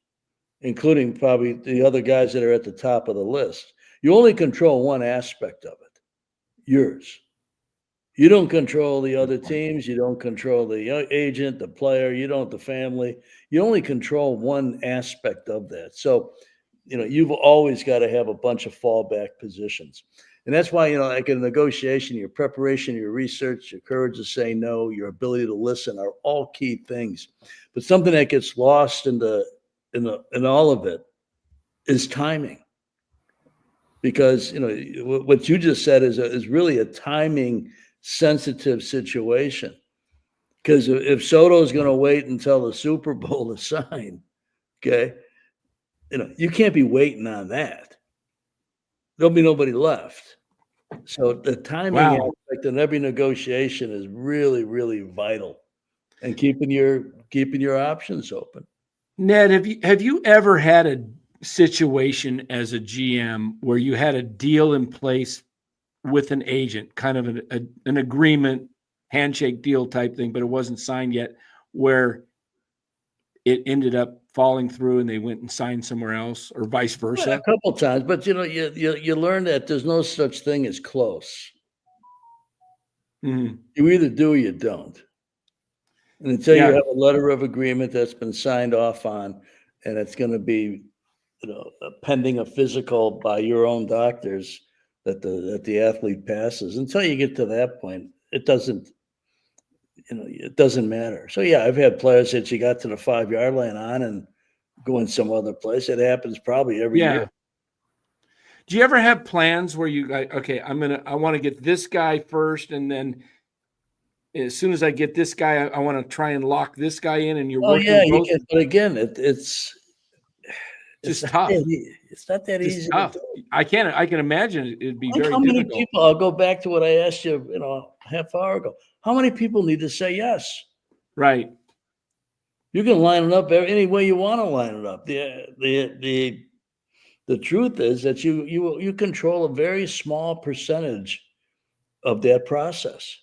including probably the other guys that are at the top of the list. You only control one aspect of it, yours. You don't control the other teams. You don't control the agent, the player. You don't the family. You only control one aspect of that. So, you've always got to have a bunch of fallback positions. And that's why, like in a negotiation, your preparation, your research, your courage to say no, your ability to listen are all key things. But something that gets lost in all of it is timing. Because, what you just said is really a timing sensitive situation. Because if Soto is going to wait until the Super Bowl to sign, okay, you can't be waiting on that. There'll be nobody left. So the timing aspect in every negotiation is really, really vital, and keeping your options open. Ned, have you ever had a situation as a GM where you had a deal in place with an agent, kind of an agreement, handshake deal type thing, but it wasn't signed yet, where it ended up falling through and they went and signed somewhere else, or vice versa? Yeah, a couple times, but you learn that there's no such thing as close. Mm-hmm. You either do or you don't. And until you have a letter of agreement that's been signed off on, and it's going to be, pending a physical by your own doctors that the athlete passes. Until you get to that point, it doesn't matter. So yeah, I've had players that you got to the 5-yard line on and going some other place. It happens probably every year. Do you ever have plans where you like, okay, I want to get this guy first, and then as soon as I get this guy, I want to try and lock this guy in, and you're working both? You can, but again, it's tough. It's not that easy. Tough. I can imagine it'd be very how many difficult. people? I'll go back to what I asked you, a half hour ago. How many people need to say yes? Right. You can line it up any way you want to line it up. The truth is that you control a very small percentage of that process.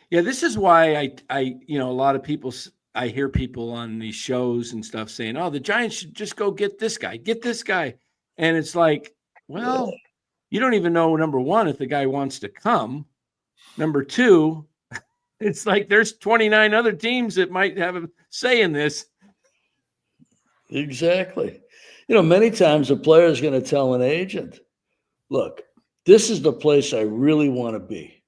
Yeah, this is why I a lot of people, I hear people on these shows and stuff saying, "Oh, the Giants should just go get this guy, get this guy." And it's like, well, you don't even know, number one, if the guy wants to come. Number two, it's like there's 29 other teams that might have a say in this. Exactly. Many times a player is going to tell an agent, look, this is the place I really want to be.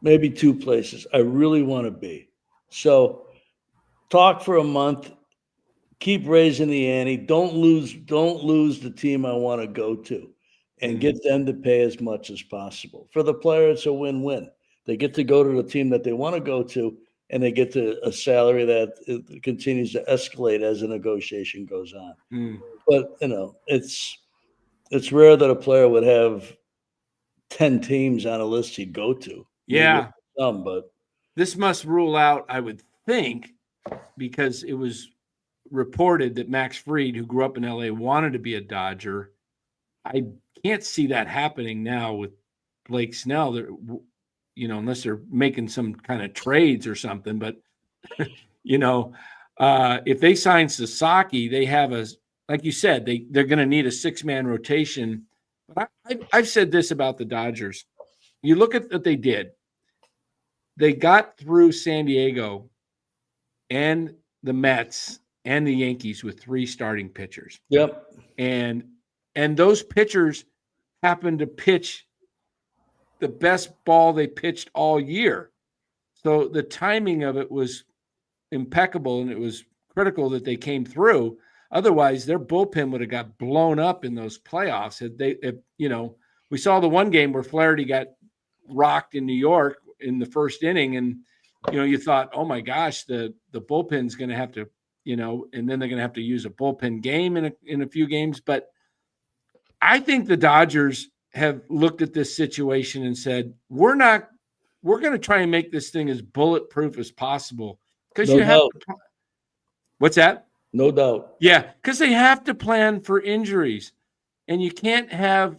Maybe two places I really want to be. So talk for a month, keep raising the ante. Don't lose the team I want to go to, and get them to pay as much as possible. For the player, it's a win-win. They get to go to the team that they want to go to, and they get to a salary that continues to escalate as the negotiation goes on. But it's rare that a player would have 10 teams on a list he'd go to. Yeah. Some, but this must rule out, I would think, because it was reported that Max Fried, who grew up in LA, wanted to be a Dodger. I can't see that happening now with Blake Snell, unless they're making some kind of trades or something. But, if they sign Sasaki, they have like you said, they're going to need a 6-man rotation. But I've said this about the Dodgers. You look at what they did. They got through San Diego and the Mets and the Yankees with 3 starting pitchers. Yep. And those pitchers happened to pitch the best ball they pitched all year. So the timing of it was impeccable, and it was critical that they came through. Otherwise, their bullpen would have got blown up in those playoffs. We saw the one game where Flaherty got rocked in New York in the first inning, and you thought, oh my gosh, the bullpen's going to have to, and then they're going to have to use a bullpen game in a few games. But I think the Dodgers have looked at this situation and said, we're going to try and make this thing as bulletproof as possible, because what's that? No doubt. Yeah, because they have to plan for injuries, and you can't have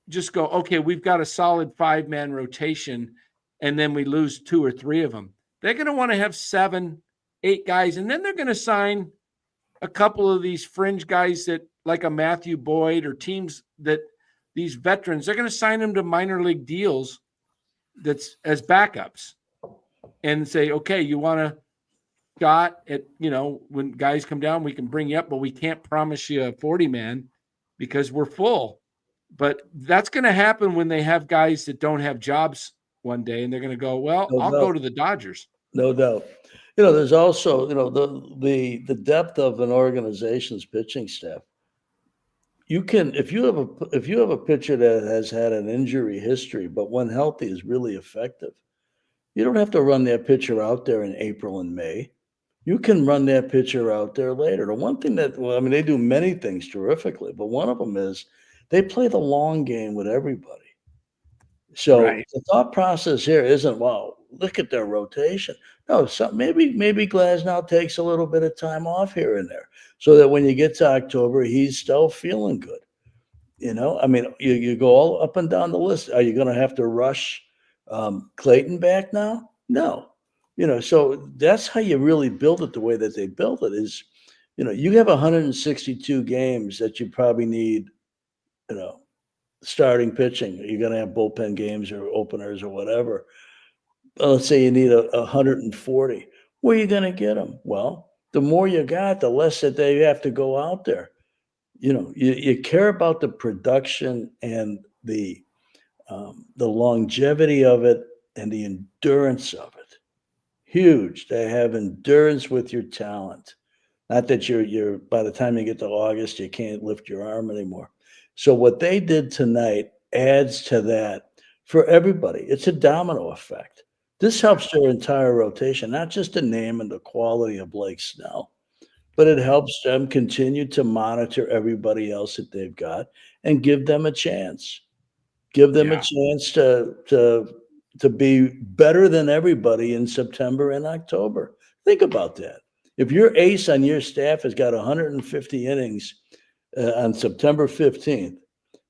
just go, okay, we've got a solid 5-man rotation, and then we lose 2 or 3 of them. They're going to want to have 7, 8 guys, and then they're going to sign a couple of these fringe guys that, like a Matthew Boyd, or teams that these veterans, they're going to sign them to minor league deals that's as backups, and say, okay, you want a shot at, when guys come down, we can bring you up, but we can't promise you a 40-man because we're full. But that's going to happen when they have guys that don't have jobs one day, and they're going to go, well, I'll go to the Dodgers. No doubt. There's also, the depth of an organization's pitching staff. You can, if you have a pitcher that has had an injury history, but when healthy is really effective, you don't have to run that pitcher out there in April and May. You can run that pitcher out there later. The one thing they do many things terrifically, but one of them is they play the long game with everybody. So the thought process here isn't, wow, look at their rotation. No, maybe Glasnow takes a little bit of time off here and there, so that when you get to October, he's still feeling good. You go all up and down the list. Are you going to have to rush Clayton back now? No. So that's how you really build it the way that they built it is, you have 162 games that you probably need, starting pitching. You're going to have bullpen games or openers or whatever. Let's say you need 140. Where are you going to get them? Well, the more you got, the less that they have to go out there. You care about the production and the longevity of it and the endurance of it. Huge to have endurance with your talent. Not that you're by the time you get to August, you can't lift your arm anymore. So what they did tonight adds to that for everybody. It's a domino effect. This helps their entire rotation, not just the name and the quality of Blake Snell, but it helps them continue to monitor everybody else that they've got and give them a chance. Give them a chance to be better than everybody in September and October. Think about that. If your ace on your staff has got 150 innings on September 15th,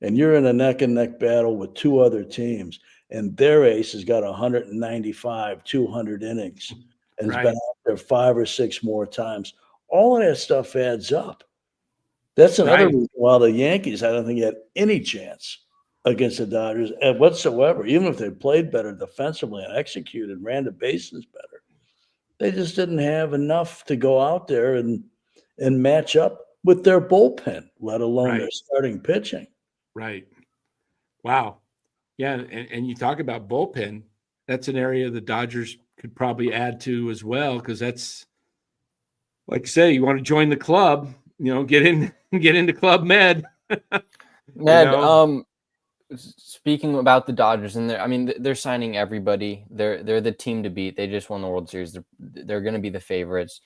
and you're in a neck-and-neck battle with 2 other teams, and their ace has got 195, 200 innings, and has been out there 5 or 6 more times, all of that stuff adds up. That's another Right. reason why the Yankees, I don't think, had any chance against the Dodgers whatsoever, even if they played better defensively and executed, ran the bases better. They just didn't have enough to go out there and match up with their bullpen, let alone their Right. starting pitching. Right. Wow. Yeah, and you talk about bullpen. That's an area the Dodgers could probably add to as well, because that's, like I say, you want to join the club, get into Club Med. Ned, know? speaking about the Dodgers, and they're signing everybody. They're the team to beat. They just won the World Series. They're going to be the favorites.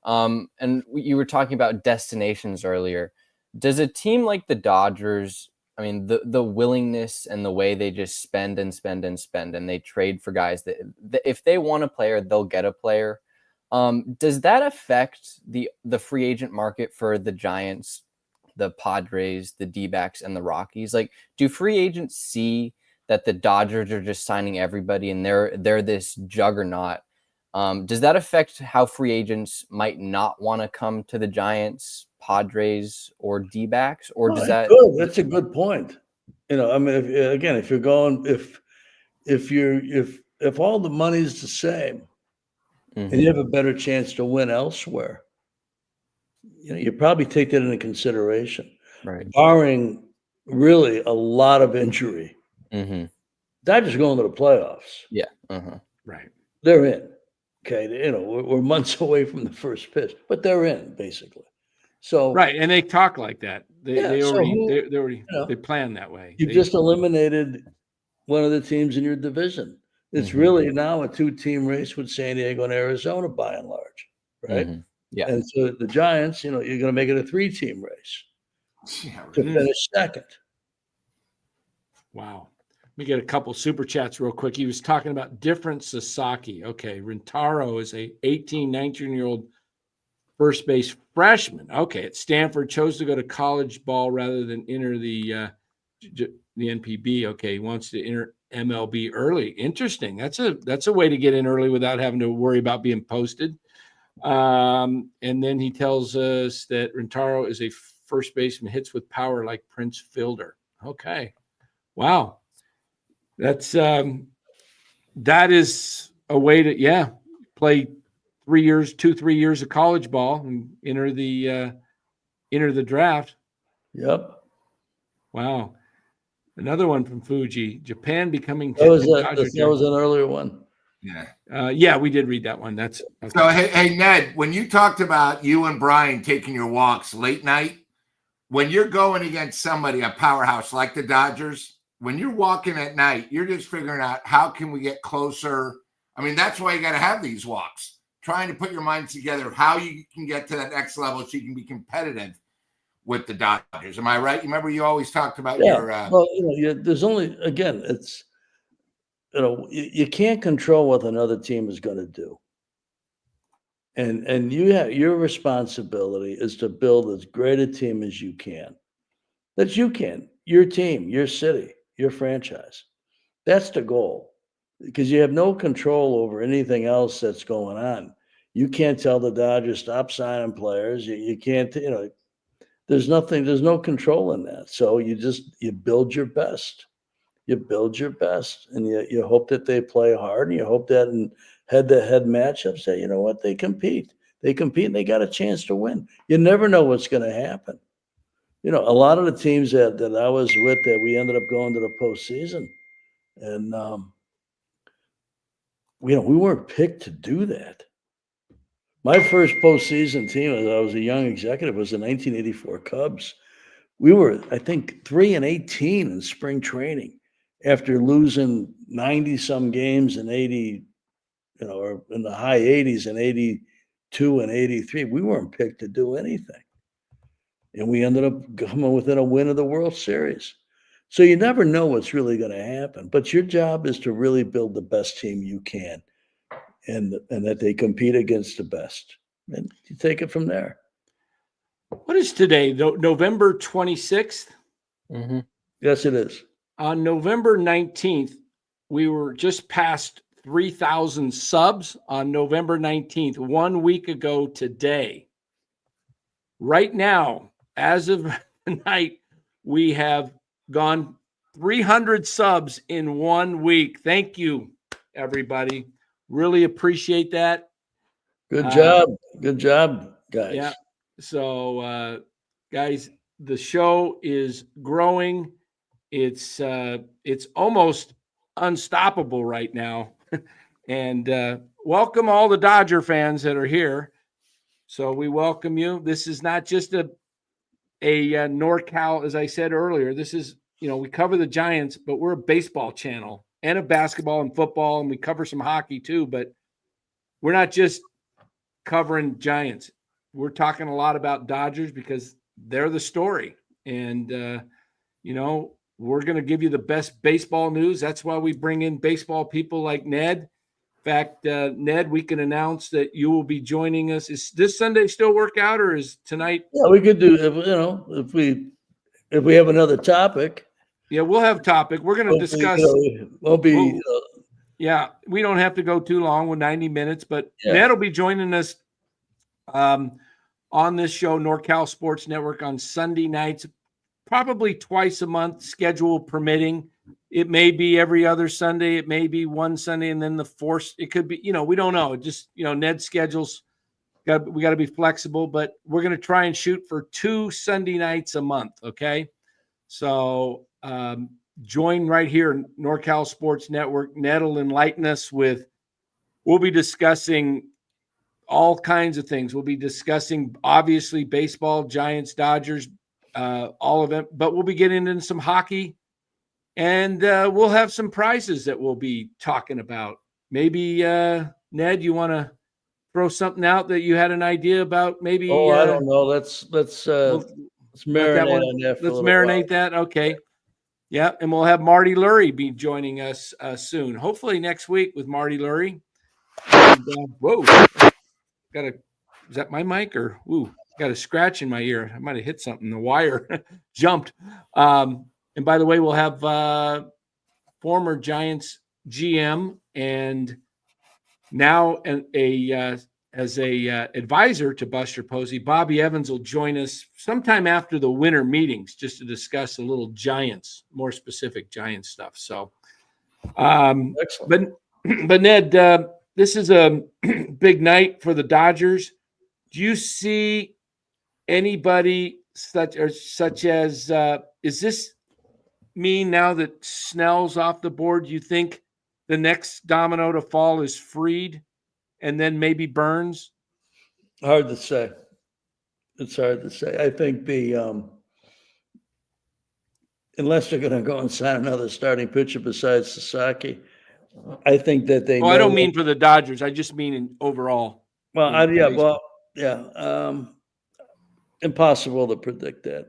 And you were talking about destinations earlier. Does a team like the Dodgers, the willingness and the way they just spend and spend and spend, and they trade for guys that if they want a player, they'll get a player. Does that affect the free agent market for the Giants, the Padres, the D-backs, and the Rockies? Like, do free agents see that the Dodgers are just signing everybody and they're this juggernaut? Does that affect how free agents might not want to come to the Giants, Padres, or D-backs? Or does that? Good. That's a good point. If you're going, if all the money's the same, and you have a better chance to win elsewhere, you probably take that into consideration. Right. Barring really a lot of injury, Dodgers are going to the playoffs. Yeah. Right. They're in. Okay, we're months away from the first pitch, but they're in basically. So Right, and they talk like that. They already they plan that way. You've just eliminated one of the teams in your division. It's really now a 2-team race with San Diego and Arizona, by and large, right? Yeah. And so the Giants, you're going to make it a 3-team race to finish second. Wow. Let me get a couple super chats real quick. He was talking about different Sasaki. Okay, Rintaro is a 18, 19-year-old first base freshman. Okay, at Stanford, chose to go to college ball rather than enter the NPB. Okay, he wants to enter MLB early. Interesting. That's a way to get in early without having to worry about being posted. And then he tells us that Rintaro is a first baseman, hits with power like Prince Fielder. Okay, wow. That's that is a way to play 3 years of college ball and enter the draft. Yep. Wow. Another one from Fuji. Japan becoming that was an earlier one. Yeah, we did read that one. That's okay. So hey Ned, when you talked about you and Brian taking your walks late night, when you're going against somebody, a powerhouse like the Dodgers, when you're walking at night, you're just figuring out how can we get closer. That's why you got to have these walks, trying to put your minds together of how you can get to that next level so you can be competitive with the Dodgers. Am I right? You remember you always talked about your well, there's only, again, it's you can't control what another team is going to do. And your responsibility is to build as great a team as you can. Your team, your city, your franchise. That's the goal, because you have no control over anything else that's going on. You can't tell the Dodgers stop signing players. You can't, there's no control in that. So you build your best. You build your best, and you hope that they play hard, and you hope that in head-to-head matchups that, you know what, they compete. And they got a chance to win. You never know what's going to happen. A lot of the teams that I was with, that we ended up going to the postseason, and we weren't picked to do that. My first postseason team, as I was a young executive, was the 1984 Cubs. We were, I think, 3-18 in spring training after losing 90-some games in 80, or in the high 80s in 82 and 83. We weren't picked to do anything. And we ended up coming within a win of the World Series. So you never know what's really going to happen. But your job is to really build the best team you can, and that they compete against the best. And you take it from there. What is today? November 26th? Yes, it is. On November 19th, we were just past 3,000 subs on November 19th, 1 week ago today. Right now, as of tonight, we have gone 300 subs in 1 week. Thank you, everybody. Really appreciate that. Good job. Good job, guys. Yeah. So, guys, the show is growing. It's almost unstoppable right now. And welcome all the Dodger fans that are here. So we welcome you. This is not just a NorCal, as I said earlier. This is, we cover the Giants, but we're a baseball channel and a basketball and football, and we cover some hockey too. But we're not just covering Giants. We're talking a lot about Dodgers because they're the story. And, we're going to give you the best baseball news. That's why we bring in baseball people like Ned. In fact, Ned, we can announce that you will be joining us. Is this Sunday still work out, or is tonight? Yeah, we could do, if we have another topic. Yeah, we'll have topic. We're going to discuss. Yeah, we don't have to go too long with 90 minutes, but Ned will be joining us on this show, NorCal Sports Network, on Sunday nights, probably twice a month, schedule permitting. It may be every other Sunday. It may be one Sunday and then the fourth. It could be, we don't know. Just, Ned's schedules, we got to be flexible, but we're going to try and shoot for 2 Sunday nights a month. Okay. So join right here, NorCal Sports Network. Ned will enlighten us we'll be discussing all kinds of things. We'll be discussing, obviously, baseball, Giants, Dodgers, all of it, but we'll be getting into some hockey. And we'll have some prizes that we'll be talking about. Maybe, Ned, you want to throw something out that you had an idea about? Maybe. I don't know. Let's marinate on that. Let's marinate that. Okay. Yeah, and we'll have Marty Lurie be joining us soon. Hopefully next week with Marty Lurie. And, whoa! Is that my mic or? Ooh, got a scratch in my ear. I might have hit something. The wire jumped. And by the way, we'll have former Giants GM and now as a advisor to Buster Posey, Bobby Evans will join us sometime after the winter meetings just to discuss a little Giants, more specific Giants stuff. So, but Ned, this is a big night for the Dodgers. Do you see anybody such as is this mean now that Snell's off the board? Do you think the next domino to fall is Fried and then maybe Burns? Hard to say. It's hard to say. I think unless they're going to go and sign another starting pitcher besides Sasaki, I think that they. Oh, I don't mean for the Dodgers. I just mean in overall. Well, impossible to predict that.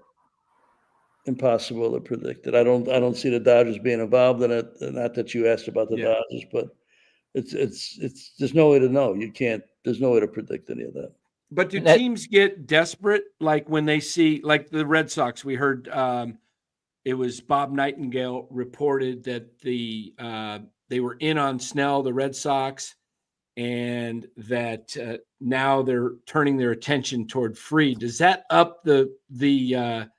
Impossible to predict it. I don't see the Dodgers being involved in it. Not that you asked about the Dodgers, but it's there's no way to know. You can't. There's no way to predict any of that. But do teams get desperate, like when they see, like the Red Sox? We heard it was Bob Nightingale reported that they were in on Snell, the Red Sox, and that now they're turning their attention toward Fried. Does that up the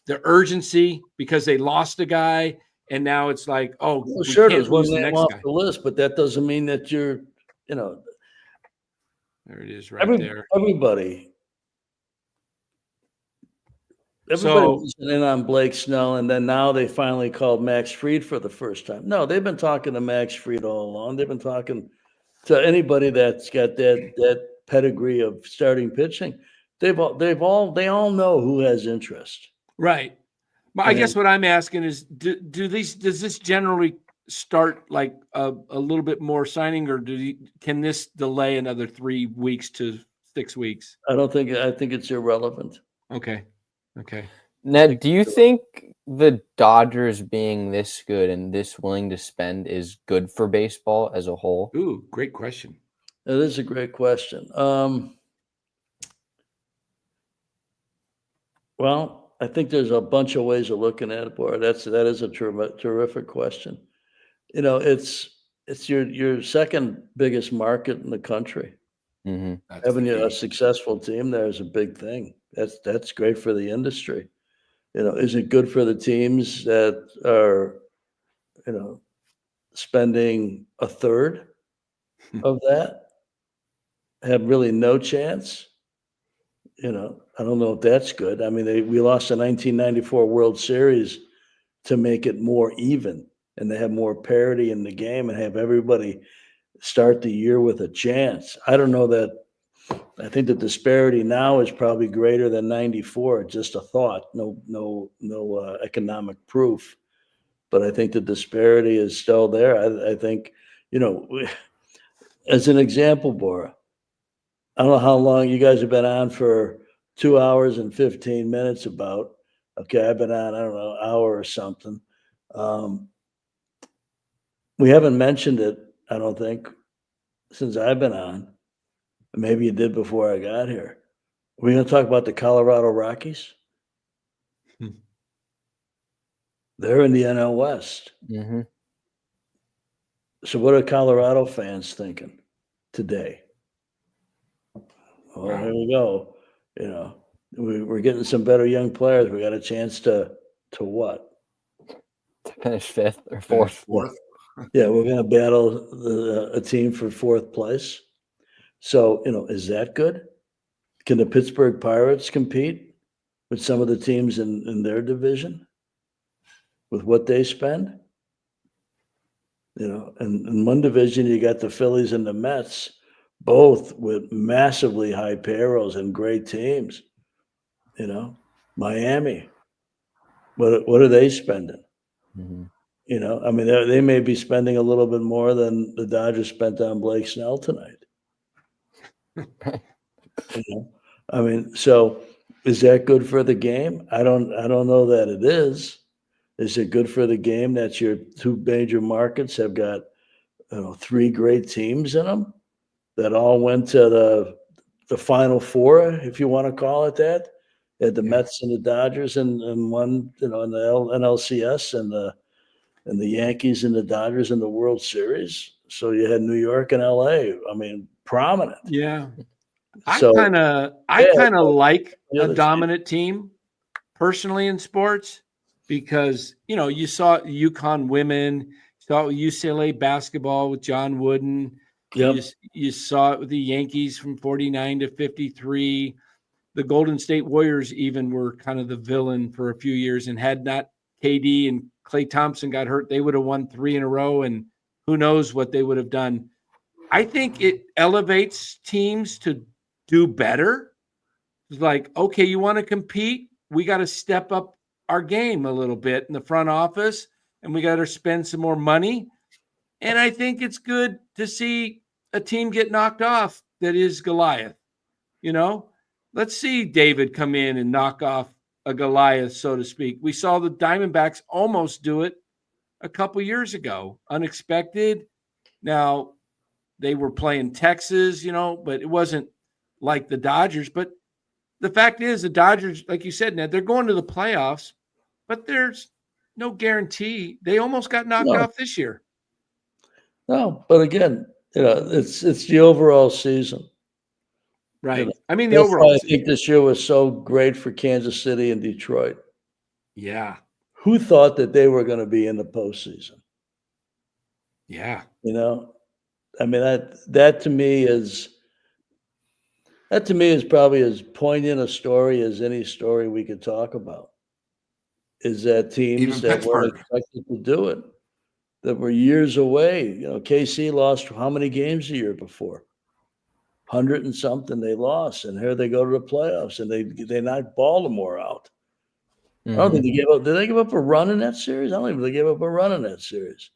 urgency because they lost a guy and now it's like, sure, there's one name off the list, but that doesn't mean that you're, there it is right there. Everybody was in on Blake Snell, and then now they finally called Max Fried for the first time. No, they've been talking to Max Fried all along. They've been talking to anybody that's got that pedigree of starting pitching. They all know who has interest. Right. But I guess what I'm asking is, does this generally start like a little bit more signing, or can this delay another 3 weeks to 6 weeks? I think it's irrelevant. Okay. Ned, do you think the Dodgers being this good and this willing to spend is good for baseball as a whole? Ooh, great question. That is a great question. Well, I think there's a bunch of ways of looking at it, boy. That is a terrific question. It's your second biggest market in the country. Mm-hmm. Having a successful team there is a big thing. That's great for the industry. Is it good for the teams that are, spending a third of that, have really no chance? I don't know if that's good. I mean, we lost the 1994 World Series to make it more even and to have more parity in the game and have everybody start the year with a chance. I don't know that. I think the disparity now is probably greater than 94. Just a thought, no economic proof. But I think the disparity is still there. I think, as an example, Bora, I don't know how long you guys have been on for 2 hours and 15 minutes about. Okay, I've been on, I don't know, an hour or something. We haven't mentioned it, I don't think, since I've been on. Maybe you did before I got here. We're going to talk about the Colorado Rockies. They're in the NL West. Mm-hmm. So what are Colorado fans thinking today? Well, here we go. We're getting some better young players. We got a chance to what? To finish fifth or fourth. Yeah, we're going to battle a team for fourth place. So, is that good? Can the Pittsburgh Pirates compete with some of the teams in their division with what they spend? And in one division, you got the Phillies and the Mets, both with massively high payrolls and great teams. Miami, what are they spending? Mm-hmm. I mean, they may be spending a little bit more than the Dodgers spent on Blake Snell tonight. I mean, so is that good for the game? I don't know that it is. Is it good for the game that your two major markets have got 3 great teams in them that all went to the Final Four, if you want to call it that? At the Mets and the Dodgers and one, in the NLCS and the Yankees and the Dodgers in the World Series. So you had New York and LA. I mean, prominent. Yeah. So, I kind of like a the dominant team personally in sports because, you saw UConn women, saw UCLA basketball with John Wooden. Yep. You saw it with the Yankees from 49 to 53. The Golden State Warriors even were kind of the villain for a few years, and had not KD and Klay Thompson got hurt, they would have won 3 in a row, and who knows what they would have done. I think it elevates teams to do better. It's like, okay, you want to compete? We got to step up our game a little bit in the front office, and we got to spend some more money. And I think it's good to see a team get knocked off that is Goliath. Let's see David come in and knock off a Goliath, so to speak. We saw the Diamondbacks almost do it a couple years ago. Unexpected. Now, they were playing Texas, but it wasn't like the Dodgers. But the fact is, the Dodgers, like you said, Ned, they're going to the playoffs, but there's no guarantee. They almost got knocked off this year. No, but again, it's the overall season. Right. I mean, the That's overall. why I think this year was so great for Kansas City and Detroit. Yeah. Who thought that they were going to be in the postseason? Yeah. I mean, that to me is probably as poignant a story as any story we could talk about. Is that teams Even that weren't Pittsburgh. expected to do it, that were years away. KC lost how many games a year before? 100 and something they lost, and here they go to the playoffs, and they knocked Baltimore out. Mm-hmm. I don't think they gave up. Did they give up a run in that series? I don't even think they gave up a run in that series.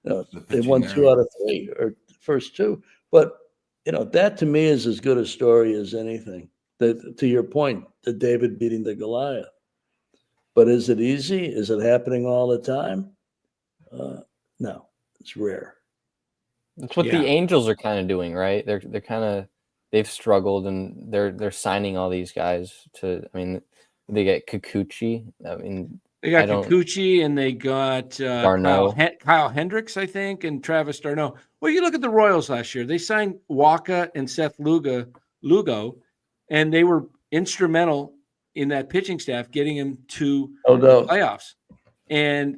They won 2 out of 3 or first 2. But that to me is as good a story as anything. To your point, the David beating the Goliath. But is it easy? Is it happening all the time? No, it's rare. That's what the Angels are kind of doing, right? They're kind of, they've struggled, and they're signing all these guys to. I mean, they get Kikuchi. I mean, they got Kikuchi, and they got Kyle Hendricks, I think, and Travis d'Arnaud. Well, you look at the Royals last year; they signed Waka and Seth Lugo, and they were instrumental in that pitching staff getting him to No the doubt. playoffs. And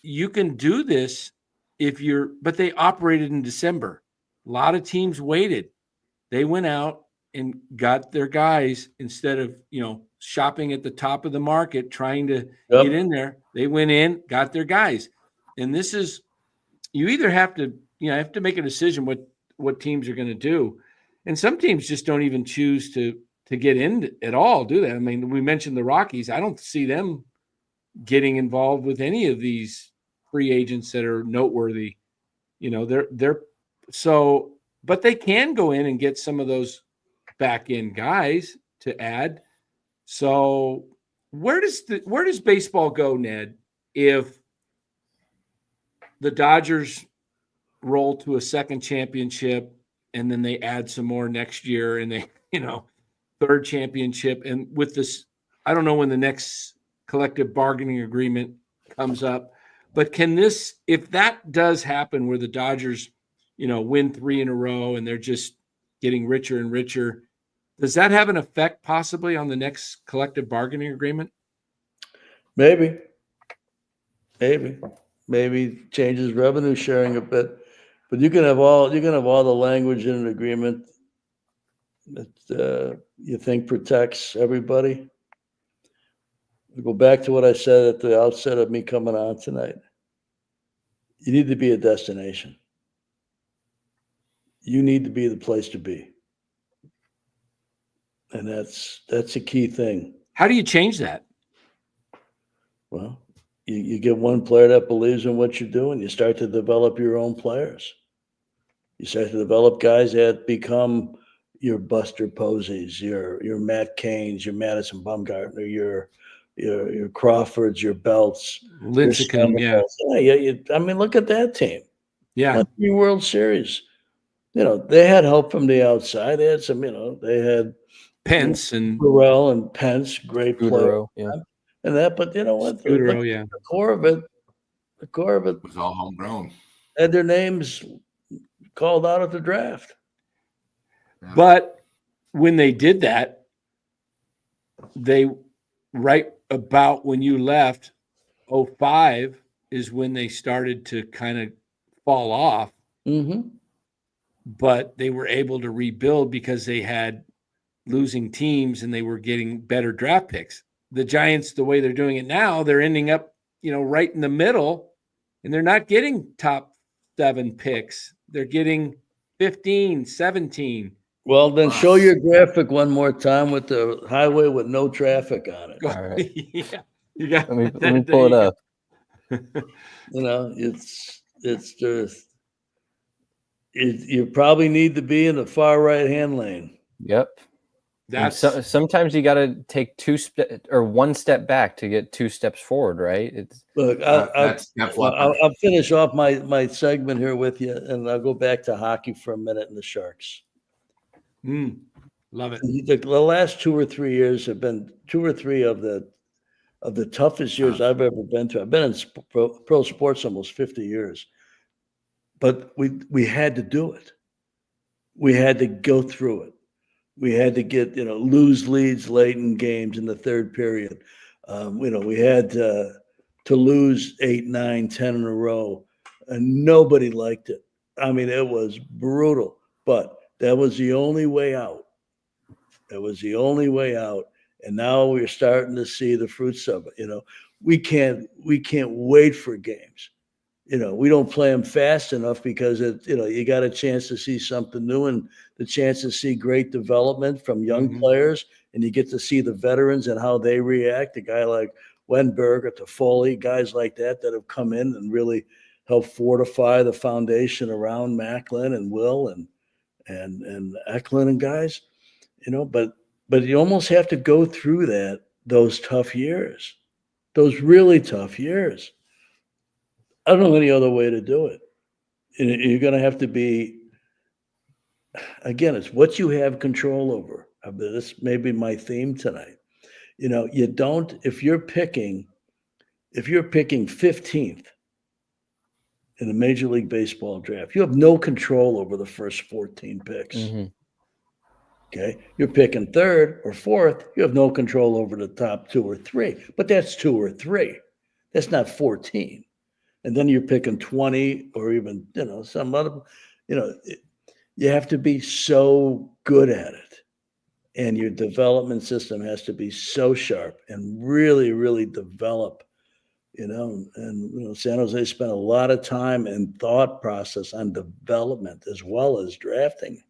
you can do this but they operated in December. A lot of teams waited. They went out and got their guys instead of, shopping at the top of the market, trying to get in there. They went in, got their guys. And this is, you either have to make a decision what teams are going to do. And some teams just don't even choose to get in at all, do they? I mean, we mentioned the Rockies. I don't see them getting involved with any of these free agents that are noteworthy. But they can go in and get some of those back end guys to add. So where does baseball go, Ned, if the Dodgers roll to a second championship and then they add some more next year and they, third championship? And with this, I don't know when the next collective bargaining agreement comes up, but if that does happen where the Dodgers, win 3 in a row and they're just getting richer and richer, does that have an effect possibly on the next collective bargaining agreement? Maybe changes revenue sharing a bit, but you can have all the language in an agreement that you think protects everybody. We go back to what I said at the outset of me coming on tonight. You need to be a destination. You need to be the place to be. And that's a key thing. How do you change that? Well, you get one player that believes in what you're doing. You start to develop your own players. You start to develop guys that become your Buster Posies, your Matt Caines, your Madison Bumgarner, your Crawfords, your Belts, Lincecum, yeah. I mean, look at that team. Yeah. Won 3 World Series. They had help from the outside. They had some, they had Pence and Burrell and Pence, great player. Yeah. And that, but you know what? Scudero, yeah. The core of it was all homegrown. had their names called out at the draft. But when they did that, they right about when you left, 05 is when they started to kind of fall off. Mm-hmm. But they were able to rebuild because they had losing teams and they were getting better draft picks. The Giants, the way they're doing it now, they're ending up, right in the middle, and they're not getting top 7 picks. They're getting 15, 17. Well, then show your graphic one more time with the highway with no traffic on it. All right. Yeah, you got. Let me pull it up. It's just you probably need to be in the far right hand lane. Yep. Sometimes you got to take 1 step back to get 2 steps forward, right? Look, I'll finish off my segment here with you, and I'll go back to hockey for a minute and the Sharks. Love it. The last 2 or 3 years have been 2 or 3 of the toughest years I've ever been through. I've been in pro sports almost 50 years, but we had to do it. We had to go through it. We had to get, lose leads late in games in the third period. We had to lose 8, 9, 10 in a row, and nobody liked it. I mean, it was brutal, but that was the only way out. It was the only way out. And now we're starting to see the fruits of it. We can't wait for games. We don't play them fast enough because you got a chance to see something new and the chance to see great development from young players, and you get to see the veterans and how they react. A guy like Wenberg or Toffoli, guys like that have come in and really helped fortify the foundation around Macklin and Will and Eklund and guys, but you almost have to go through those tough years, those really tough years. I don't know any other way to do it. You're going to have to be, again, it's what you have control over. This may be my theme tonight. You don't, if you're picking 15th in the Major League Baseball draft, you have no control over the first 14 picks. Mm-hmm. Okay. You're picking third or fourth. You have no control over the top 2 or 3, but that's 2 or 3. That's not 14. And then you're picking 20 or even, some other, you have to be so good at it. And your development system has to be so sharp and really, really develop, San Jose spent a lot of time and thought process on development as well as drafting.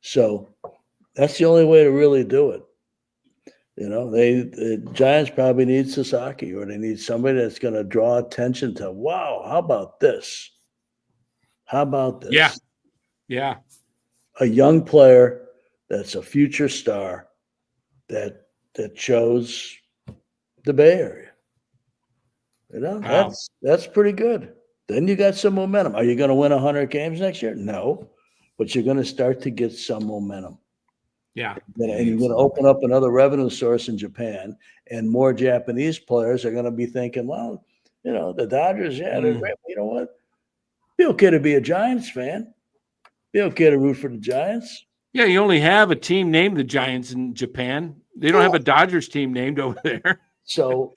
So that's the only way to really do it. The Giants probably need Sasaki, or they need somebody that's going to draw attention to, wow, how about this? How about this? Yeah. Yeah. A young player that's a future star that chose the Bay Area. Wow. That's pretty good. Then you got some momentum. Are you going to win 100 games next year? No, but you're going to start to get some momentum. Yeah. And you're going to open up another revenue source in Japan, and more Japanese players are going to be thinking, well, the Dodgers, they're great. You know what? Be okay to be a Giants fan. Be okay to root for the Giants. Yeah, you only have a team named the Giants in Japan. They don't have a Dodgers team named over there. So,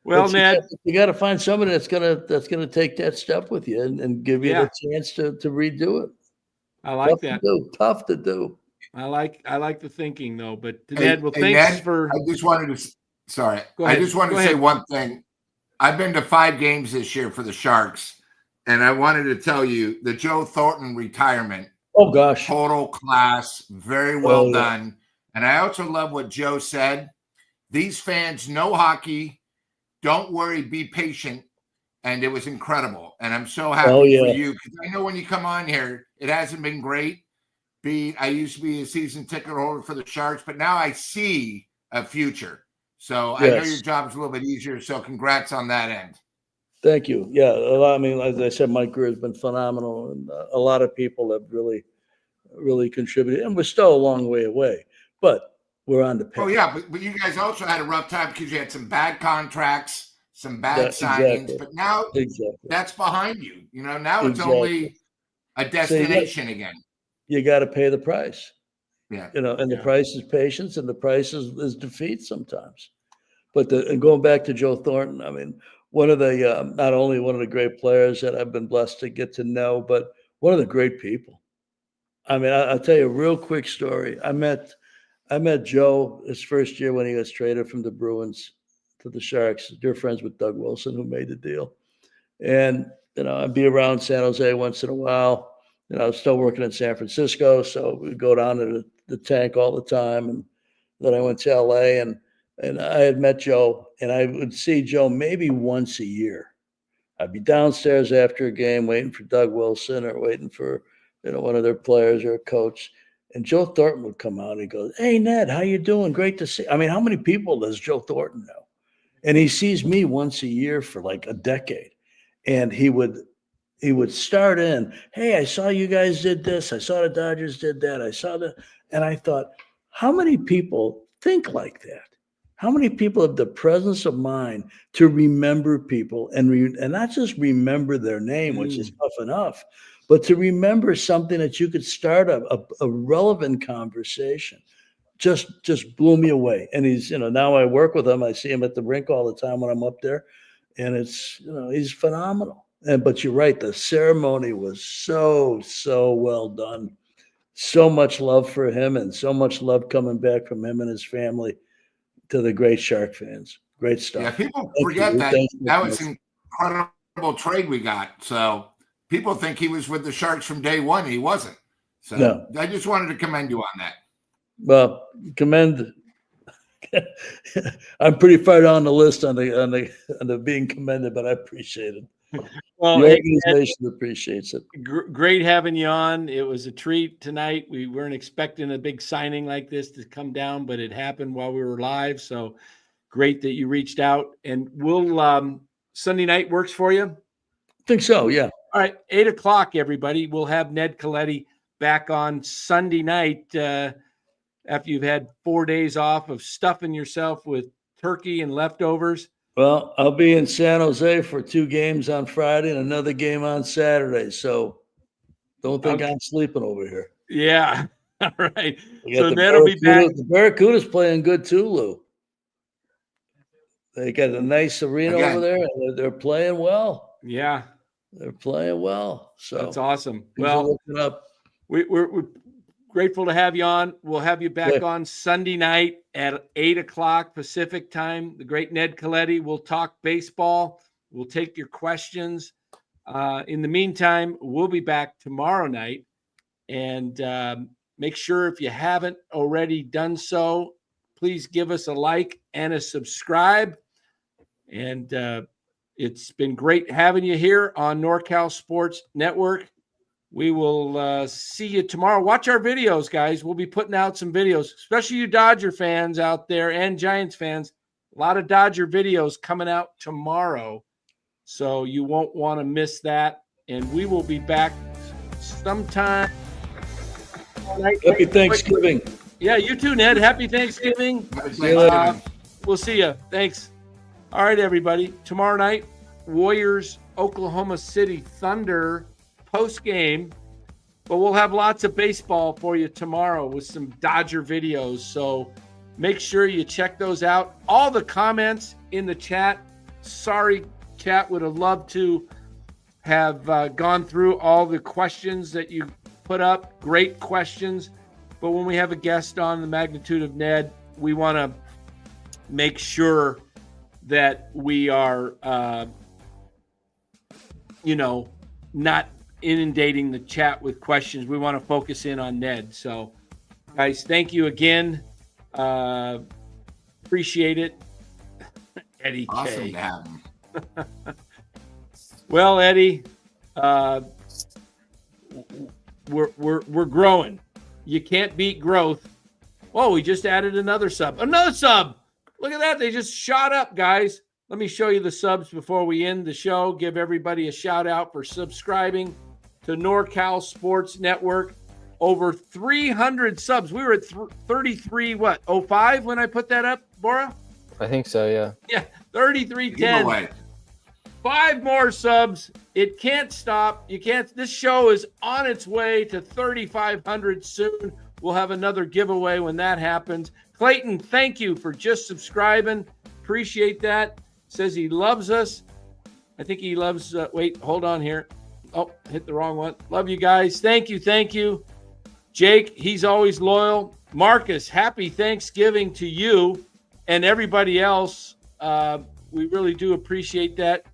Well, Ned, you got to find somebody that's gonna take that step with you and give you the chance to redo it. I like that. Tough to do. I like the thinking though. But Ned, well, thanks Ned, for. I just wanted to. Sorry, Go ahead. I just wanted to say one thing. I've been to 5 games this year for the Sharks, and I wanted to tell you the Joe Thornton retirement. Oh gosh, total class, very well done. And I also love what Joe said. These fans know hockey. Don't worry, be patient. And it was incredible. And I'm so happy for you, because I know when you come on here, it hasn't been great. I used to be a season ticket holder for the Sharks, but now I see a future. So I know your job's a little bit easier. So congrats on that end. Thank you. Yeah, I mean, as I said, my career has been phenomenal, and a lot of people have really, really contributed, and we're still a long way away, but we're on the path. Oh yeah, but you guys also had a rough time because you had some bad contracts, some bad signings, but now that's behind you. Now it's only a destination again. You got to pay the price. Yeah. And the price is patience, and the price is defeat sometimes. But and going back to Joe Thornton, I mean, one of the not only one of the great players that I've been blessed to get to know, but one of the great people. I mean, I'll tell you a real quick story. I met Joe his first year when he was traded from the Bruins to the Sharks. Dear friends with Doug Wilson, who made the deal. And I'd be around San Jose once in a while. I was still working in San Francisco, so we'd go down to the tank all the time. And then I went to LA, and I had met Joe, and I would see Joe maybe once a year. I'd be downstairs after a game waiting for Doug Wilson or waiting for one of their players or a coach. And Joe Thornton would come out and he goes, "Hey, Ned, how you doing? Great to see." I mean, how many people does Joe Thornton know? And he sees me once a year for like a decade. And he would start in, "Hey, I saw you guys did this. I saw the Dodgers did that. I saw that." And I thought, how many people think like that? How many people have the presence of mind to remember people and not just remember their name, which is tough enough, but to remember something that you could start a relevant conversation? Just blew me away. And he's, now I work with him. I see him at the rink all the time when I'm up there, and it's, he's phenomenal. But you're right. The ceremony was so well done. So much love for him, and so much love coming back from him and his family to the great Shark fans. Great stuff. Yeah, people forget that was an incredible trade we got. So people think he was with the Sharks from day one. He wasn't. So no. I just wanted to commend you on that. Well, commend. I'm pretty far down the list on the being commended, but I appreciate it. Well, the organization appreciates it. Great having you on. It was a treat tonight. We weren't expecting a big signing like this to come down, but it happened while we were live. So great that you reached out. And we'll Sunday night works for you? I think so, yeah. All right, 8:00, everybody. We'll have Ned Colletti back on Sunday night after you've had 4 days off of stuffing yourself with turkey and leftovers. Well, I'll be in San Jose for 2 games on Friday and another game on Saturday. So don't think I'm sleeping over here. Yeah. All right. We got So the Ned will be back. The Barracuda's playing good too, Lou. They got a nice arena Again. over there, and they're playing well. Yeah, They're playing well. So that's awesome. things are Well, looking up. we're grateful to have you on. We'll have you back Good. on Sunday night at 8:00 Pacific time. The great Ned Colletti will talk baseball. We'll take your questions. In the meantime, we'll be back tomorrow night. And make sure, if you haven't already done so, please give us a like and a subscribe. And it's been great having you here on NorCal Sports Network. We will see you tomorrow. Watch our videos, guys. We'll be putting out some videos, especially you Dodger fans out there and Giants fans. A lot of Dodger videos coming out tomorrow, so you won't want to miss that. And we will be back sometime. Happy Thanksgiving. Yeah, you too, Ned. Happy Thanksgiving. We'll see you. Thanks. All right, everybody. Tomorrow night, Warriors, Oklahoma City Thunder post game. But we'll have lots of baseball for you tomorrow with some Dodger videos. So make sure you check those out. All the comments in the chat. Sorry, chat, would have loved to have gone through all the questions that you put up. Great questions. But when we have a guest on the magnitude of Ned, we want to make sure that we are, not inundating the chat with questions. We want to focus in on Ned. So, guys, thank you again. Appreciate it. Eddie Awesome K. to have him. Well, Eddie, we're growing. You can't beat growth. Oh, we just added another sub. Another sub. Look at that. They just shot up, guys. Let me show you the subs before we end the show. Give everybody a shout out for subscribing to NorCal Sports Network. Over 300 subs. We were at 33.05 when I put that up, Bora? I think so, yeah. Yeah, 3310. Giveaway. 5 more subs. It can't stop. You can't. This show is on its way to 3,500 soon. We'll have another giveaway when that happens. Clayton, thank you for just subscribing. Appreciate that. Says he loves us. I think he loves. Wait, hold on here. Oh, hit the wrong one. Love you guys. Thank you. Thank you. Jake, he's always loyal. Marcus, happy Thanksgiving to you and everybody else. We really do appreciate that.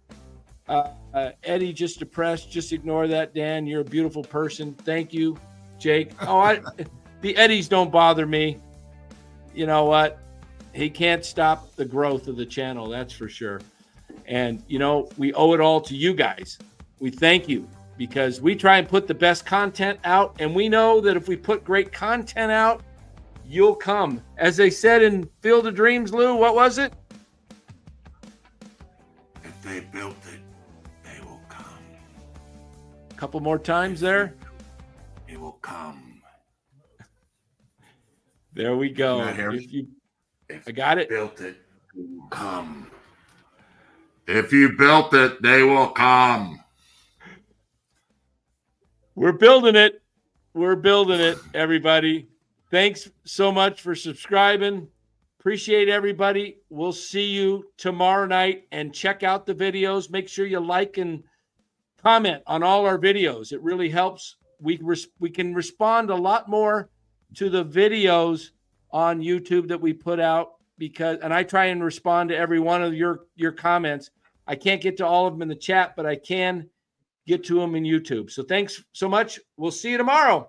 Eddie, just depressed. Just ignore that, Dan. You're a beautiful person. Thank you, Jake. The Eddies don't bother me. You know what? He can't stop the growth of the channel. That's for sure. And, we owe it all to you guys. We thank you because we try and put the best content out. And we know that if we put great content out, you'll come. As they said in Field of Dreams, Lou, what was it? If they built it, they will come. A couple more times there. It will come. There we go. Not here. I got it. Built it, they will come. If you built it, they will come. We're building it. We're building it, everybody. Thanks so much for subscribing. Appreciate everybody. We'll see you tomorrow night, and check out the videos. Make sure you like and comment on all our videos. It really helps. We can respond a lot more to the videos on YouTube that we put out and I try and respond to every one of your comments. I can't get to all of them in the chat, but I can get to them in YouTube. So thanks so much. We'll see you tomorrow.